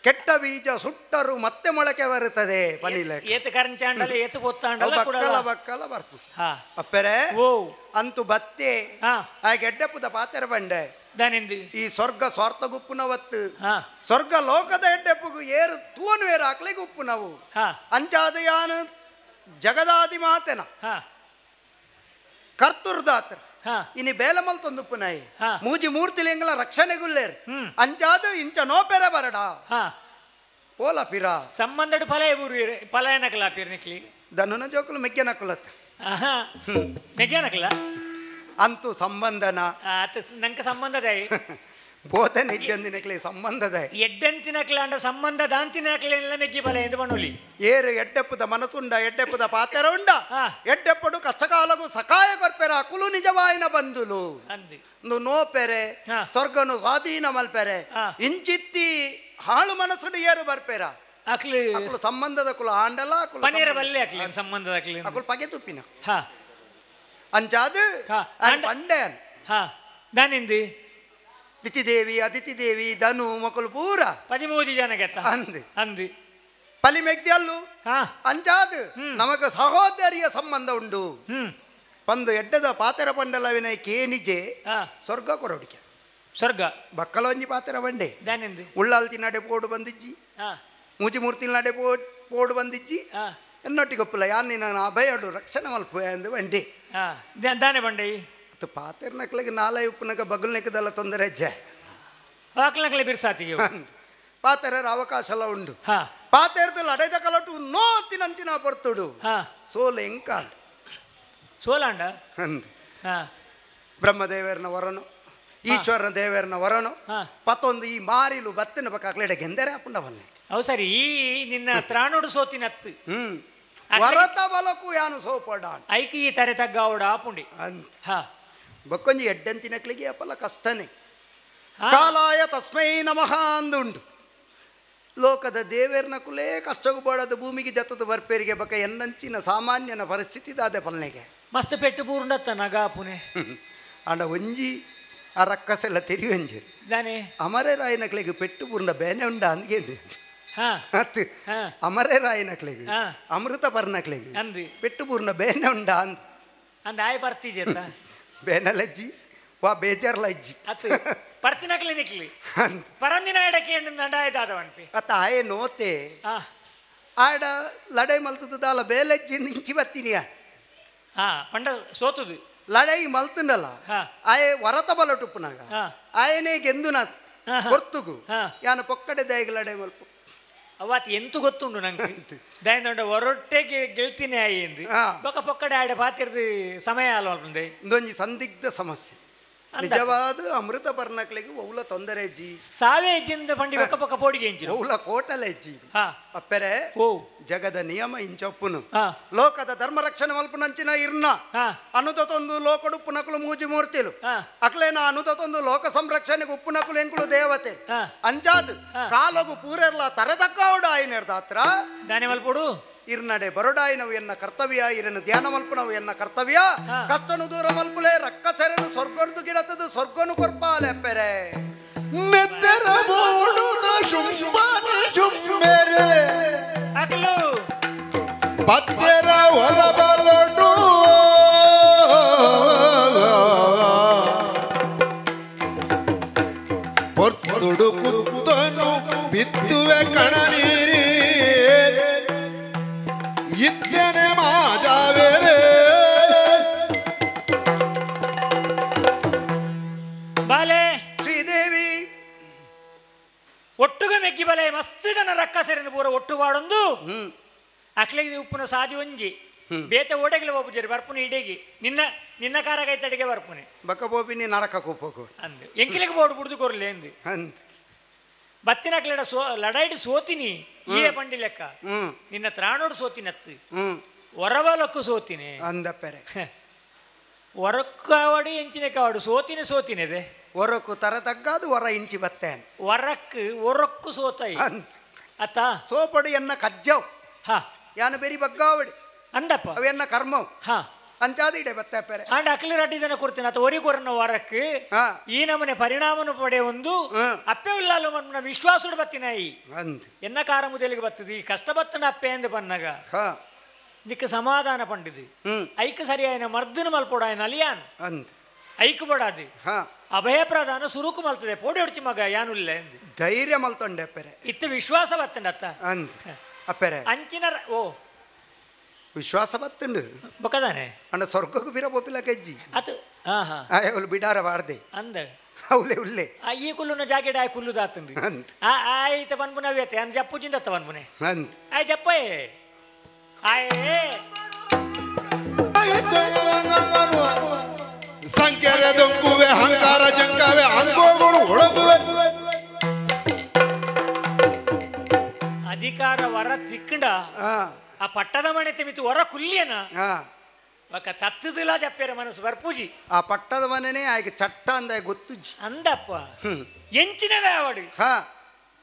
ಕೆಟ್ಟ ಬೀಜ ಸುಟ್ಟರು ಮತ್ತೆ ಮೊಳಕೆ ಬರುತ್ತದೆ ಪನಿಲೆ ಏತು ಕರಂಚಾಂಡಲ ಏತು ಪೊತ್ತಾಂಡಲ ಬಕ್ಕಲ ಬಕ್ಕಲ ಬರ್ಪು ಹಾ ಅಪ್ಪರೆ ಓ ಅಂತೂ ಬತ್ತೆ ಹಾ ಆ ಗೆಡ್ಡೆಪ್ಪುದ ಪಾತೆರ ಬಂಡೆ ದಾನೆಂದು ಈ ಸ್ವರ್ಗ ಸ್ವಾರ್ಥ ಗುಪ್ಪು ನವತ್ತು ಹಾ ಸ್ವರ್ಗ ಲೋಕದ ಎಡ್ಡೆಪ್ಪುಗು ಏರು ತೂವನು ಏರು ಹಾಕ್ಲಿಕ್ಕೆ ಉಪ್ಪು ನಾವು ಹಾ ಅಂಚಾದ ಯಾನು ಜಗದಾದಿ ಮಾತೆನ ಹಾ ಕರ್ತುರ್ದಾತ್ರ ಹಾ ಇನಿ ಬೇಲ ಮಲ್ತೊಂದುಪ್ಪು ನಾಯಿ ಹಾ. ಮೂಜಿ ಮೂರ್ತಿಲಿಂಗಲ ರಕ್ಷಣೆಗುಲ್ಲೇರು ಹ್ಮ್ ಅಂಚಾದ ಇಂಚ ನೋಪೆರ ಬರಡ ಹಾ ಓಲ ಪಿರ ಸಂಬಂಧಡು ಫಲ ಬೂರು ಫಲ ಏನಕಲ ಪಿರ್ನಿಕ್ಲಿ ದನುನ ಜೋಕುಲು ಮೆಗ್ಗೆನ ಕುಲತ್ ಆಹಾ ಮೆಗ್ಯಾನಕಲ ಅಂತೂ ಸಂಬಂಧನ ಆತ ನಂಗೆ ಸಂಬಂಧದಾಯಿ ಬೋಧನೆ ನಿಜ್ಜಂದಿನಕ್ಲೆ ಸಂಬಂಧದ ಎಡ್ಡಂತಿನಕ್ಲ ಅಂಡ ಸಂಬಂಧ ದಾಂತಿನಕ್ಲೆಲ್ಲ ಮೆಗ್ಗಿ ಫಲ ಎಂದು ಬಣ್ಣುಲಿ ಏರು ಎಡ್ಡೆಪ್ಪುದ ಮನಸ್ಸುಂಡ ಎಡ್ಡೆಪ್ಪುದ ಪಾತೆರ ಉಂಡ ಹಾ. ಎಡ್ಡೆಪ್ಪಡು ಕಷ್ಟಕಾಲಗು ಸಕಾಯ ಕೊರ್ಪೆರ ಕುಲು ನಿಜವಾಯಿನ ಬಂದುಲು ಅಂದು ನೋಪೆರೆ ಹಾ. ಸ್ವರ್ಗನು ಸ್ವಾಧೀನ ಮಲ್ಪೆರೆ ಹಾ. ಇಂಚಿತ್ತಿ ಹಾಳು ಮನಸ್ಸುಡು ಏರು ಬರ್ಪೆರ ಅಕ್ಲು ಅಕುಲು ಸಂಬಂಧದ ಕುಲ ಆಂಡಲ ಅಕುಲು ಪನೀರ ಬಲ್ಲೆ ಅಕ್ಲಿ ಸಂಬಂಧದ ಅಕ್ಲಿ ಅಕುಲು ಪಗೆ ತುಪ್ಪಿನ ಹಾ ಅಂಚಾದು ಹಾ. ಪಂಡೆ ಹಾ ದಾನೆಂದು ಅದಿತಿ ದೇವಿ ಧನು ಮಕ್ಕಳು ಪೂರ 13 ಜನ ಗೆತ್ತ ಅಂದು ಅಂದು ಪಲಿ ಮೆಗ್ದಲ್ಲು ಹಾ ಅಂಚಾದು ನಮಗ ಸಹೋದರಿಯ ಸಂಬಂಧ ಉಂಡು ಹ್ಮ್ ಪಂದು ಎಡ್ಡದ ಪಾತೆರ ಪಂಡಲವಿನ ಕೇನಿಜೆ ಹಾ ಸ್ವರ್ಗ ಕೊರಡಿಕೆ ಸ್ವರ್ಗ ಬಕ್ಕಲೊಂಜಿ ಪಾತೆರ ಬಂಡೆ ದಾನೆಂದು ಉಳ್ಳಾಲ್ತಿ ನಡೆ ಪೋಡು ಬಂದಿಜ್ಜಿ ಹಾ ಮೂಜಿ ಮೂರ್ತಿ ನಡೆ ಪೋಡು ಬಂದಿಜ್ಜಿ ಹಾ ಎನ್ನೊಟ್ಟಿಗೊಪ್ಪಲ್ಲ ಯಾನ್ ನಾನು ಅಭಯಡು ರಕ್ಷಣೆ ಮಲ್ಪ ಎಂದು ಬಂಡೆ ಹಾ ದಾನೆ ಬಂಡೆ ಅದು ಪಾತೆರ ನಕ್ಲಿಗೆ ನಾಲೆ ಉಪ್ಪುನಗ ಬಗಲ್ ನೆಕ್ಕದಲ್ಲ ತೊಂದರೆ ಹೆಜ್ಜೆ ಆಕ್ಲನಕ್ಲೆ ಬಿರ್ಸಾತಿಗೆ ಪಾತೆರ ಅವಕಾಶ ಎಲ್ಲ ಉಂಡು ಹಾ ಪಾತೆರದಲ್ಲಿ ಅಡೆದ ಕಲಟು ನೋತಿನಂಚಿನ ಪೊರ್ತುಡು ಹಾ ಸೋಲೆ ಎಂಕಾಂಡ್ ಸೋಲಾಂಡ ಅಂದು ಹಾ ಬ್ರಹ್ಮದೇವರನ ವರನು ಈಶ್ವರನ ದೇವರನ ವರನು ಹಾ. ಪತ್ತೊಂದು ಈ ಮಾರಿಲು ಬತ್ತಿನ ಬಕ್ಕಾಕ್ಲೆಡೆ ಗೆಂದರೆ ಹಾಕೊಂಡವನ್ನೇ ಅವು ಸರಿ ಈ ನಿನ್ನ ತ್ರಾಣೋಡು ಸೋತಿನತ್ತು ವರತ ಬಲಕು ಯಾನು ಸೋಪಡಾನ್ ಐಕಿ ಈ ತರೆ ತಗ್ಗಾವಡ ಆಪುಂಡಿ ಅಂತ ಹಾ ಬಕ್ಕೊಂಜಿ ಎಡ್ಡಂತಿನಕ್ಲಿಗೆ ಅಪ್ಪಲ್ಲ ಕಷ್ಟನೇ ಹಾ. ಕಾಲಾಯ ತಸ್ಮೈ ನಮಃ ಅಂದುಂಡು ಲೋಕದ ದೇವೇರ್ನ ಕುಲೇ ಕಷ್ಟಗೂ ಬಾಡದ ಭೂಮಿಗೆ ಜತ್ತದ ಬರ್ಪೇರಿಗೆ ಬಕ ಎನ್ನಂಚಿನ ಸಾಮಾನ್ಯನ ಪರಿಸ್ಥಿತಿ ದಾದೆ ಪಲ್ನೆಗೆ ಮಸ್ತ್ ಪೆಟ್ಟು ಪೂರ್ಣತ್ತ ನಗಾ ಪುನೆ ಅಂಡ ಒಂಜಿ ಆ ರಕ್ಕಸೆಲ್ಲ ತೆರಿಯಂಜೇರಿ ದಾನೆ ಅಮರೇ ರಾಯನಕ್ಲೆಗೆ ಪೆಟ್ಟು ಪೂರ್ಣ ಬೇನೆ ಉಂಡ ಅಂದ್ಗೇನ್ರಿ ಹಾ ಅತ್ತು ಹಾ ಅಮರೇ ರಾಯನಕ್ಲೆಗೆ ಹಾ. ಅಮೃತ ಪರ್ನಕ್ಲೆಗೆ ಅಂದ್ರಿ ಪೆಟ್ಟು ಪೂರ್ಣ ಬೇನೆ ಉಂಡ ಅಂದ್ ಅಂದ ಆಯ್ ಬರ್ತೀಜತ್ತ ಬೇನಲಜ್ಜಿ ವಾ ಬೇಜಾರ್ಲಜ್ಜಿ ಅತ್ತು ಪರ್ತಿನಕ್ಲಿ ನಿಕ್ಲಿ ಅಂತ ಪರಂದಿನ ಎಡಕ್ಕೆ ದಂಡಾಯ್ತಾದವನ್ಪಿ ಅತ್ತ ಆಯೆ ನೋತೆ ಹಾ ಆಡ ಲಡೈ ಮಲ್ತದಾಲ ಬೇಲಜ್ಜಿ ಇಂಚಿ ಬತ್ತೀನಿಯ ಹಾ ಪಂಡ ಸೋತುದು ಲಡೈ ಮಲ್ತುಂಡಲ್ಲ ಹಾ. ಆಯೆ ವರತ ಬಲಟುಪ್ಪುನಾಗ ಹಾ. ಆಯನೇ ಗೆಂದುನ ಹಾ. ಗೊರ್ತುಗು ಹಾ. ಯಾನ ಪೊಕ್ಕಡೆ ದಯಗ ಲಡೈ ಮಲ್ಪು ಅವತ್ತು ಎಂತು ಗೊತ್ತುಂಡು ನಂಗೆ ದಯಂದ ಹೊರೊಟ್ಟೆಗೆ ಗೆಳ್ತೀನಿ ಆಯಿ ಎಂದು ಹಾ. ಪೊಕ್ಕ ಪೊಕ್ಕಡೆ ಆಡ ಪಾತಿರ್ದು ಸಮಯ ಅಲ್ವಂದೆ ಇದೊಂದು ಸಂದಿಗ್ಧ ಸಮಸ್ಯೆ ಅಂದ. ನಿಜವಾದ ಅಮೃತ ಪರ್ನಕ್ಲಿಗೆ ಒವ್ಲ ತೊಂದರೆ ಅಜ್ಜಿ ಸಾವೇ ಹೆಜ್ಜಿಂದ ಪಂಡಿ ಪೊಕ್ಕ ಪೊಕ್ಕ ಪೋಡಿಗೆ ಹೆಂಚಿನ ಒವ್ಲ ಕೋಟಲ ಅಜ್ಜಿ ಹಾ ಅಪ್ಪೆರೆ ಓ ಜಗದ ನಿಯಮ ಇಂಚೊಪ್ಪುನು ಹಾ ಲೋಕದ ಧರ್ಮ ರಕ್ಷಣೆ ಮಲ್ಪುನಂಚಿನ ಇರ್ನ ಹಾ ಅನುತೊಂದು ಲೋಕಡುಪ್ಪು ನಕಲು ಮೂಜಿ ಮೂರ್ತಿಲು ಹಾ ಅಕ್ಲೇನ ಅನುತೊಂದು ಲೋಕ ಸಂರಕ್ಷಣೆಗೆ ಉಪ್ಪು ನಕಲು ಎಂಕುಲು ದೇವತೆ ಹಾ ಅಂಚಾದ್ ಹಾ. ಕಾಲಗು ಪೂರೆರ್ಲ ತರದಕ್ಕವಡ ಆಯ್ನೆರ್ದಾತ್ರ ದಾನೆ ಮಲ್ಪೋಡು ಇರ್ನಡೆ ಬರೋಡಾಯಿನವು ಎನ್ನ ಕರ್ತವ್ಯ ಇರನ್ನು ಧ್ಯಾನ ಮಲ್ಪನವು ಎನ್ನ ಕರ್ತವ್ಯ ಹಾ. ಕಷ್ಟನು ದೂರ ಮಲ್ಪುಲೆ ರಕ್ಕಸೆರನು ಸ್ವರ್ಗನು ಗಿಡತದು ಸ್ವರ್ಗನು ಕೊರ್ಪಾಲೆಪ್ಪೆರೆ ನೆತ್ತರ ಮೂಡುದ ಶುಂಭಾನಿ ಶುಂಭೆರೆ ಅಕ್ಲು ಪತ್ತೆರ ಹೊರಬಲೊಡು ಪೊರ್ತುಡು ಕುತ್ತನು ಬಿತ್ತುವೆ ಕಣ ನೀರಿ ಇತ್ತನೆ ಮಾಜಾವೇರೆ ಬಾಲೆ ಶ್ರೀದೇವಿ ಒಟ್ಟುಗ ಮೆಗ್ಗಿ ಬಲೆ ಮಸ್ತ್ ಜನ ರಕ್ಕಸರಿನ ಪೂರ ಒಟ್ಟು ಬಾಡೊಂದು ಹ್ಮ್ ಅಕ್ಲೆಗೆ ಉಪ್ಪುನ ಸಾದಿ ಒಂಜಿ ಬೇತೆ ಓಡೆಗ್ಲಿ ಹೋಗ್ಬುಜರಿ ಬರ್ಪುನೆ ಇಡೇಗಿ ನಿನ್ನ ನಿನ್ನ ಕಾರಗೈತಡಿಗೆ ಬರ್ಪುನೆ ಬಕ್ಕ ಬೋಪಿನಿ ನರಕ ಕೂಪೋಗು ಅಂದು ಎಂಕಿಲಿಗೆ ಬೋಡು ಬುಡ್ದು ಕೊರ್ಲಿ ಎಂದು ಅಂತ ಬತ್ತಿನ ಅಕ್ಲೆಡ ಲಡಾಯ್ಡು ಸೋತಿನಿ ಈ ಪಂಡಿ ಲೆಕ್ಕ ಹ್ಮ್ ನಿನ್ನ ತ್ರಾಣೋಡು ಸೋತಿನತ್ತು ಹ್ಮ್ ಹೊರವಲಕ್ಕು ಸೋತಿನಿ ಅಂದಪ್ಪೆರೆ ಹೊರಕ್ಕಾವಡಿ ಎಂಚಿನ ಕಾವಡು ಸೋತಿನೆ ಹೊರಕು ತರ ತಗ್ಗಾದು ಹೊರ ಇಂಚಿ ಬತ್ತೇನೆ ಹೊರಕ್ಕೆ ಹೊರಕ್ಕು ಸೋತಾಯಿ ಅಂತ ಅತ್ತ ಸೋಪಡು ಎನ್ನ ಕಜ್ಜವ್ ಹಾ ಯಾನ ಬೇರಿ ಬಗ್ಗಾವಡಿ ಅಂದಪ್ಪ ಅವೆನ್ನ ಕರ್ಮವ್ ಹಾ ಅಂಚಾದ ಇಡೆ ಬತ್ತಪ್ಪೆರೆ ಅಂಡ್ ಅಕ್ಲಿ ರಡ್ಡಿದನ ಕೊಡ್ತೀನಿ ಅತ್ತ ಒರಿಗೊರನ ಹೊರಕ್ಕೆ ಹಾ ಈ ನಮನೆ ಪರಿಣಾಮನು ಪಡೆ ಒಂದು ಹ್ಮ್. ಅಪ್ಪೆ ಉಲ್ಲಾಲು ಮನ್ನ ವಿಶ್ವಾಸಡು ಬತ್ತಿನಾಯಿ ಅಂತ ಎನ್ನ ಕಾರ ಮುದಲಿಗೆ ಬತ್ತದು ಈ ಕಷ್ಟ ಬತ್ತನ ಅಪ್ಪೆ ಎಂದು ಪನ್ನಗ ಹಾ ನಿಕ್ಕ ಸಮಾಧಾನ ಪಂಡಿದು ಹ್ಮ್ ಐಕ ಸರಿಯಾಯನ ಮರ್ದನ ಮಲ್ಪೋಡಾಯನ ಅಲಿಯಾನ್ ಅಂತ ಐಕ ಬಡಾದು ಹಾ ಅಭಯ ಪ್ರಧಾನ ಸುರುಕು ಮಲ್ತದೆ ಪೋಡಿ ಹೊಡ್ಚಿ ಮಗ ಯಾನುಲ್ಲ ಎಂದು ಧೈರ್ಯ ಮಲ್ತೊಂಡೆ ಅಪ್ಪೆರೆ ಇತ್ತ ವಿಶ್ವಾಸ ಬತ್ತಂಡ ಅತ್ತ ಅಂತ ಅಪ್ಪೆರೆ ಅಂಚಿನ ಓ ವಿಶ್ವಾಸ ಬತ್ತುಂಡು ಬೊಕ್ಕದಾನೆ ಅಂಡ ಸ್ವರ್ಗಕ್ಕೂ ಬಿರ ಬೋಪಿಲ ಕೆಜ್ಜಿ ಅತ್ ಹಾ ಹಾ ಅವಳು ಬಿಡಾರ ಬಾಡ್ದೆ ಅಂದ ಅವಳೆ ಉಲ್ಲೆ ಆ ಈ ಕುಲ್ಲುನ ಜಾಕೆಟ್ ಆಯ್ ಕುಲ್ಲು ದಾತಂದು ಅಂತ ಆಯ್ತ ಬನ್ಪುನ ಅವ್ಯತೆ ಅನ್ ಜಪ್ಪು ಚಿಂದತ್ತ ಬನ್ಪುನೆ ಅಂತ ಆಯ್ ಜಪ್ಪಯೇ ಆಯೇ ಸಂಖ್ಯೆರೆ ದೊಂಕುವೆ ಹಂಕಾರ ಜಂಕವೆ ಅಂಗೋಗಳು ಒಳಗುವೆ ಅಧಿಕಾರ ವರ ತಿಕ್ಕಂಡ ಹಾ ಆ ಪಟ್ಟದ ಮನೆ ತೆಮಿತು ಹೊರ ಕುಲ್ಯನ ಹಾ ಒಕ್ಕ ತತ್ತದಿಲ್ಲ ಜಪ್ಪೇರ ಮನಸ್ಸು ಬರ್ಪೂಜಿ ಆ ಪಟ್ಟದ ಮನೆನೇ ಆಯ್ಕೆ ಚಟ್ಟ ಅಂದ ಗೊತ್ತುಜ್ಜಿ ಅಂದಪ್ಪ ಹ್ಮ್ ಎಂಚಿನವೇ ಅವಡು ಹಾ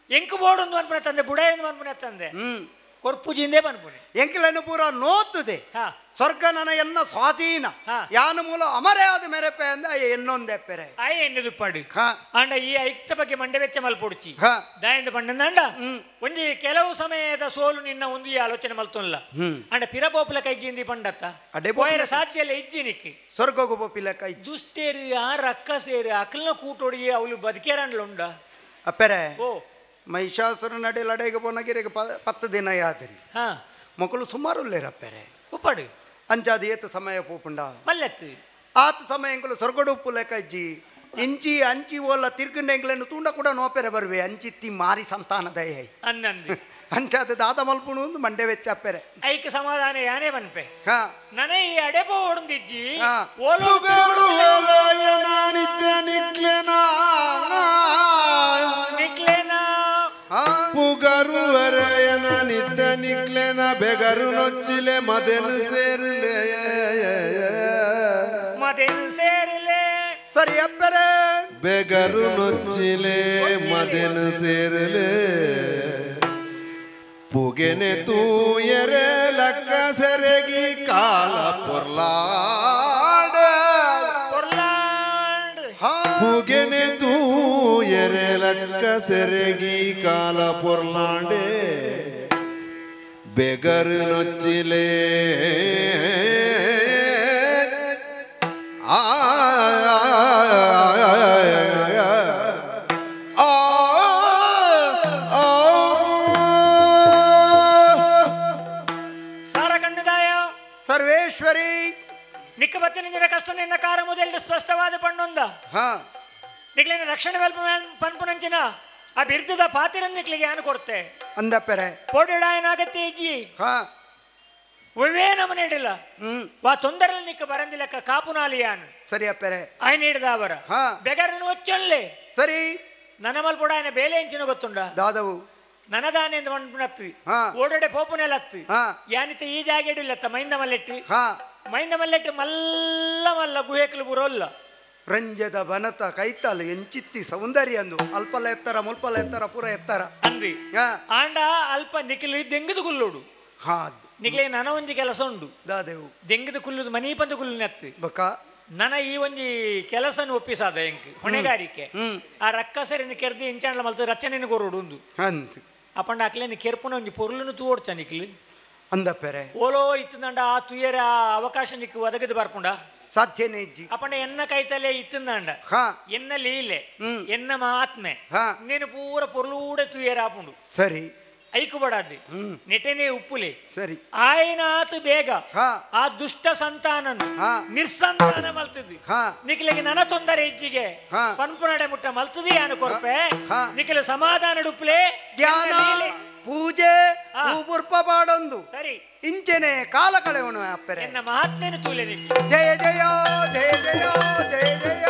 ಎಂಕು ಬೋಡೊಂದು ಅನ್ಪುನೆ ತಂದೆ ಬುಡ ಎಂದು ಅನ್ಪುನೆ ತಂದೆ ಹ್ಮ್ ಕೊರ್ಪೂಜಿಂದೇ ಬನ್ಪುನೆ ಎಂಕಿಲನ್ನು ಪೂರ ನೋತುದೆ ಹಾ ಸ್ವರ್ಗ ನನ್ನ ಎನ್ನ ಸ್ವಾಧೀನ ಹಾ. ಯಾನ ಮೂಲ ಅಮರೇ ಆದ ಮೆರೆಪೆ ಅಂದ ಎನ್ನೊಂದೆಪ್ಪೆರೆ ಆಯ್ ಎನ್ನುದು ಪಾಡು ಹಾ ಅಂಡ ಈ ಐಕ್ತ ಬಗ್ಗೆ ಮಂಡೆ ವೆಚ್ಚ ಮಲ್ಪೊಡ್ಚಿ ಹಾ ದಾಯಂದ ಪಂಡಂದ ಹ್ಮ್. ಒಂಜಿ ಕೆಲವು ಸಮಯದ ಸೋಲು ನಿನ್ನ ಒಂದು ಈ ಆಲೋಚನೆ ಮಲ್ತೊಲ್ಲ ಹ್ಮ್. ಅಂಡ ಪಿರಪೋಪಲ ಕೈಜಿಂದಿ ಪಂಡತ್ತ ಅಡೆ ಬೋಪುಲ ಪೋಯರ ಸಾಧ್ಯ ಇಲ್ಲ ಇಜ್ಜಿನಿಕ್ಕೆ ಸ್ವರ್ಗಗು ಬೋಪಿಲ ಕೈ ದುಷ್ಟೇರಿ ಆ ರಕ್ಕ ಸೇರಿ ಅಕಲ್ನ ಕೂಟೊಡಿಗೆ ಅವಳು ಬದುಕೇರಂಡ್ಲುಂಡ ಅಪ್ಪೆರೆ ಓ ಮಹಿಷಾಸುರ ನಡೆ ಲಡೆಗೆ ಪೊನಗಿರೆಗೆ 10 ದಿನ ಯಾದರಿ ಹಾ ಮಕ್ಕಳು ಸುಮಾರು ಉಲ್ಲೇರಪ್ಪೆರೆ ಉಪ್ಪಡು ಅಂಚಾದ ಏತು ಸಮಯ ಪೂಪುಂಡ ಮಲ್ಲೆತ್ತು ಆತ ಸಮಯ ಎಂಕುಲು ಸ್ವರ್ಗಡು ಉಪ್ಪು ಲೆಕ್ಕ ಇಜ್ಜಿ ಇಂಚಿ ಅಂಚಿ ಓಲ್ಲ ತಿರ್ಗಂಡೆಂಗ್ಲೆನ್ನು ತೂಂಡ ಕೂಡ ನೋಪೆರೆ ಬರ್ವೆ ಅಂಚಿತ್ತಿ ಮಾರಿ ಸಂತಾನ ದಯ ಅನ್ನಂದು ಅಂಚಾದ ದಾದ ಮಲ್ಪುಣು ಒಂದು ಮಂಡೆ ವೆಚ್ಚಪ್ಪೆರೆ ಐಕ ಸಮಾಧಾನ ಯಾನೇ ಬನ್ಪೆ ಹಾ ನನ ಈ ಅಡೆಪ ಓಡಂದಿಜ್ಜಿ ಹಾ. ಓಲೋ ನಿಕ್ಲೇನಾ ಪುಗರು ವರಯನ ನಿತ್ಯ ನಿಕ್ಲೆನ ಬೆಗರು ನೊಚ್ಚಿಲೆ ಮದೆನು ಸೇರ್ಲೆ ಮದೇನು ಸೇರಿಲೆ ಸರಿ ಅಪ್ಪೆರೆ ಬೆಗರು ನೊಚ್ಚಿಲೆ ಮದೆನು ಸೇರ್ಲೆ ಪುಗೆನೆ ತೂಯರೆ ಲಕ್ಕ ಸೆರಗಿ ಕಾಲ ಪೊರ್ಲಾಡ ಪೊರ್ಲಾಂಡ್ ಪುಗೆನೆ ತೂಯರೆ ಲಕ್ಕ ಸೆರಗಿ ಕಾಲ ಪೊರ್ಲಾಂಡೆ ಬೆಗರು ನೊಚ್ಚಿಲೆ ಆ ಸಾರಕಂಡದಾಯ ಸರ್ವೇಶ್ವರಿ ನಿಕ್ಕ ಬತ್ತಿನ ಕಷ್ಟ ನಿನ್ನ ಕಾರ ಮೊದಲು ಸ್ಪಷ್ಟವಾದ ಪಣ್ಣೊಂದ ಹಾ ನಿಕ್ಲಿನ ರಕ್ಷಣೆ ಪನ್ಪುನಂಚಿನ ಆ ಬಿರ್ದದ ಪಾತಿರನ್ ನಿಕ್ಲಿಗೆ ಏನು ಕೊಡ್ತೆ ಅಂದಪ್ಪೆರೆ ಪೋಡಿಡಾಯನಾಗತ್ತೆ ಇಜ್ಜಿ ಹಾ ಒವ್ವೇ ನಮನೆ ಇಡಿಲ್ಲ ವಾ ತೊಂದರೆಲ್ಲ ನಿಕ್ಕ ಬರಂದಿಲ್ಲಕ್ಕ ಕಾಪುನಾಲಿಯಾನ್ ಸರಿ ಅಪ್ಪೆರೆ ఆయన ಹಿಡ್ದವರ ಹಾ. ಬೆಗರನ್ನು ಒಚ್ಚೊಲ್ಲೆ ಸರಿ ನನ್ನ ಮಲ್ಪುಡ ఆయన ಬೇಲೆ ಎಂಚಿನ ಗೊತ್ತುಂಡ ದಾದವು ನನದಾನೆ ಎಂದು ಮಣ್ಣತ್ತು ಹಾ. ಓಡಡೆ ಪೋಪುನೆಲತ್ತು ಹಾ. ಯಾನಿತ ಈ ಜಾಗೆಡಿಲ್ಲತ್ತ ಮೈಂದ ಮಲ್ಲೆಟ್ಟು ಹಾ ಮೈಂದ ಮಲ್ಲೆಟ್ಟು ಮಲ್ಲ ಮಲ್ಲ ಗುಹೆಕ್ಲು ಬುರೋಲ್ಲ ರಂಜದ ಬನತ ಕೈತಾಲು ಎಂಚಿತ್ತಿ ಸೌಂದರ್ಯ ಅಂದು ಅಲ್ಪಲ ಎತ್ತರ ಮುಲ್ಪಲ ಎತ್ತರ ಪೂರ ಎತ್ತರ ಅಂದ್ರಿ ಹಾ ಆಂಡ ಅಲ್ಪ ನಿಖಿಲು ದೆಂಗದು ಕುಲ್ಲುಡು ಹಾ ನಿಕ್ಲೆ ನನ ಒಂಜಿ ಕೆಲಸ ಉಂಡು ದಾದೆವು ದೆಂಗದು ಕುಲ್ಲುದು ಮನೀಪಂದ ಕುಲ್ಲು ನೆತ್ತು ಬಕ ನನ ಈ ಒಂಜಿ ಕೆಲಸನ ಒಪ್ಪಿಸಾದ ಎಂಕ್ ಹೊಣೆಗಾರಿಕೆ ಆ ರಕ್ಕಸರಿನ ಕೆರ್ದಿ ಇಂಚಾಂಡ್ಲ ಮಲ್ತು ರಚನೆನ ಕೊರೋಡು ಉಂದು ಅಂತ ಅಪ್ಪಂಡ ಅಕ್ಲೇನ ಕೆರ್ಪುನ ಒಂಜಿ ಪೊರ್ಲುನು ತೂವಡ್ಚ ನಿಕ್ಲು ಅಂದಪ್ಪೆರೆ ಓಲೋ ಇತ್ತಂಡ ಆ ತುಯ್ಯರ ಅವಕಾಶ ನಿಕ್ಕು ಒದಗದು ಬರ್ಪುಂಡ ಸಾಧ್ಯನೇ ಇಜ್ಜಿ ಅಪ್ಪಂಡ ಎನ್ನ ಕೈತಲೆ ಇತ್ತಂದಂಡ ಹಾ ಎನ್ನ ಲೀಲೆ ಹ್ಮ್. ಎನ್ನ ಮಾತ್ಮೆ ಹಾ నేను ಪೂರ పొర్లూడే తుయ్యరాపుండు ಸರಿ ಐಕು ಬಡಾది ನೆಟೆನೆ ಉಪ್ಪುಲೆ ಸರಿ ఆయన ಆತು ಬೇಗ ಹಾ ಆ ದುಷ್ಟ ಸಂತಾನನು ಹಾ. ನಿರ್ಸಂತಾನ ಮಲ್ತದಿ ಹಾ ನಿಖಿಲಿಗೆ ನನ್ನ ತೊಂದರೆ ಹೆಚ್ಚಿಗೆ ಹಾ. ಪನ್ಪುನಡೆ ಮುಟ್ಟ ಮಲ್ತದಿ ಅನು ಕೊರ್ಪೆ ಹಾ. ನಿಖಿಲು ಸಮಾಧಾನ ಡುಪ್ಲೆ ಧ್ಯಾನ ಪೂಜೆ ಹಾ. ಹೂಪುರ್ಪ ಬಾಡೊಂದು ಸರಿ ಇಂಚೆನೆ ಕಾಲ ಕಳೆವನು ಅಪ್ಪೆರೆ ಎನ್ನ ಮಹಾತ್ಮೆನು ತೂಲೆ ನಿಖಿಲು ಜಯ ಜಯ ಜಯ ಜಯ ಜಯ ಜಯ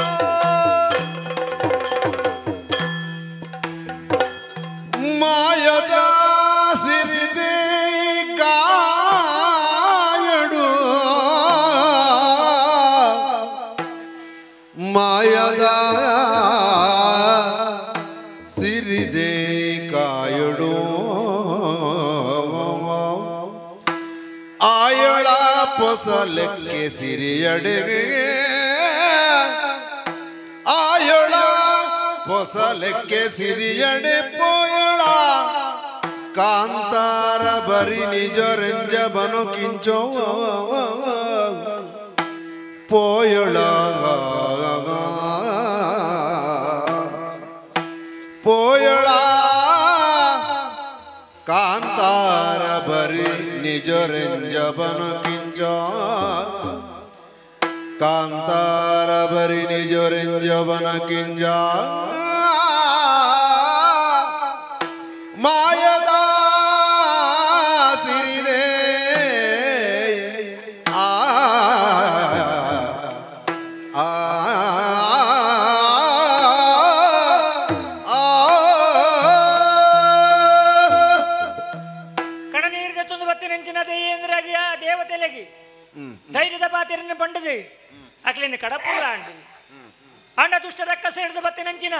ಮಾಯದ ಸಿರಿದೆ ಗಾಯಡು ಮಾಯದ ಸಿರಿದೆ ಕಾಯಡು ಆಯಳ ಪೊಸಲೆಕ್ಕೆ ಸಿರಿಯಡೆಗೆ ಆಯಳ ಹೊಸಲೆಕ್ಕೆ ಸಿರಿಯಡೆ ಪೋಯಳ ಕಾಂತಾರ ಬರಿ ನಿಜ ರಂಜ ಬನು ಕಿಂಚೋ ಪೋಯಳ ಪೋಯಳ ಕಾಂತಾರ ಬರಿ ನಿಜ ರಂಜ ಬನು ಕಿಂಚೋ ಕಾಂತಾರ ಬರಿ ನಿಜ ರಂಜವನ ಕಿಂಜ ಮಾಯದ ಸಿರಿದೆ ಆ ಆ ಕಣನೀರಿದ ತುಂದು ಬತ್ತಿ ನೆಂಚಿನ ದೇಯೇಂದ್ರಾಗಿ ಆ ದೇವತೆಲೆಗಿ ಧೈರ್ಯದ ಪಾತಿರನ್ನು ಬಂಡದು ಅಕ್ಲಿನ ಕಡಪುಲ್ಲ ಅಂಡು ಅಂಡ ದುಷ್ಟ ರಕ್ಕಸ ಹಿಡಿದು ಬತ್ತಿ ನೆಂಚಿನ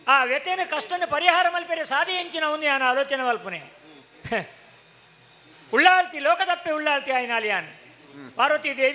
ಆ ವ್ಯತೆಯನ್ನು ಕಷ್ಟನ ಪರಿಹಾರ ಮಲ್ಪೆರೆ ಸಾಧಿ ಎಂಚಿನ ಒಂದು ಯಾನ ಆಲೋಚನೆ ಮಲ್ಪನೆ ಉಳ್ಳಾಳ್ತಿ ಲೋಕದಪ್ಪೆ ಉಳ್ಳಾಳ್ತಿ ಆಯ್ನಾಲಿಯಾನ್ ಪಾರ್ವತಿ ದೇವಿ